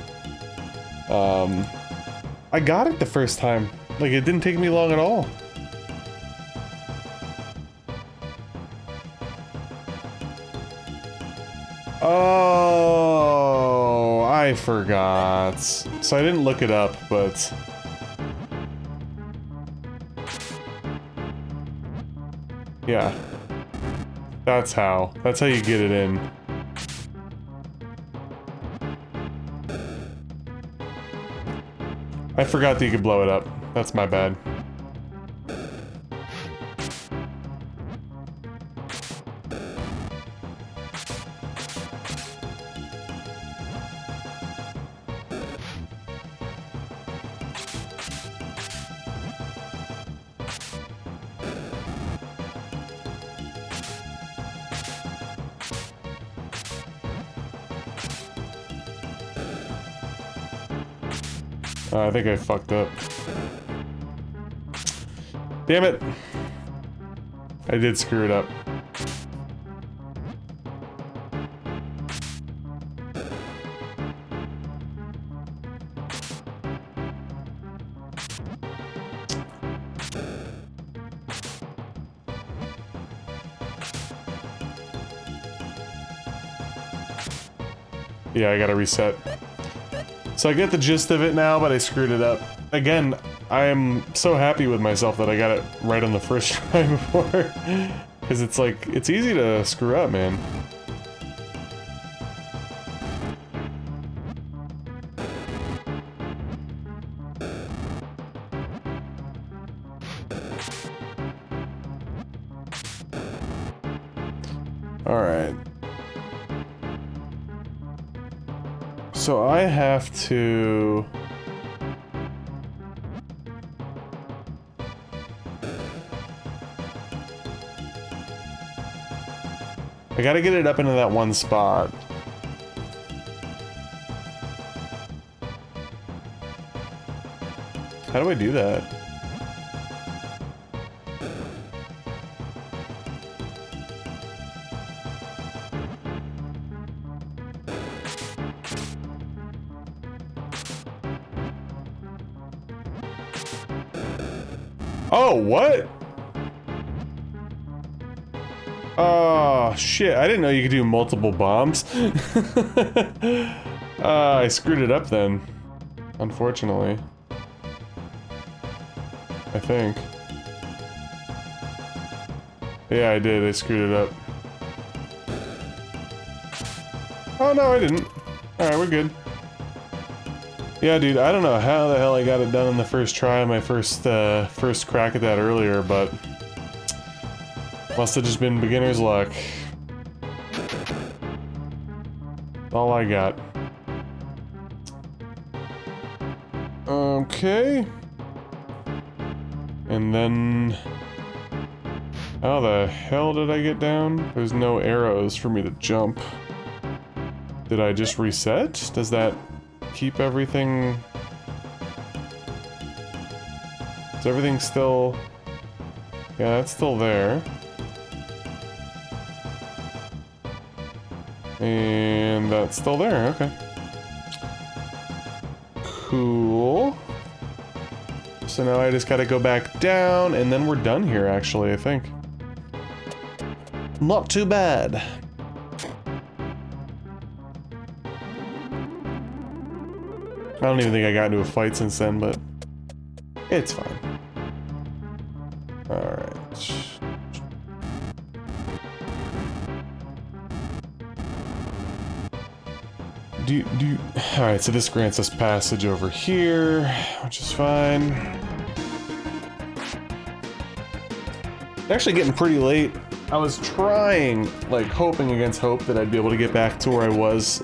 I got it the first time. Like, it didn't take me long at all. Oh, I forgot. So I didn't look it up, but... yeah. That's how you get it in. I forgot that you could blow it up. That's my bad. I think I fucked up. Damn it! I did screw it up. Yeah, I gotta reset. So I get the gist of it now, but I screwed it up. Again, I am so happy with myself that I got it right on the first try before. Because it's like, it's easy to screw up, man. Alright. So I have to... I gotta get it up into that one spot. How do I do that? Oh, what? Oh, shit. I didn't know you could do multiple bombs. I screwed it up then. Unfortunately. I think. Yeah, I did. I screwed it up. Oh, no, I didn't. Alright, we're good. Yeah, dude, I don't know how the hell I got it done in the first try, my first crack at that earlier, but... must have just been beginner's luck. All I got. Okay. And then... how the hell did I get down? There's no arrows for me to jump. Did I just reset? Does that keep everything... is everything still... yeah, that's still there. And that's still there, okay. Cool. So now I just gotta go back down, and then we're done here, actually, I think. Not too bad. I don't even think I got into a fight since then, but it's fine. Alright. Alright, so this grants us passage over here, which is fine. It's actually getting pretty late. I was trying, like, hoping against hope that I'd be able to get back to where I was,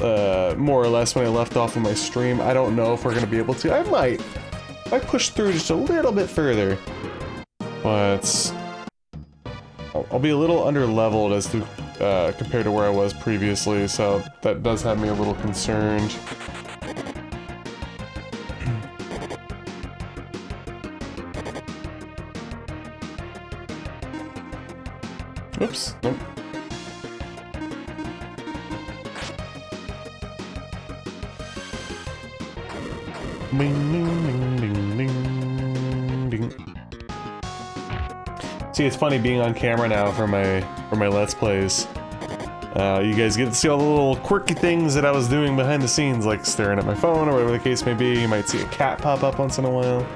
more or less when I left off of my stream. I don't know if we're gonna be able to. I might. I push through just a little bit further. But... I'll be a little under-leveled as to, compared to where I was previously, so that does have me a little concerned. Oops. Nope. Ding, ding, ding, ding, ding. See, it's funny being on camera now for my Let's Plays. You guys get to see all the little quirky things that I was doing behind the scenes, like staring at my phone or whatever the case may be. You might see a cat pop up once in a while.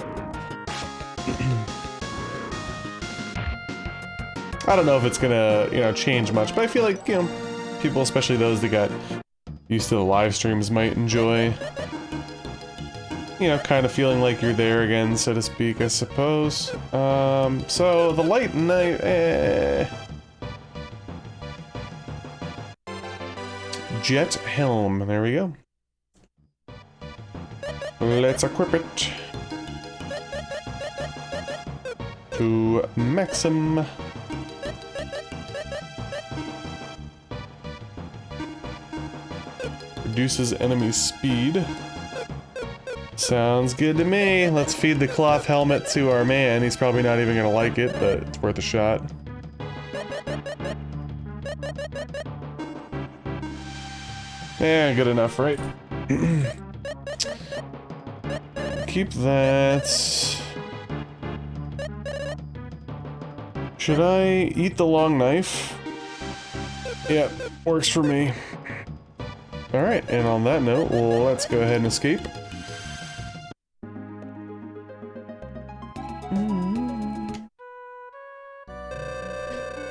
I don't know if it's gonna, you know, change much, but I feel like, you know, people, especially those that got used to the live streams, might enjoy, you know, kind of feeling like you're there again, so to speak, I suppose. So the light knife, Jet helm, there we go. Let's equip it to maximum. Reduces enemy speed. Sounds good to me. Let's feed the cloth helmet to our man. He's probably not even gonna like it, but it's worth a shot. Yeah, good enough, right? Keep that. Should I eat the long knife? Yep, works for me. Alright, and on that note, well, let's go ahead and escape.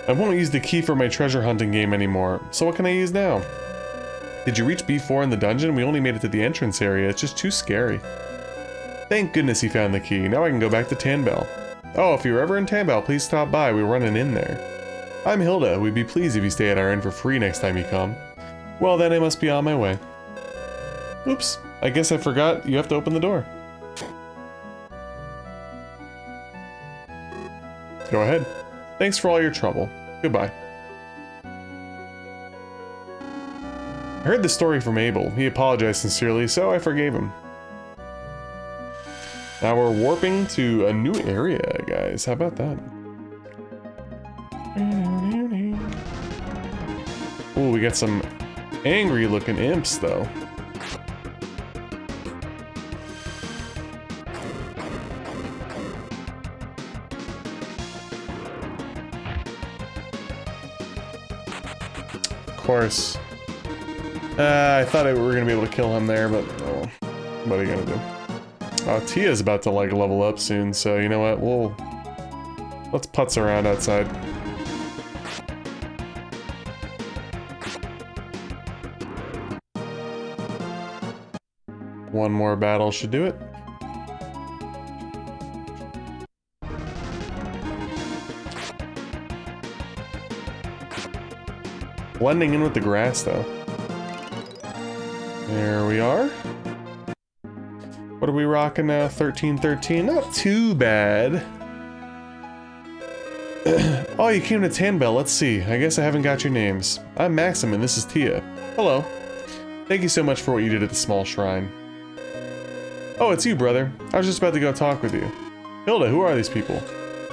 I won't use the key for my treasure hunting game anymore, so what can I use now? Did you reach B4 in the dungeon? We only made it to the entrance area, it's just too scary. Thank goodness he found the key, now I can go back to Tanbel. Oh, if you're ever in Tanbel, please stop by, we're running in there. I'm Hilda. We'd be pleased if you stay at our inn for free next time you come. Well, then I must be on my way. Oops, I guess I forgot you have to open the door. Go ahead. Thanks for all your trouble. Goodbye. I heard the story from Abel. He apologized sincerely, so I forgave him. Now we're warping to a new area, guys. How about that? Ooh, we got some angry looking imps, though. Of course. I thought we were gonna be able to kill him there, but oh, what are you gonna do? Oh, Tia's about to like level up soon, so you know what? Let's putz around outside. One more battle should do it. Blending in with the grass, though. There we are. What are we rocking now? 1313. Not too bad. Oh, you came to Tanbel. Let's see. I guess I haven't got your names. I'm Maxim, and this is Tia. Hello. Thank you so much for what you did at the small shrine. Oh, it's you, brother. I was just about to go talk with you. Hilda, who are these people?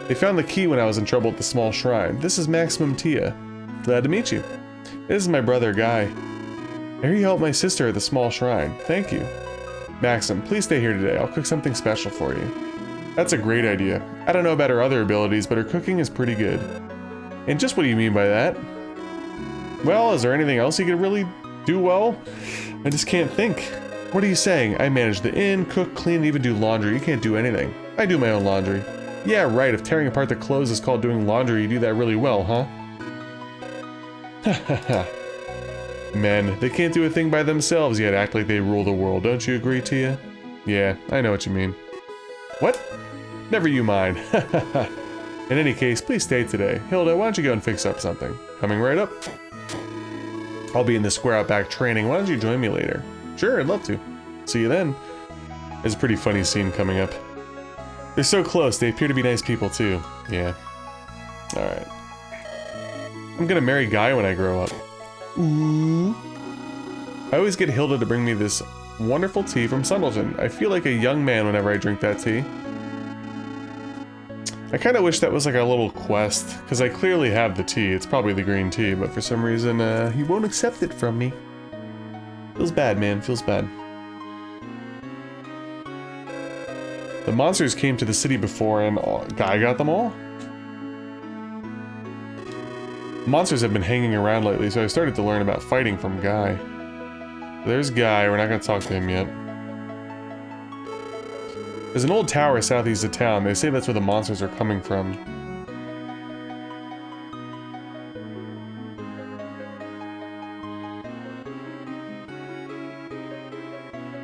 They found the key when I was in trouble at the small shrine. This is Maximum Tia. Glad to meet you. This is my brother, Guy. I hear you helped my sister at the small shrine. Thank you. Maxim, please stay here today. I'll cook something special for you. That's a great idea. I don't know about her other abilities, but her cooking is pretty good. And just what do you mean by that? Well, is there anything else you could really do well? I just can't think. What are you saying? I manage the inn, cook, clean, and even do laundry. You can't do anything. I do my own laundry. Yeah, right. If tearing apart the clothes is called doing laundry, you do that really well, huh? Hahaha. Men, they can't do a thing by themselves yet act like they rule the world, don't you agree, Tia? Yeah, I know what you mean. What? Never you mind. In any case, please stay today. Hilda, why don't you go and fix up something? Coming right up. I'll be in the square out back training. Why don't you join me later? Sure, I'd love to. See you then. There's a pretty funny scene coming up. They're so close, they appear to be nice people too. Yeah. Alright. I'm gonna marry Guy when I grow up. Ooh. I always get Hilda to bring me this wonderful tea from Sundletan. I feel like a young man whenever I drink that tea. I kind of wish that was like a little quest, because I clearly have the tea. It's probably the green tea, but for some reason, he won't accept it from me. Feels bad, man. Feels bad. The monsters came to the city before, and Guy got them all? Monsters have been hanging around lately, so I started to learn about fighting from Guy. There's Guy. We're not going to talk to him yet. There's an old tower southeast of town. They say that's where the monsters are coming from.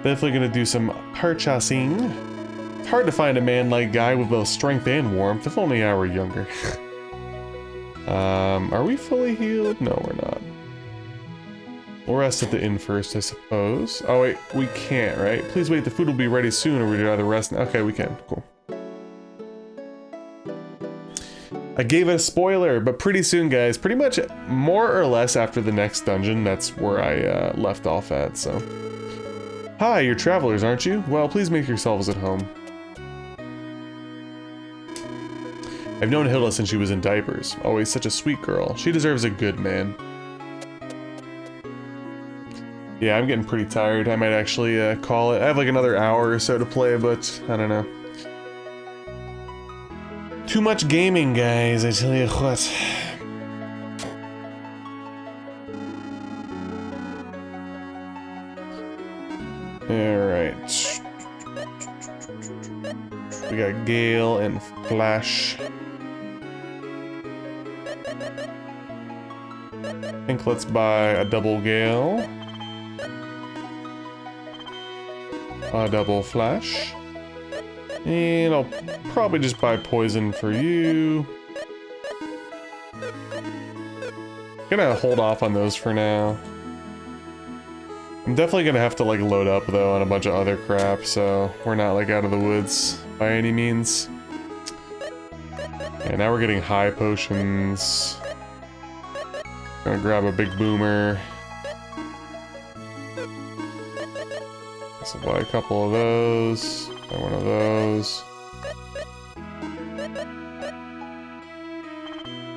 Definitely going to do some purchasing. It's hard to find a man like Guy with both strength and warmth, if only I were younger. Are we fully healed? No, we're not. We'll rest at the inn first, I suppose. Oh wait, we can't, right? Please wait, the food will be ready soon, or we'd rather rest. Okay, we can. Cool. I gave it a spoiler, but pretty soon, guys, pretty much more or less after the next dungeon, that's where I left off at, so. Hi, you're travelers, aren't you? Well, please make yourselves at home. I've known Hilda since she was in diapers. Always such a sweet girl. She deserves a good man. Yeah, I'm getting pretty tired. I might actually call it. I have like another hour or so to play, but I don't know. Too much gaming, guys, I tell you what. Alright. We got Gale and Flash. I think let's buy a double Gale. A double Flash. And I'll probably just buy poison for you. gonna hold off on those for now. I'm definitely gonna have to like load up though on a bunch of other crap, so we're not like out of the woods by any means. Yeah, now we're getting high potions. Gonna grab a big boomer. So buy a couple of those. Buy one of those.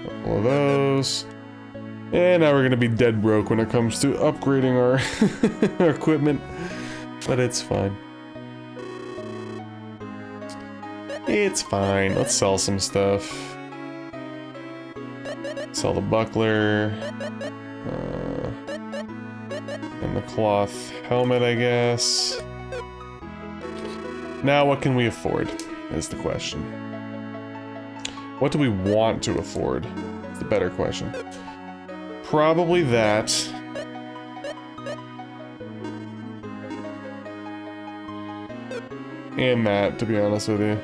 Couple of those. And now we're gonna be dead broke when it comes to upgrading our, our equipment. But it's fine. It's fine. Let's sell some stuff. Sell the buckler. And the cloth helmet, I guess. Now what can we afford, is the question. What do we want to afford? Is the better question. Probably that. And that, to be honest with you.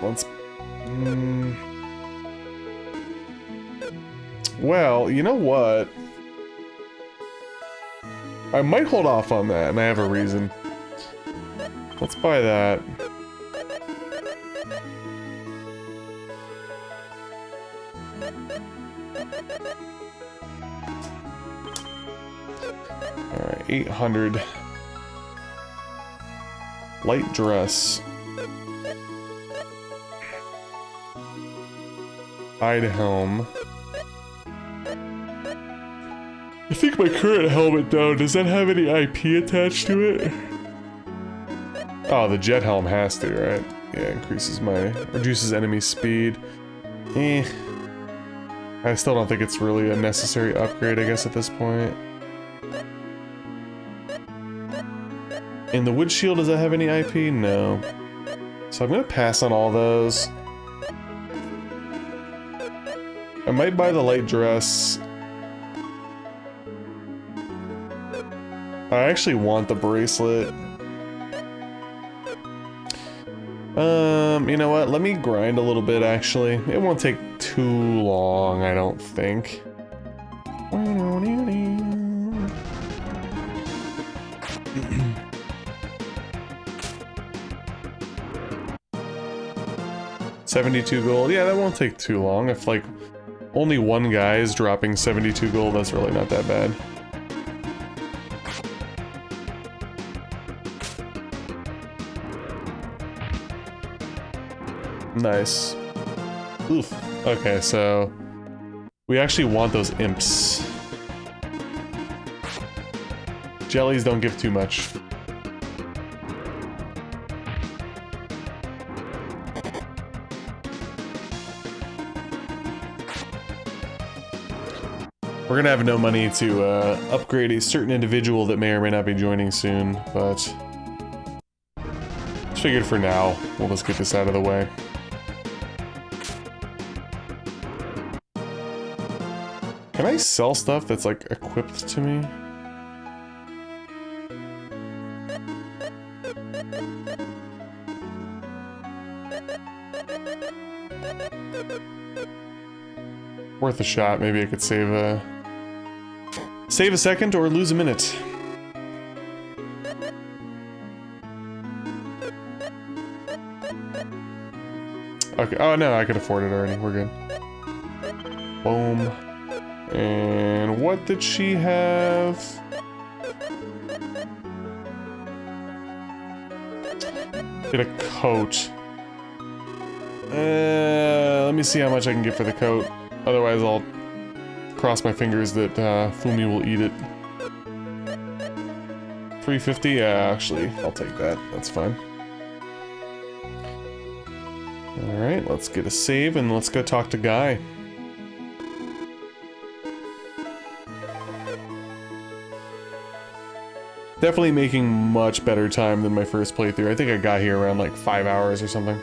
Let's... Well, you know what? I might hold off on that, and I have a reason. Let's buy that. Alright, 800. Light dress. Hide helm. I think my current helmet though, does that have any IP attached to it? Oh, the jet helm has to, right? Yeah, increases my... reduces enemy speed. Eh. I still don't think it's really a necessary upgrade, I guess, at this point. And the wood shield, does that have any IP? No. So I'm gonna pass on all those. I might buy the light dress. I actually want the bracelet. You know what? Let me grind a little bit, actually. It won't take too long, I don't think. $72 gold. Yeah, that won't take too long. If, like, only one guy is dropping 72 gold, that's really not that bad. Nice. Oof. Okay, so we actually want those imps. Jellies don't give too much. We're gonna have no money to upgrade a certain individual that may or may not be joining soon, but just figured for now, we'll just get this out of the way. Can I sell stuff that's like equipped to me? Worth a shot. Maybe I could save a second or lose a minute. Okay. Oh no, I could afford it already. We're good. Boom. And what did she have? Get a coat. Let me see how much I can get for the coat. Otherwise, I'll cross my fingers that Foomy will eat it. 350? Yeah, actually, I'll take that. That's fine. Alright, let's get a save and let's go talk to Guy. Definitely making much better time than my first playthrough. I think I got here around like 5 hours or something.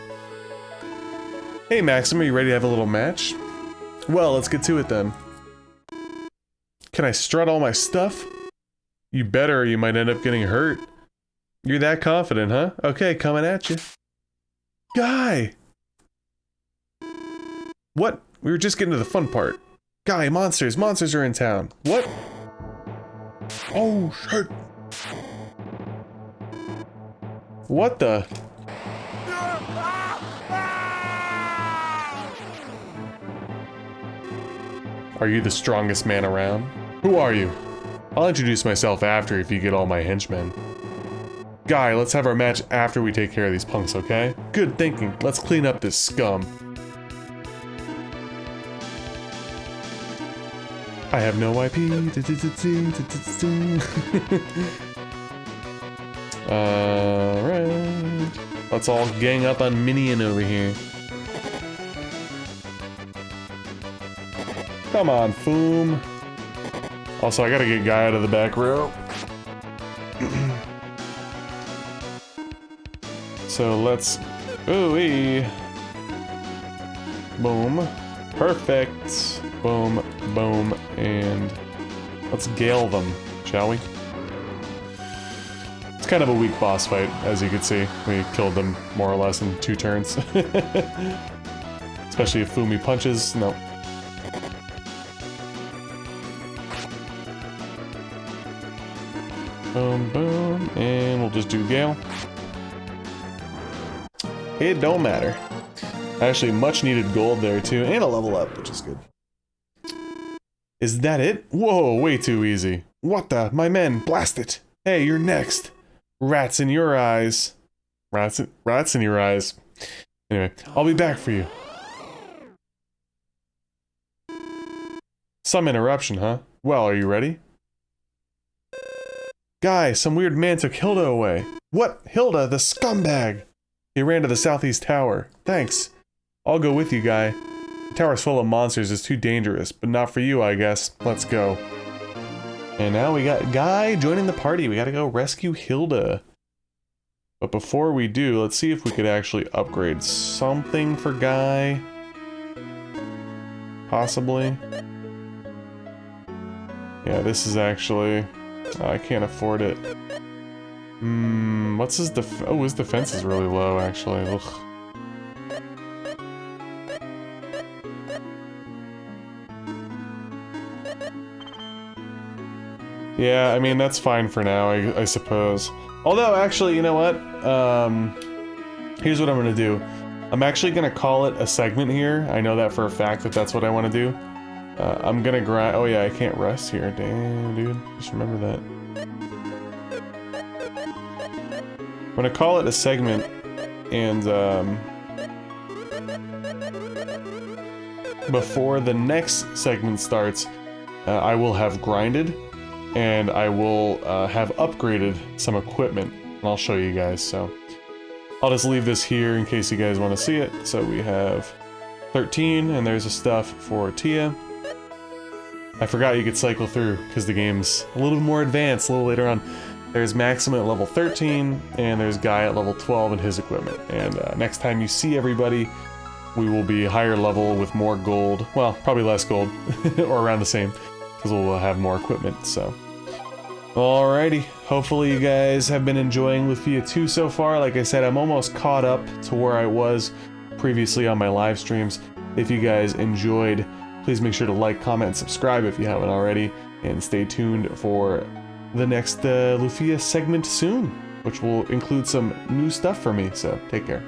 Hey Maxim, are you ready to have a little match? Well, let's get to it then. Can I strut all my stuff? You better or you might end up getting hurt. You're that confident, huh? Okay, coming at you. Guy! What? We were just getting to the fun part. Guy, monsters! Monsters are in town! What? Oh, shit! What the? Are you the strongest man around? Who are you? I'll introduce myself after if you get all my henchmen. Guy, let's have our match after we take care of these punks, okay? Good thinking. Let's clean up this scum. I have no IP. Alright. Let's all gang up on Minion over here. Come on, Foom. Also, I gotta get Guy out of the back row. So let's... Ooh-wee. Boom. Perfect. Boom, boom, and let's gale them, shall we? It's kind of a weak boss fight, as you can see. We killed them more or less in 2 turns. Especially if Foomy punches. No. Boom, boom, and we'll just do gale. It don't matter. Actually, much needed gold there too, and a level up, which is good. Is that it? Whoa, way too easy. What the? My men, blast it! Hey, you're next. Rats in your eyes. Rats in your eyes. Anyway, I'll be back for you. Some interruption, huh? Well, are you ready? Guy, some weird man took Hilda away. What? Hilda, the scumbag! He ran to the southeast tower. Thanks. I'll go with you, Guy. The tower's full of monsters, it's too dangerous, but not for you, I guess. Let's go. And now we got Guy joining the party. We gotta go rescue Hilda. But before we do, let's see if we could actually upgrade something for Guy. Possibly. Yeah, this is actually... I can't afford it. What's his oh, his defense is really low, actually. Ugh. Yeah, I mean, that's fine for now, I suppose. Although, actually, you know what? Here's what I'm gonna do. I'm actually gonna call it a segment here. I know that for a fact that that's what I want to do. I'm gonna grind. Oh yeah, I can't rest here. Damn, dude. Just remember that. I'm gonna call it a segment, and before the next segment starts, I will have grinded, and I will have upgraded some equipment, and I'll show you guys. So I'll just leave this here in case you guys want to see it. So we have 13, and there's a stuff for Tia. I forgot you could cycle through because the game's a little more advanced a little later on. There's Maximum at level 13, and there's Guy at level 12 and his equipment. And next time you see everybody, we will be higher level with more gold. Well, probably less gold, or around the same, because we'll have more equipment, so. Alrighty, hopefully you guys have been enjoying Lufia II so far. Like I said, I'm almost caught up to where I was previously on my live streams. If you guys enjoyed, please make sure to like, comment, and subscribe if you haven't already, and stay tuned for the next Lufia segment soon, which will include some new stuff for me, so take care.